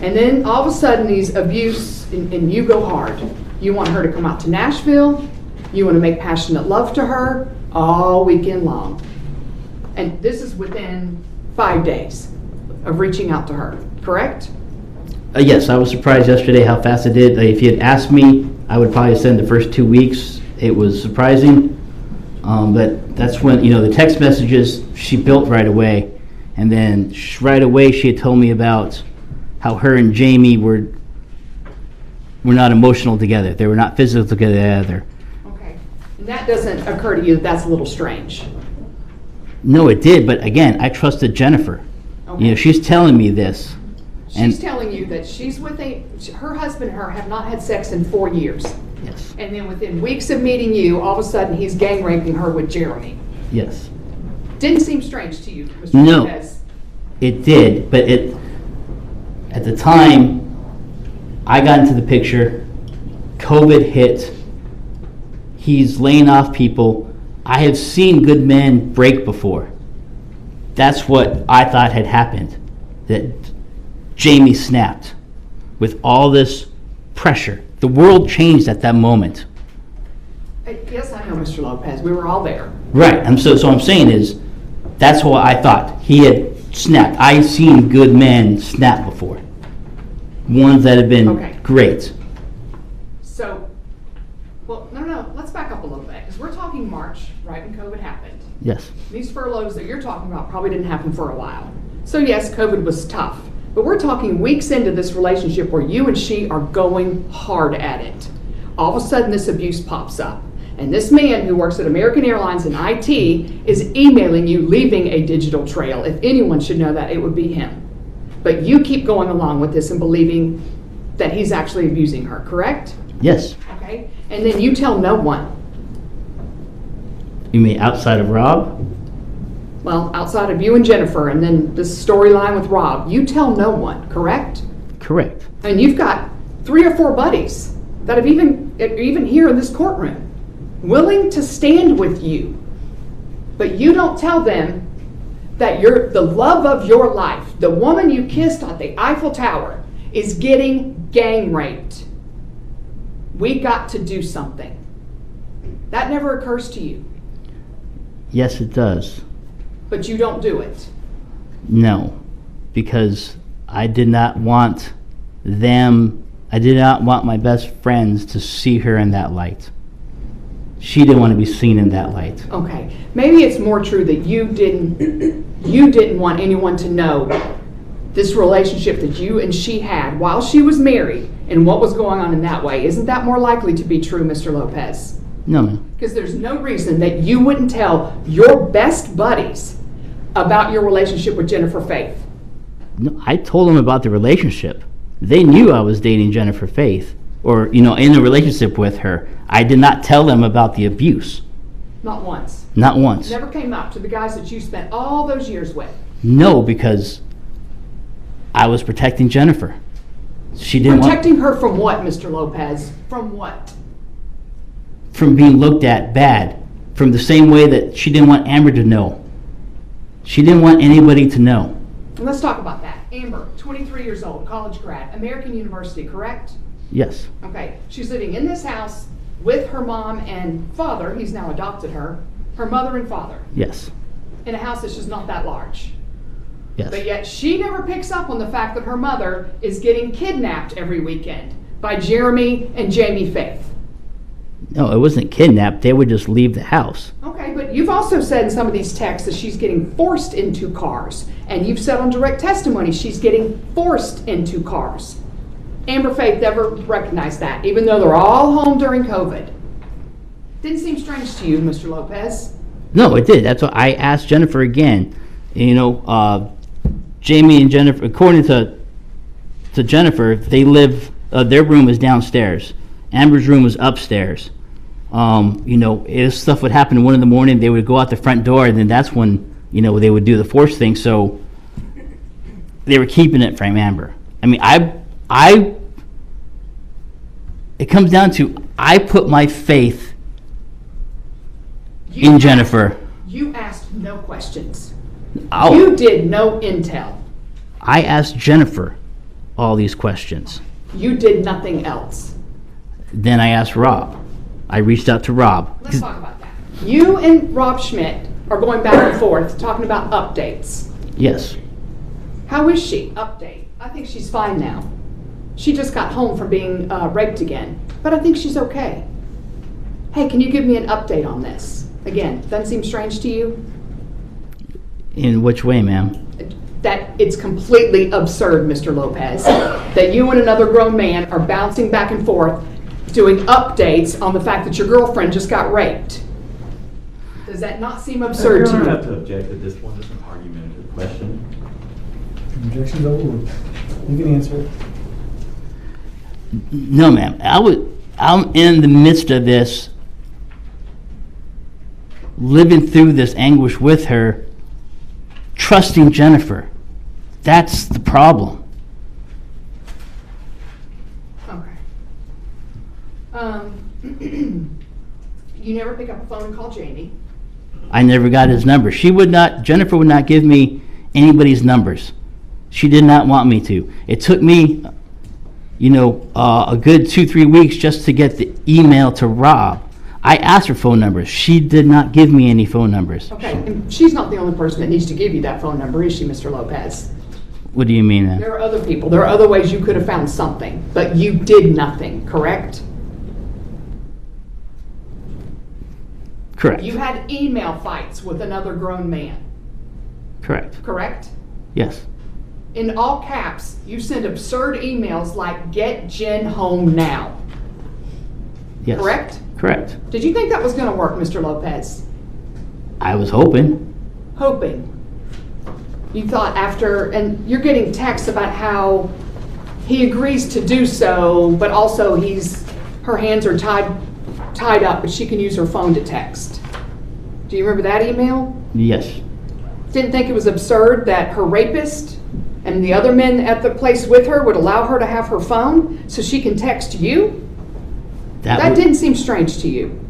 And then all of a sudden these abuse, and you go hard. You want her to come out to Nashville. You want to make passionate love to her all weekend long. And this is within 5 days of reaching out to her, correct? Yes, I was surprised yesterday how fast it did. If you had asked me, I would probably send the first 2 weeks. It was surprising. But that's when, the text messages she built right away. And then right away she had told me about how her and Jamie were not emotional together. They were not physical together. Okay. And that doesn't occur to you that that's a little strange? No, it did. But again, I trusted Jennifer. Okay. She's telling me this. She's telling you that she's with her husband and her have not had sex in 4 years. Yes. And then within weeks of meeting you, all of a sudden he's gang raping her with Jeremy. Yes. Didn't seem strange to you, Mr. No. Lopez. It did, but at the time, I got into the picture. COVID hit. He's laying off people. I have seen good men break before. That's what I thought had happened. That Jamie snapped with all this pressure. The world changed at that moment. Yes, I know, Mr. Lopez. We were all there. Right. So I'm saying is, that's what I thought. He had snapped. I've seen good men snap before. Ones that have been Okay. great. So, well, no. Let's back up a little bit because we're talking March, right when COVID happened. Yes. These furloughs that you're talking about probably didn't happen for a while. So yes, COVID was tough. But we're talking weeks into this relationship where you and she are going hard at it. All of a sudden this abuse pops up. And this man who works at American Airlines in IT is emailing you, leaving a digital trail. If anyone should know that, it would be him. But you keep going along with this and believing that he's actually abusing her, correct? Yes. Okay. And then you tell no one. You mean outside of Rob? Well, outside of you and Jennifer, and then this storyline with Rob, you tell no one, correct? Correct. And you've got 3 or 4 buddies that have even here in this courtroom, willing to stand with you. But you don't tell them that you're the love of your life, the woman you kissed at the Eiffel Tower, is getting gang raped. We got to do something. That never occurs to you, Yes, it does. but you don't do it. No, because I did not want I did not want my best friends to see her in that light. She didn't want to be seen in that light. Okay, maybe it's more true that you didn't want anyone to know this relationship that you and she had while she was married and what was going on in that way. Isn't that more likely to be true, Mr. Lopez? No, ma'am. Because there's no reason that you wouldn't tell your best buddies about your relationship with Jennifer Faith. No, I told them about the relationship. They knew I was dating Jennifer Faith, or, in a relationship with her. I did not tell them about the abuse. Not once. Not once. Never came up to the guys that you spent all those years with. No, because I was protecting Jennifer. She didn't Protecting her from what, Mr. Lopez? From what? from being looked at bad, from the same way that she didn't want Amber to know. She didn't want anybody to know. And let's talk about that. Amber, 23 years old, college grad, American University, correct? Yes. Okay, she's living in this house with her mom and father, he's now adopted her mother and father, Yes. in a house that's just not that large. Yes. But yet she never picks up on the fact that her mother is getting kidnapped every weekend by Jeremy and Jamie Faith. No, it wasn't kidnapped. They would just leave the house. Okay, but you've also said in some of these texts that she's getting forced into cars. And you've said on direct testimony she's getting forced into cars. Amber Faith never recognized that, even though they're all home during COVID. Didn't seem strange to you, Mr. Lopez. No, it did. That's what I asked Jennifer again. Jamie and Jennifer, according to Jennifer, they live, their room is downstairs. Amber's room was upstairs. If stuff would happen at 1 a.m, they would go out the front door, and then that's when, they would do the force thing. So they were keeping it from Amber. I mean, it comes down to, I put my faith in Jennifer. You asked no questions. Oh. You did no intel. I asked Jennifer all these questions. You did nothing else. Then I asked Rob. I reached out to Rob. Let's talk about that. You and Rob Schmidt are going back and forth talking about updates. Yes. How is she? Update. I think she's fine now. She just got home from being raped again, but I think she's okay. Hey, can you give me an update on this? Again, doesn't seem strange to you? In which way, ma'am? That it's completely absurd, Mr. Lopez, that you and another grown man are bouncing back and forth doing updates on the fact that your girlfriend just got raped. Does that not seem absurd to You don't you? have to object at this point. It's an argumentative question. Objection's overruled. You can answer it. No, ma'am. I'm in the midst of this, living through this anguish with her, trusting Jennifer. That's the problem. You never pick up a phone and call Jamie. I never got his number. Jennifer would not give me anybody's numbers. She did not want me to. It took me, a good 2-3 weeks just to get the email to Rob. I asked for phone numbers. She did not give me any phone numbers. Okay, and she's not the only person that needs to give you that phone number, is she, Mr. Lopez? What do you mean then? There are other people. There are other ways you could have found something, but you did nothing, correct? Correct. You had email fights with another grown man, Correct. correct? Yes. In all caps, you send absurd emails like, "Get Jen home now." Yes. Correct? Correct. Did you think that was going to work, Mr. Lopez? I was hoping. Hoping. You thought after, and you're getting texts about how he agrees to do so, but also her hands are tied up, but she can use her phone to text. Do you remember that email? Yes. Didn't think it was absurd that her rapist and the other men at the place with her would allow her to have her phone so she can text you? That didn't seem strange to you.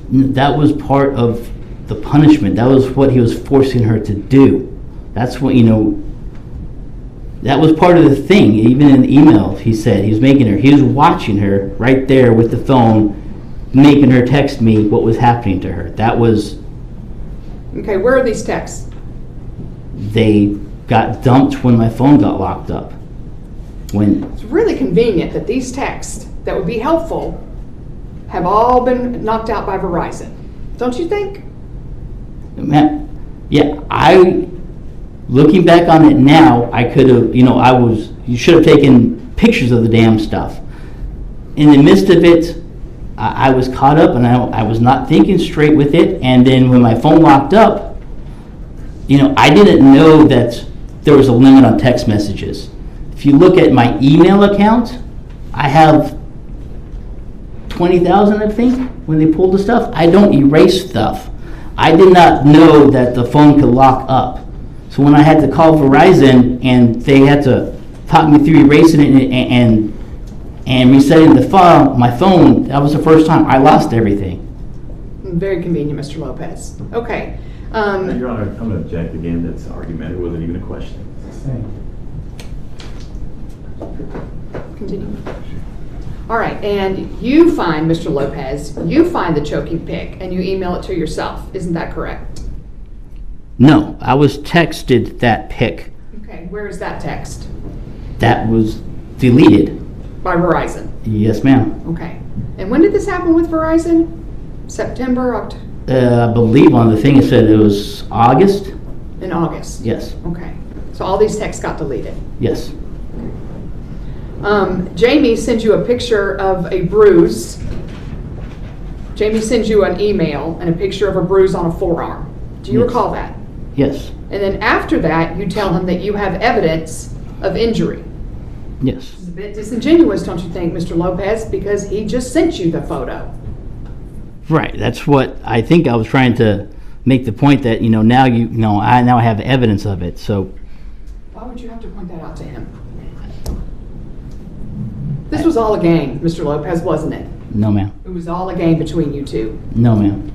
That was part of the punishment. That was what he was forcing her to do. That's what, that was part of the thing. Even in the email, he said he was watching her right there with the phone, making her text me what was happening to her. That was... Okay, where are these texts? They got dumped when my phone got locked up. It's really convenient that these texts that would be helpful have all been knocked out by Verizon. Don't you think? Man, yeah, looking back on it now, I could have, you should have taken pictures of the damn stuff. In the midst of it, I was caught up and I was not thinking straight with it. And then when my phone locked up, I didn't know that there was a limit on text messages. If you look at my email account, I have 20,000, I think, when they pulled the stuff. I don't erase stuff. I did not know that the phone could lock up. So when I had to call Verizon and they had to talk me through erasing it and resetting the file, my phone, that was the first time I lost everything. Very convenient, Mr. Lopez. Okay. Your Honor, I'm going to object again. That's argumentative. It wasn't even a question. Continue. All right, and you find, Mr. Lopez, you find the choking pic and you email it to yourself. Isn't that correct? No, I was texted that pic. Okay, where is that text? That was deleted. By Verizon? Yes, ma'am. Okay. And when did this happen with Verizon? September, October? I believe on the thing it said it was August. In August? Yes. Okay. So all these texts got deleted? Yes. Jamie sends you a picture of a bruise. Jamie sends you an email and a picture of a bruise on a forearm. Do you recall that? Yes. And then after that, you tell him that you have evidence of injury. Yes. It's a bit disingenuous, don't you think, Mr. Lopez, because he just sent you the photo. Right. That's what I think I was trying to make the point that, now I have evidence of it. So Why would you have to point that out to him? This was all a game, Mr. Lopez, wasn't it? no, ma'am. It was all a game between you two. No, ma'am.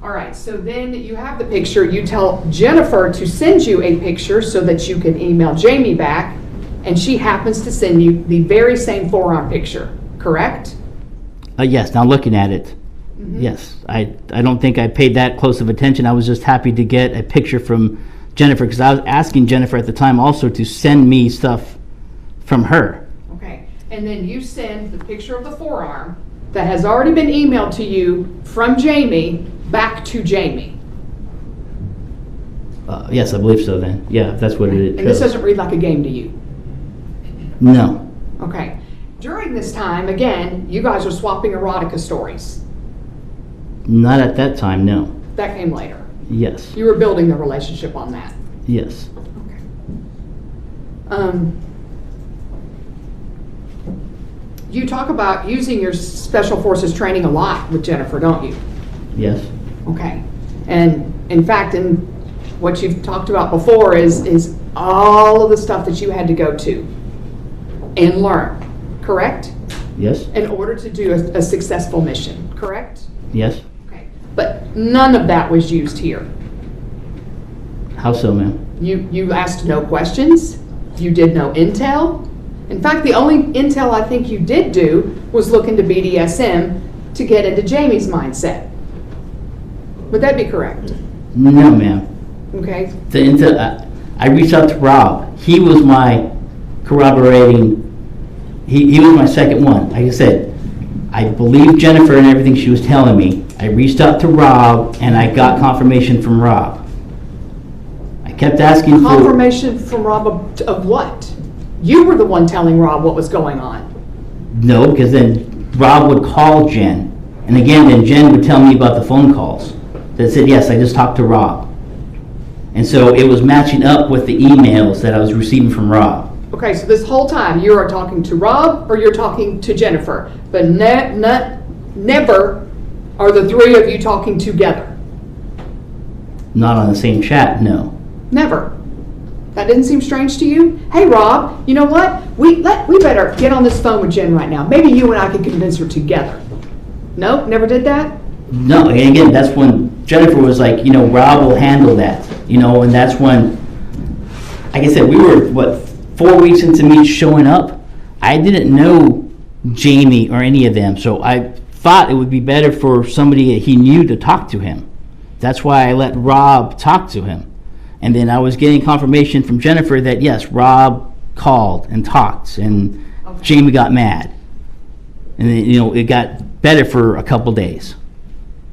All right, so then you have the picture. You tell Jennifer to send you a picture so that you can email Jamie back, and she happens to send you the very same forearm picture, correct? Yes, now looking at it, yes. I don't think I paid that close of attention. I was just happy to get a picture from Jennifer because I was asking Jennifer at the time also to send me stuff from her. Okay, and then you send the picture of the forearm that has already been emailed to you from Jamie back to Jamie. Yes, I believe so then. Yeah, if that's what it is. And this doesn't read like a game to you? No. Okay. During this time, again, you guys are swapping erotica stories. Not at that time, no. That came later. Yes. You were building the relationship on that. Yes. Okay. You talk about using your special forces training a lot with Jennifer, don't you? Yes. Okay. And in fact, in what you've talked about before is all of the stuff that you had to go to and learn, correct? Yes, in order to do a successful mission, correct? yes. Okay. But none of that was used here. How so, ma'am? You asked no questions. You did no intel. In fact, the only intel I think you did do was look into BDSM to get into Jamie's mindset. Would that be correct? No, ma'am. Okay. I reached out to Rob. He was my corroborating. He was my second one. Like I said, I believed Jennifer and everything she was telling me. I reached out to Rob, and I got confirmation from Rob. I kept asking for Confirmation from Rob of what? You were the one telling Rob what was going on. no, because then Rob would call Jen, and again, then Jen would tell me about the phone calls that said, yes, I just talked to Rob. And so it was matching up with the emails that I was receiving from Rob. Okay, so this whole time you are talking to Rob or you're talking to Jennifer, but never are the three of you talking together. Not on the same chat, no. Never. That didn't seem strange to you? Hey Rob, you know what? We better get on this phone with Jen right now. Maybe you and I can convince her together. No, never did that? No, and again, that's when Jennifer was like, Rob will handle that, and that's when, like I said, we were, 4 weeks into me showing up. I didn't know Jamie or any of them, so I thought it would be better for somebody that he knew to talk to him. That's why I let Rob talk to him. And then I was getting confirmation from Jennifer that, yes, Rob called and talked, and Okay. Jamie got mad. And then, it got better for a couple days.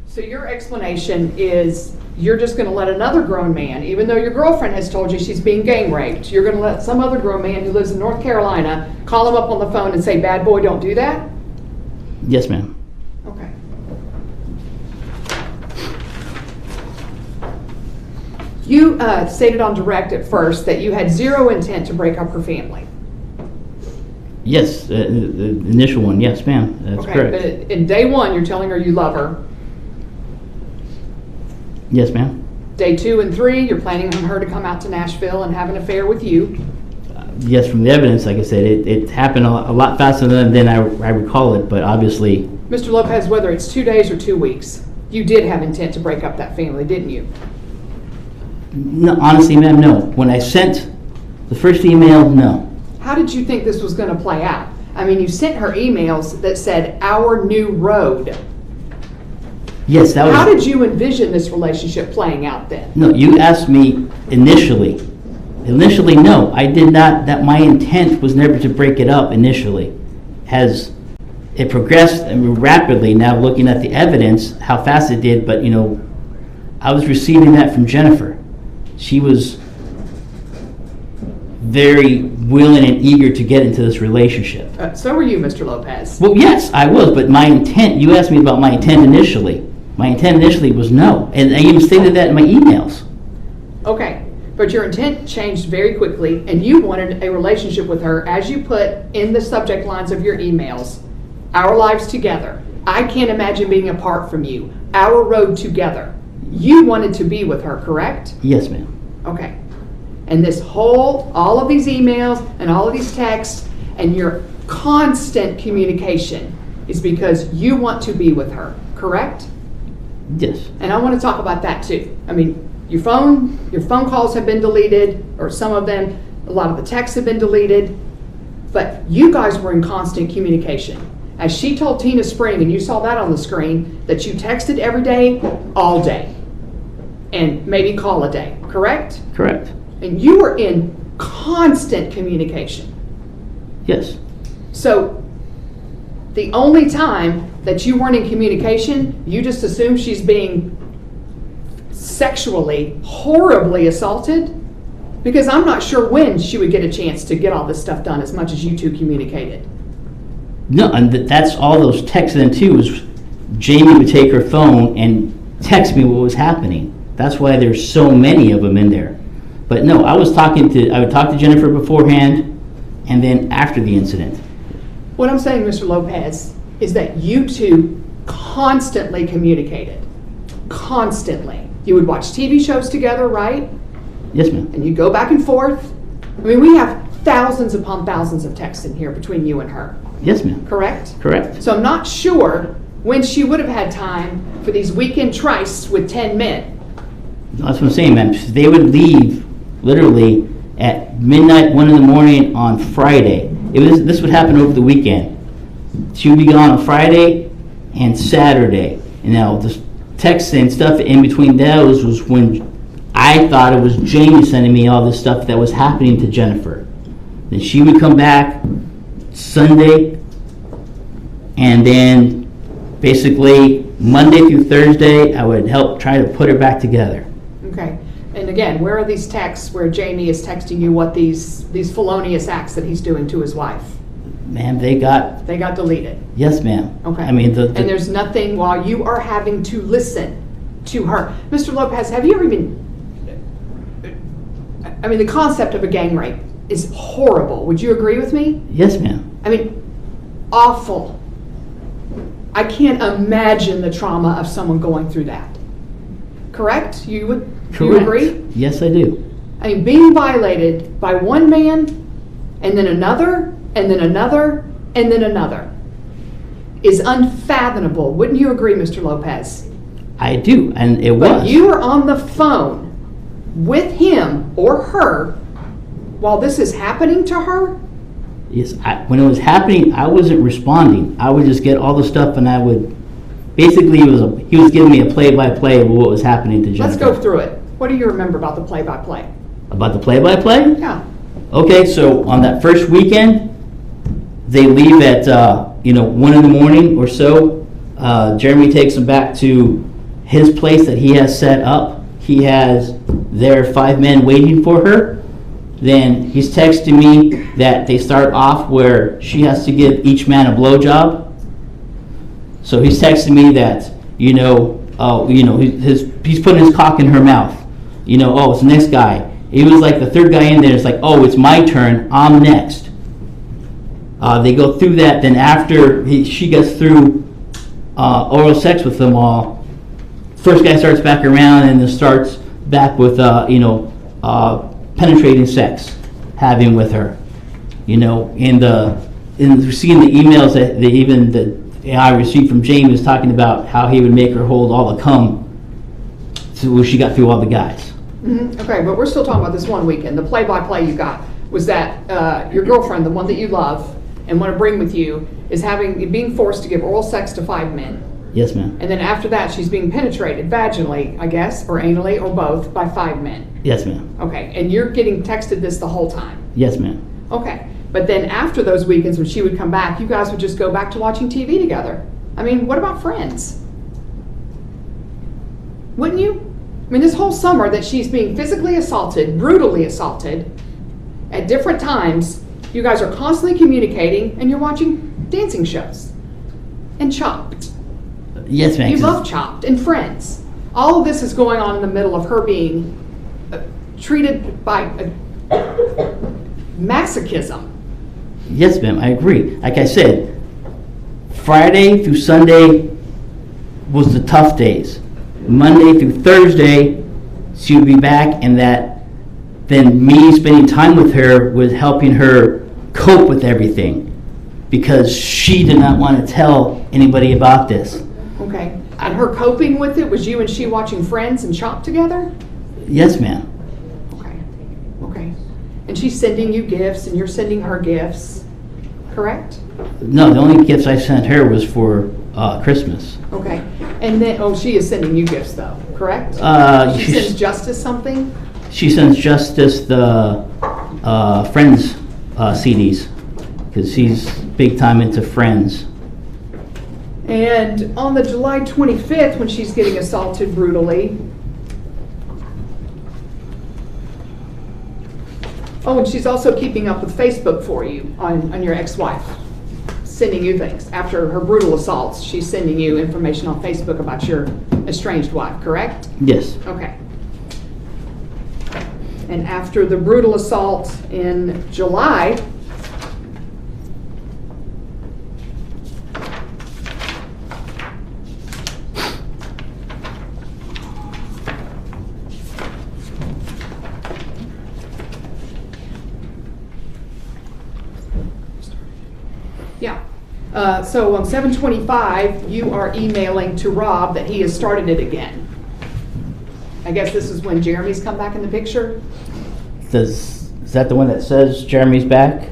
So your explanation is you're just going to let another grown man, even though your girlfriend has told you she's being gang raped, you're going to let some other grown man who lives in North Carolina call him up on the phone and say, bad boy, don't do that? Yes, ma'am. Okay. You stated on direct at first that you had zero intent to break up her family. Yes, the initial one, yes, ma'am. That's Okay, correct. but in day one, you're telling her you love her. Yes, ma'am. Day 2 and 3, you're planning on her to come out to Nashville and have an affair with you. Yes, from the evidence, like I said, it happened a lot faster than I recall it, but obviously, Mr. Lopez, whether it's 2 days or 2 weeks, you did have intent to break up that family, didn't you? no, honestly, ma'am, no. When I sent the first email, no. How did you think this was going to play out? I mean, you sent her emails that said, our new road. Yes, that was... How did you envision this relationship playing out then? No, you asked me initially. Initially, no. I did not, that my intent was never to break it up initially. As it progressed rapidly, now looking at the evidence, how fast it did, but I was receiving that from Jennifer. She was very willing and eager to get into this relationship. So were you, Mr. Lopez. Well, yes, I was, but my intent, you asked me about my intent initially. My intent initially was no, and I even stated that in my emails. Okay, but your intent changed very quickly, and you wanted a relationship with her, as you put in the subject lines of your emails, our lives together. I can't imagine being apart from you. Our road together. You wanted to be with her, correct? Yes, ma'am. Okay. And all of these emails and all of these texts and your constant communication is because you want to be with her, correct? Yes. And I want to talk about that too. I mean, your phone calls have been deleted, or some of them, a lot of the texts have been deleted, but you guys were in constant communication. As she told Tina Spring, and you saw that on the screen, that you texted every day, all day, and maybe call a day, correct? Correct. And you were in constant communication. Yes. So the only time that you weren't in communication, you just assume she's being sexually, horribly assaulted? Because I'm not sure when she would get a chance to get all this stuff done as much as you two communicated. No, and that's all those texts then too, is Jamie would take her phone and text me what was happening. That's why there's so many of them in there. But no, I would talk to Jennifer beforehand and then after the incident. What I'm saying, Mr. Lopez, is that you two constantly communicated. Constantly. You would watch TV shows together, right? Yes, ma'am. And you go back and forth. I mean, we have thousands upon thousands of texts in here between you and her. Yes, ma'am. correct? Correct. So I'm not sure when she would have had time for these weekend trysts with 10 men. That's what I'm saying, ma'am. They would leave literally at midnight, 1 in the morning on Friday. This would happen over the weekend. She would be gone on Friday and Saturday. And now the texts and stuff in between those was when I thought it was Jamie sending me all this stuff that was happening to Jennifer. Then she would come back Sunday, and then basically Monday through Thursday, I would help try to put her back together. Okay. And again, where are these texts where Jamie is texting you what these felonious acts that he's doing to his wife? Ma'am, they got, They got deleted. yes, ma'am. Okay. I mean, And there's nothing while you are having to listen to her. Mr. Lopez, have you ever even, I mean, the concept of a gang rape is horrible. Would you agree with me? yes, ma'am. I mean, awful. I can't imagine the trauma of someone going through that. Correct? You would, do you Correct. agree? Yes, I do. I mean, being violated by one man, and then another, and then another, and then another is unfathomable. Wouldn't you agree, Mr. Lopez? I do, and it But was. you were on the phone with him or her while this is happening to her? Yes, when it was happening, I wasn't responding. I would just get all the stuff, and I would basically he was giving me a play-by-play of what was happening to Jennifer. Let's go through it. What do you remember about the play-by-play? About the play-by-play? Yeah. Okay, so on that first weekend, they leave at 1 in the morning or so. Jeremy takes them back to his place that he has set up. He has their 5 men waiting for her. Then he's texting me that they start off where she has to give each man a blowjob. So he's texting me that he's putting his cock in her mouth. It's the next guy. He was like the third guy in there. It's like, oh, it's my turn. I'm next. They go through that. Then after she gets through oral sex with them all, first guy starts back around and then starts back with penetrating sex, having with her. In seeing the emails that I received from James talking about how he would make her hold all the cum so she got through all the guys. Mm-hmm. Okay, but we're still talking about this one weekend. The play-by-play you got was that your girlfriend, the one that you love and want to bring with you, is being forced to give oral sex to 5 men. Yes, ma'am. And then after that, she's being penetrated vaginally, I guess, or anally, or both, by 5 men. Yes, ma'am. Okay, and you're getting texted this the whole time. Yes, ma'am. Okay, but then after those weekends when she would come back, you guys would just go back to watching TV together. I mean, what about friends? Wouldn't you? I mean, this whole summer that she's being physically assaulted, brutally assaulted, at different times, you guys are constantly communicating and you're watching dancing shows. And Chopped. Yes, ma'am. You love Chopped and Friends. All of this is going on in the middle of her being treated by masochism. Yes, ma'am, I agree. Like I said, Friday through Sunday was the tough days. Monday through Thursday, she would be back, and then me spending time with her was helping her cope with everything because she did not want to tell anybody about this. Okay. And her coping with it was you and she watching Friends and Chopped together? Yes, ma'am. Okay. And she's sending you gifts and you're sending her gifts, correct? No, the only gifts I sent her was for Christmas. Okay. And then, she is sending you gifts though, correct? She sends Justice something? She sends Justice the Friends CDs because she's big time into Friends. And on the July 25th, when she's getting assaulted brutally, and she's also keeping up with Facebook for you on your ex-wife, sending you things. After her brutal assaults, she's sending you information on Facebook about your estranged wife, correct? Yes. Okay. And after the brutal assault in July, Yeah. So on 7/25, you are emailing to Rob that he has started it again. I guess this is when Jeremy's come back in the picture? Is that the one that says Jeremy's back?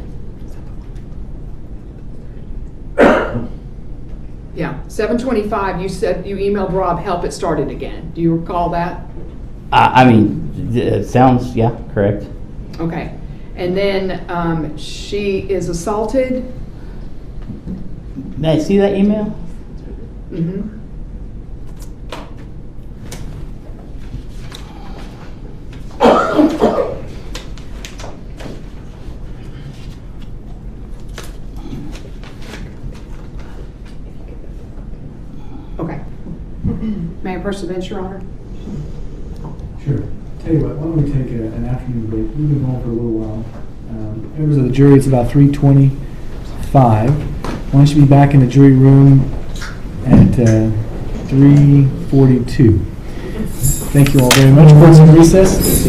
Yeah, 7/25, you said you emailed Rob, help it started again. Do you recall that? I mean, it sounds, yeah, correct. Okay. And then she is assaulted. May I see that email? Mm-hmm. Okay. May I persevere, Your Honor? Sure. Tell you what, why don't we take an afternoon break? We've been going for a little while. Members of the jury, it's about 3:25. Why don't you be back in the jury room at 3:42? Thank you all very much. Court's in recess.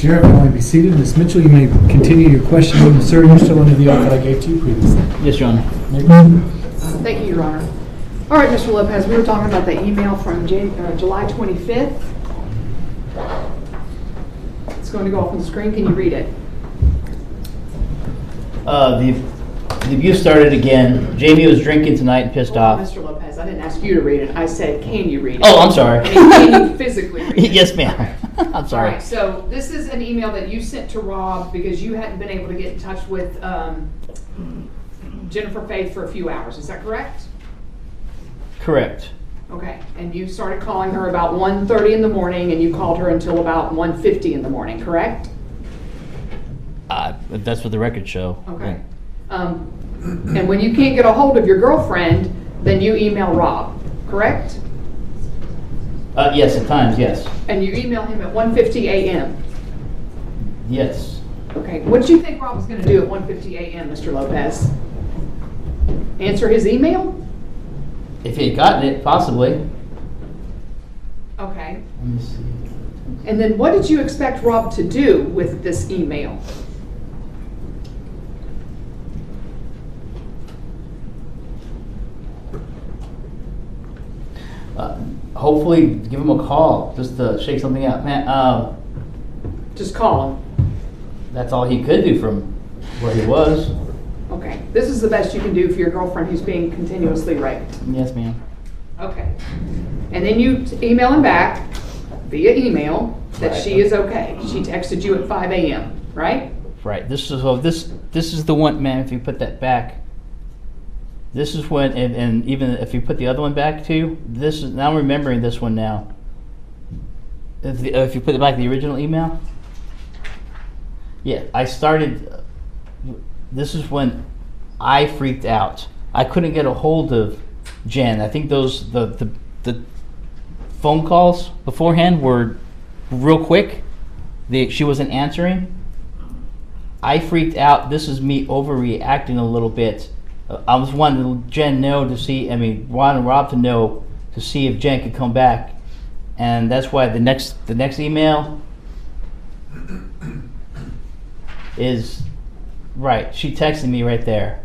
Sheriff, you want to be seated? Ms. Mitchell, you may continue your questioning. Sir, you're still under the oath that I gave to you previously. Yes, Your Honor. Thank you, Your Honor. All right, Mr. Lopez, we were talking about the email from July 25th. It's going to go off on the screen. Can you read it? The abuse started again. Jamie was drinking tonight and pissed Hold on, off. Mr. Lopez, I didn't ask you to read it. I said, can you read it? Oh, I'm sorry. I mean, can you physically read it? Yes, ma'am. I'm All sorry. right, so this is an email that you sent to Rob because you hadn't been able to get in touch with Jennifer Faith for a few hours. Is that correct? Correct. Okay, and you started calling her about 1:30 in the morning, and you called her until about 1:50 in the morning, correct? That's what the records show. Okay. And when you can't get a hold of your girlfriend, then you email Rob, correct? Yes, at times, yes. And you email him at 1:50 a.m. Yes. Okay, what did you think Rob was going to do at 1:50 a.m., Mr. Lopez? Answer his email? If he had gotten it, possibly. Okay. Let me see. And then what did you expect Rob to do with this email? Hopefully, give him a call just to shake something out. Man, Just call him. that's all he could do from where he was. Okay, this is the best you can do for your girlfriend who's being continuously raped. Yes, ma'am. Okay. And then you email him back via email that Right. she is okay. She texted you at 5 a.m., right? Right. This is the one, man. If you put that back, this is when, and even if you put the other one back too, this is now I'm remembering this one now. If you put it back, the original email. Yeah, I started. This is when I freaked out. I couldn't get a hold of Jen. I think those the phone calls beforehand were real quick. She wasn't answering. I freaked out. This is me overreacting a little bit. I was wanting Jen know to see. I mean, wanting Rob to know to see if Jen could come back, and that's why the next email is right. She texted me right there.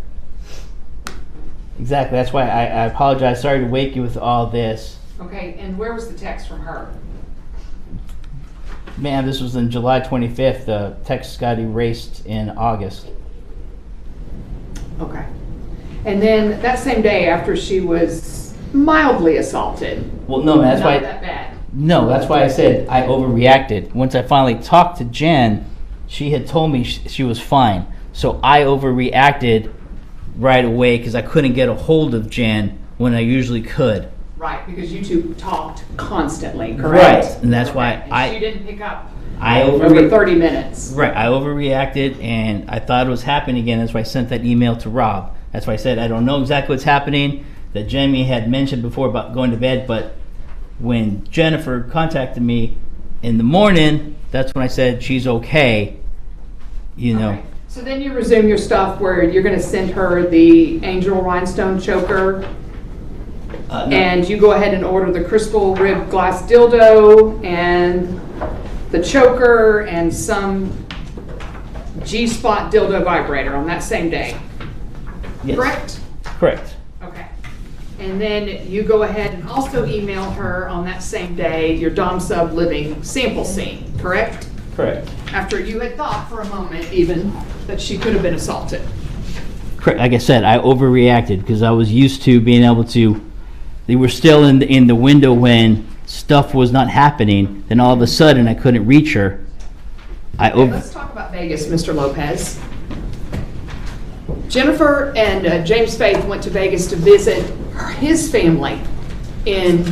Exactly. That's why I apologize. Sorry to wake you with all this. Okay, and where was the text from her? Ma'am, this was in July 25th. The text got erased in August. Okay. And then that same day after she was mildly assaulted. Well, no, that's Not why. that bad. No, that's why I said I overreacted. Once I finally talked to Jen, she had told me she was fine. So I overreacted right away because I couldn't get a hold of Jen when I usually could. Right, because you two talked constantly, correct? Right, and that's why And she didn't pick up I over 30 minutes. Right, I overreacted and I thought it was happening again. That's why I sent that email to Rob. That's why I said I don't know exactly what's happening. That Jamie had mentioned before about going to bed, but when Jennifer contacted me in the morning, that's when I said she's okay. You know. Okay. So then you resume your stuff where you're going to send her the angel rhinestone choker, No. and you go ahead and order the crystal rib glass dildo and the choker and some G-spot dildo vibrator on that same day. Yes. Correct? Correct. Okay. And then you go ahead and also email her on that same day your Dom Sub living sample scene, correct? Correct. After you had thought for a moment even that she could have been assaulted. Correct. Like I said, I overreacted because I was used to being able to. They were still in the window when stuff was not happening. Then all of a sudden, I couldn't reach her. Okay, let's talk about Vegas, Mr. Lopez. Jennifer and James Faith went to Vegas to visit his family in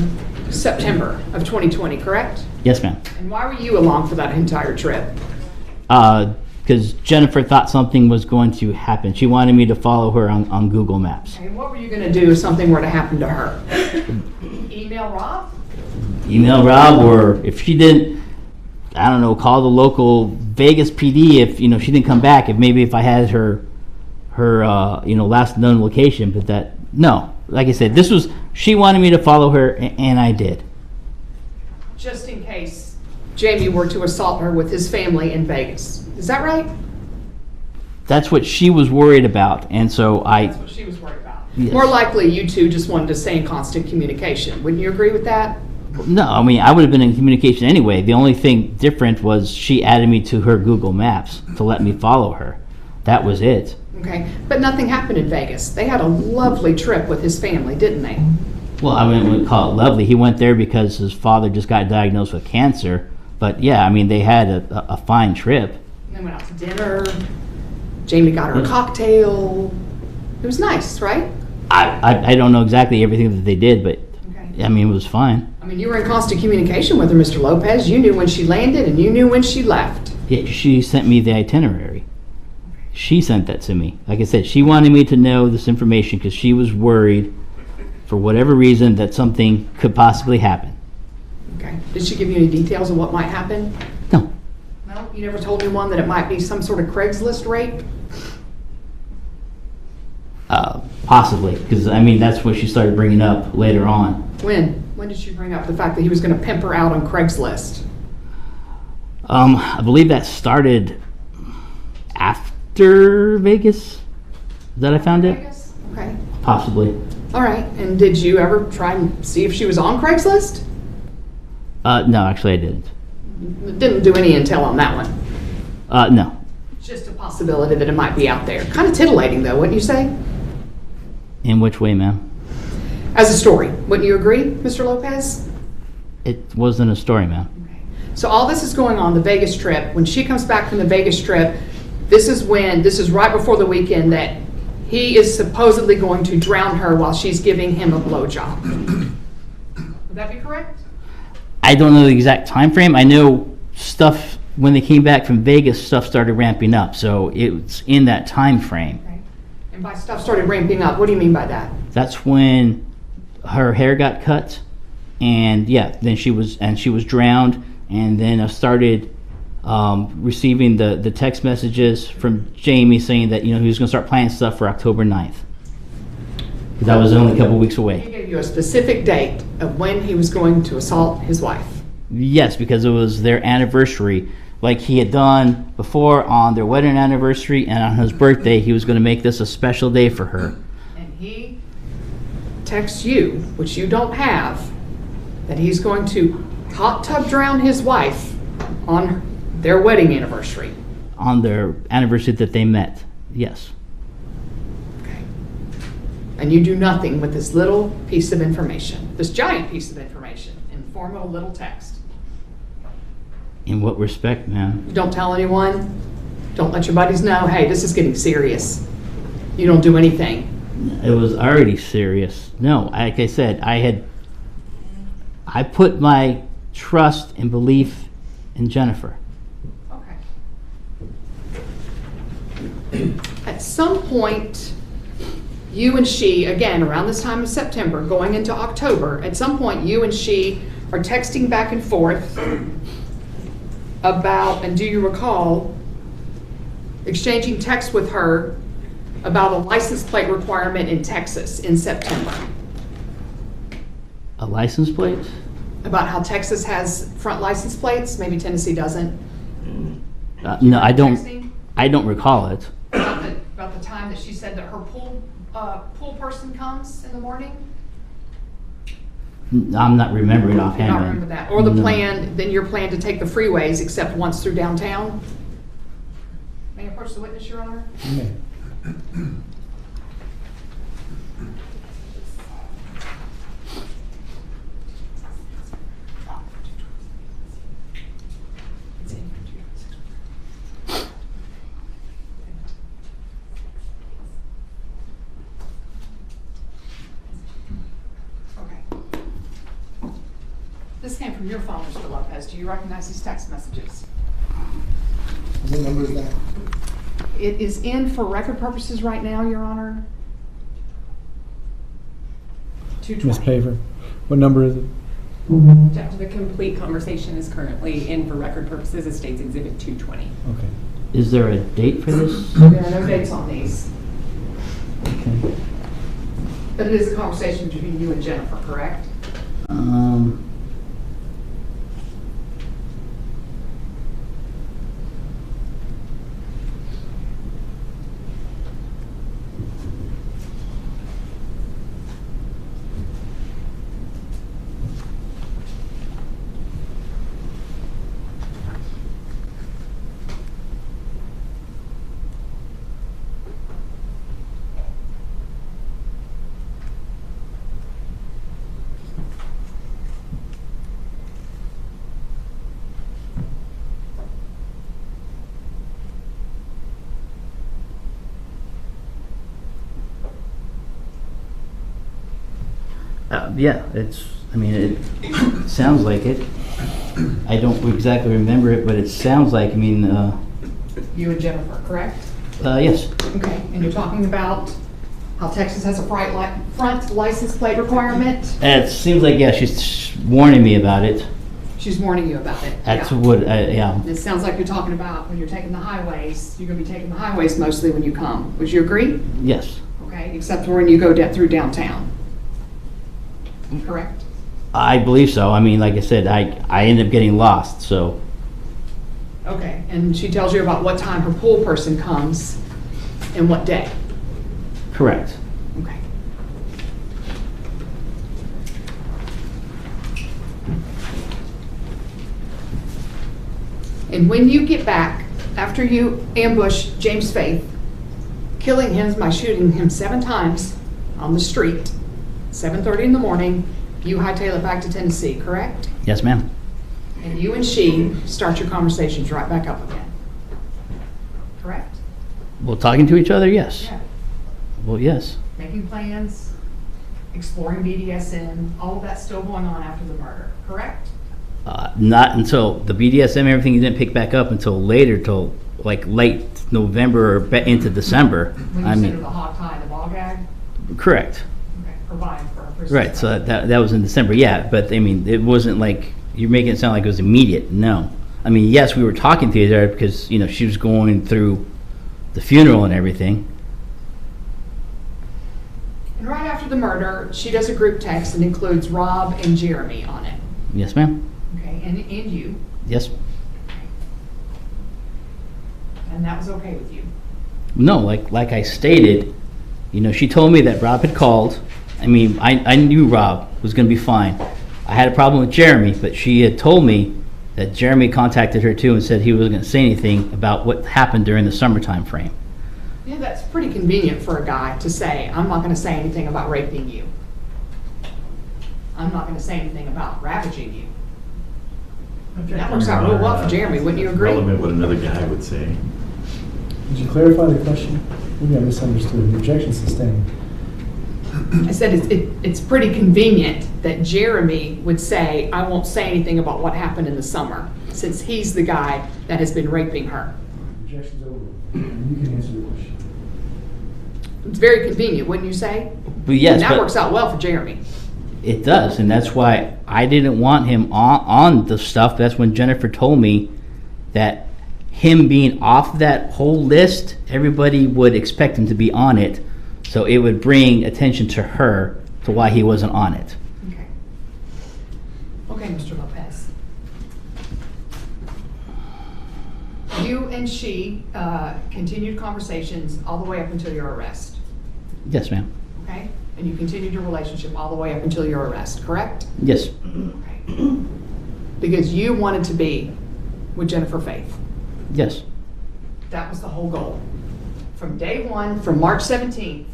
September of 2020, correct? Yes, ma'am. And why were you along for that entire trip? Because Jennifer thought something was going to happen. She wanted me to follow her on Google Maps. And what were you going to do if something were to happen to her? Email Rob? Email Rob, or if she didn't, I don't know, call the local Vegas PD if she didn't come back. If I had her last known location, but no. Like I said, she wanted me to follow her, and I did. Just in case Jamie were to assault her with his family in Vegas. Is that right? That's what she was worried about, and so That's what she was worried about. Yes. More likely, you two just wanted to stay in constant communication. Wouldn't you agree with that? No, I mean, I would have been in communication anyway. The only thing different was she added me to her Google Maps to let me follow her. That was it. Okay, but nothing happened in Vegas. They had a lovely trip with his family, didn't they? Well, I wouldn't call it lovely. He went there because his father just got diagnosed with cancer. But yeah, I mean, they had a fine trip. They went out to dinner. Jamie got her a cocktail. It was nice, right? I don't know exactly everything that they did, but Okay. I mean, it was fine. I mean, you were in constant communication with her, Mr. Lopez. You knew when she landed and you knew when she left. Yeah, she sent me the itinerary. She sent that to me. Like I said, she wanted me to know this information because she was worried, for whatever reason, that something could possibly happen. Okay. Did she give you any details of what might happen? No. No? You never told anyone that it might be some sort of Craigslist rape? Possibly, because I mean, that's what she started bringing up later on. When? When did she bring up the fact that he was going to pimp her out on Craigslist? I believe that started after Vegas. Is that I found it? Vegas? Okay. Possibly. All right. And did you ever try and see if she was on Craigslist? No, actually I didn't. Didn't do any intel on that one. No. Just a possibility that it might be out there. Kind of titillating, though, wouldn't you say? In which way, ma'am? As a story. Wouldn't you agree, Mr. Lopez? It wasn't a story, ma'am. So all this is going on, the Vegas trip. When she comes back from the Vegas trip, this is right before the weekend that he is supposedly going to drown her while she's giving him a blowjob. Would that be correct? I don't know the exact time frame. I know stuff, when they came back from Vegas, stuff started ramping up. So it's in that time frame. Okay. And by stuff started ramping up, what do you mean by that? That's when her hair got cut, and yeah, then she was drowned, and then I started receiving the text messages from Jamie saying that, you know, he was going to start planning stuff for October 9th. That was only a couple weeks He away. gave you a specific date of when he was going to assault his wife. Yes, because it was their anniversary, like he had done before on their wedding anniversary, and on his birthday, he was going to make this a special day for her. And he texts you, which you don't have, that he's going to hot tub drown his wife on their wedding anniversary. On their anniversary that they met, yes. Okay. And you do nothing with this little piece of information, this giant piece of information, in the form of a little text. In what respect, ma'am? You don't tell anyone. Don't let your buddies know, hey, this is getting serious. You don't do anything. It was already serious. No, like I said, I put my trust and belief in Jennifer. Okay. At some point, you and she, again, around this time of September, going into October, at some point, you and she are texting back and forth about, and do you recall, exchanging texts with her about a license plate requirement in Texas in September? A license plate? About how Texas has front license plates, maybe Tennessee doesn't? No, I don't. Texting? I don't recall it. About the time that she said that her pool person comes in the morning? I'm not remembering You offhand. don't remember that? Or the No. plan, then your plan to take the freeways except once through downtown? May I approach the witness, Your Honor? Okay. Okay. This came from your phone, Mr. Lopez. Do you recognize these text messages? What number is that? It is in for record purposes right now, Your Honor. Ms. 220. Paver, what number is it? The complete conversation is currently in for record purposes. It states Exhibit 220. Okay. Is there a date for this? There are no dates on these. Okay. But it is a conversation between you and Jennifer, correct? Yeah, I mean, it sounds like it. I don't exactly remember it, but it sounds like, I mean, You and Jennifer, correct? yes. Okay, and you're talking about how Texas has a front license plate requirement? It seems like, yeah, she's warning me about it. She's warning you about it. That's yeah. what, yeah. It sounds like you're talking about when you're taking the highways, you're gonna be taking the highways mostly when you come. Would you agree? Yes. Okay, except for when you go through downtown. Correct? I believe so. I mean, like I said, I ended up getting lost, so. Okay, and she tells you about what time her pool person comes and what day? Correct. Okay. And when you get back, after you ambush James Faith, killing him by shooting him 7 times on the street, 7:30 in the morning, you hightail it back to Tennessee, correct? Yes, ma'am. And you and she start your conversations right back up again. Correct? Well, talking to each other, yes. Yeah. Well, yes. Making plans, exploring BDSM, all of that's still going on after the murder, correct? Not until the BDSM, everything didn't pick back up until later, till like late November or into December. When you I said mean, the hog tie and the ball gag? correct. Okay, providing for a person. Right, so that was in December, yeah, but I mean, it wasn't like, you're making it sound like it was immediate, no. I mean, yes, we were talking to each other because, you know, she was going through the funeral and everything. And right after the murder, she does a group text and includes Rob and Jeremy on it. Yes, ma'am. Okay, and you, Yes. and that was okay with you. No, like I stated, you know, she told me that Rob had called. I mean, I knew Rob was going to be fine. I had a problem with Jeremy, but she had told me that Jeremy contacted her too and said he wasn't going to say anything about what happened during the summertime frame. Yeah, that's pretty convenient for a guy to say, I'm not going to say anything about raping you. I'm not going to say anything about ravaging you. That works out real well for Jeremy, wouldn't you agree? Relevant what another guy would say. Did you clarify the question? Maybe I misunderstood. The objection sustained. I said it's pretty convenient that Jeremy would say, I won't say anything about what happened in the summer, since he's the guy that has been raping her. Objection's over. You can answer the question. It's very convenient, wouldn't you say? But yes, And that but works out well for Jeremy. it does, and that's why I didn't want him on the stuff. That's when Jennifer told me that him being off that whole list, everybody would expect him to be on it, so it would bring attention to her to why he wasn't on it. Okay. Okay, Mr. Lopez. You and she continued conversations all the way up until your arrest, Yes, ma'am. okay? And you continued your relationship all the way up until your arrest, correct? Yes. Okay. Because you wanted to be with Jennifer Faith. Yes. That was the whole goal. From day one, from March 17th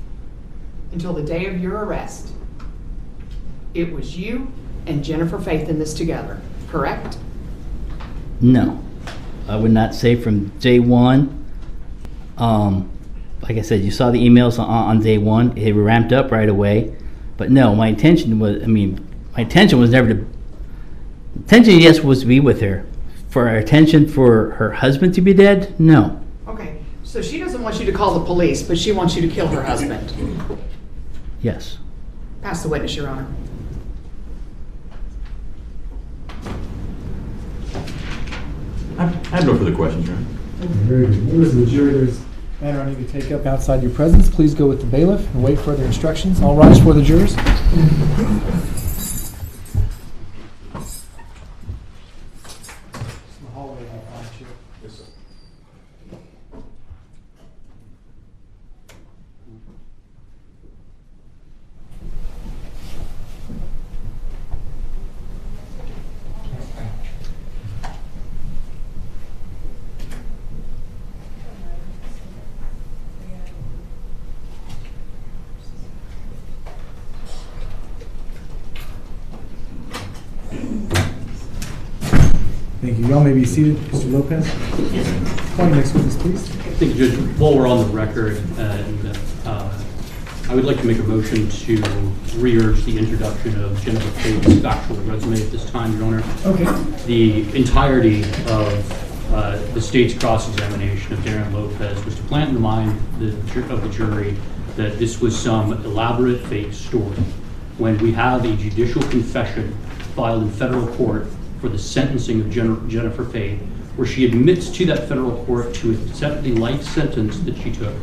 until the day of your arrest, it was you and Jennifer Faith in this together, correct? No. I would not say from day one. Like I said, you saw the emails on day one. It ramped up right away. But no, my intention was never to. Intention, yes, was to be with her. For her attention for her husband to be dead, no. Okay, so she doesn't want you to call the police, but she wants you to kill her husband. Yes. Pass the witness, Your Honor. I have no further questions, Your Honor. Very good. Members of the jury, there's a matter I need to take up outside your presence. Please go with the bailiff and wait further instructions. All rise for the jurors. Thank you. Y'all may be seated. Mr. Lopez. Call your next witness, please. Thank you, Judge. While we're on the record, and I would like to make a motion to re-urge the introduction of Jennifer Faye's factual resume at this time, Your Honor. Okay. The entirety of the state's cross-examination of Darrin Lopez was to plant in the mind of the jury that this was some elaborate fake story. When we have a judicial confession filed in federal court for the sentencing of Jennifer Faye, where she admits to that federal court to accept the life sentence that she took,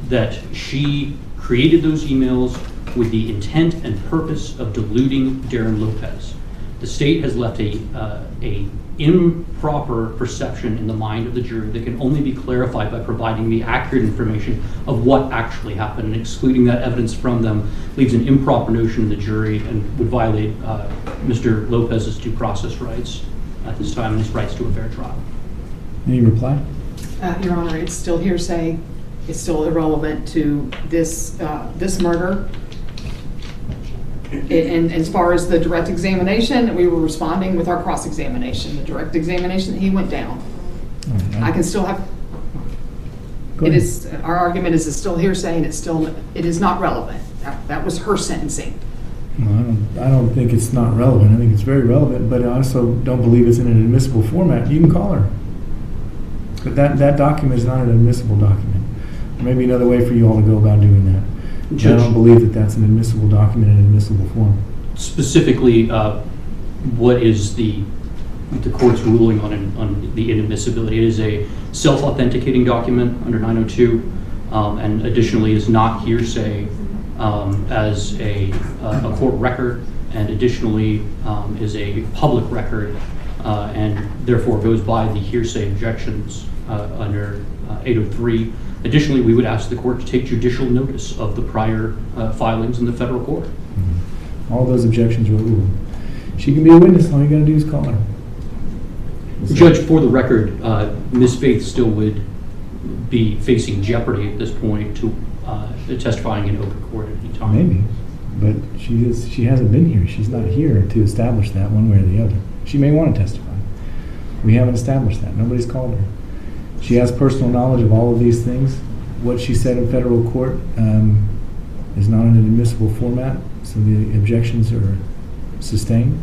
that she created those emails with the intent and purpose of deluding Darrin Lopez. The state has left a improper perception in the mind of the jury that can only be clarified by providing the accurate information of what actually happened, and excluding that evidence from them leaves an improper notion in the jury and would violate Mr. Lopez's due process rights at this time and his rights to a fair trial. Any reply? Your Honor, it's still hearsay. It's still irrelevant to this murder. And as far as the direct examination, we were responding with our cross-examination. The direct examination, he went down. I can still have. Go It ahead. is, our argument is it's still hearsay and it is not relevant. That was her sentencing. No, I don't think it's not relevant. I think it's very relevant, but I also don't believe it's in an admissible format. You can call her. But that document is not an admissible document. There may be another way for you all to go about doing that. I don't believe that that's an admissible document in an admissible form. Specifically, what is the court's ruling on the inadmissibility? It is a self-authenticating document under 902, and additionally is not hearsay as a court record, and additionally is a public record, and therefore goes by the hearsay objections under 803. Additionally, we would ask the court to take judicial notice of the prior filings in the federal court. Mm-hmm. All those objections were ruled. She can be a witness. All you got to do is call her. Judge, for the record, Ms. Faith still would be facing jeopardy at this point to testifying in open court at any time. Maybe, but she hasn't been here. She's not here to establish that one way or the other. She may want to testify. We haven't established that. Nobody's called her. She has personal knowledge of all of these things. What she said in federal court is not in an admissible format, so the objections are sustained.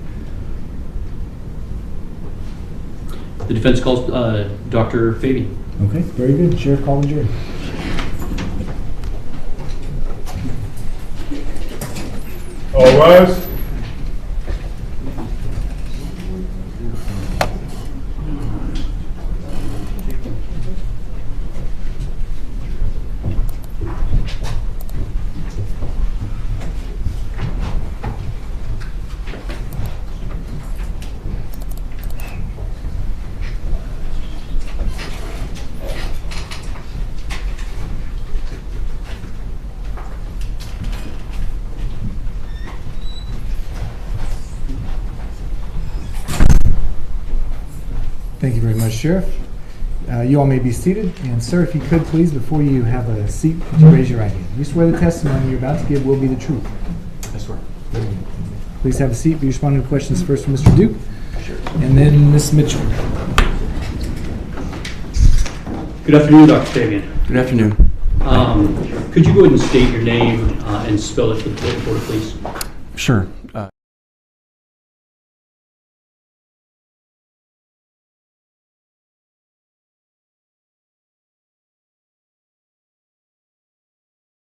The defense calls Dr. Fabian. Okay, very good. Sheriff, call the jury. All rise. Thank you very much, Sheriff. You all may be seated. And sir, if you could please, before you have a seat, could you raise your right hand? You swear the testimony you're about to give will be the truth? I swear. Please have a seat. Be responding to questions first from Mr. Duke. Sure. And then Ms. Mitchell. Good afternoon, Dr. Fabian. Good afternoon. Could you go ahead and state your name and spell it for the court, please? Sure.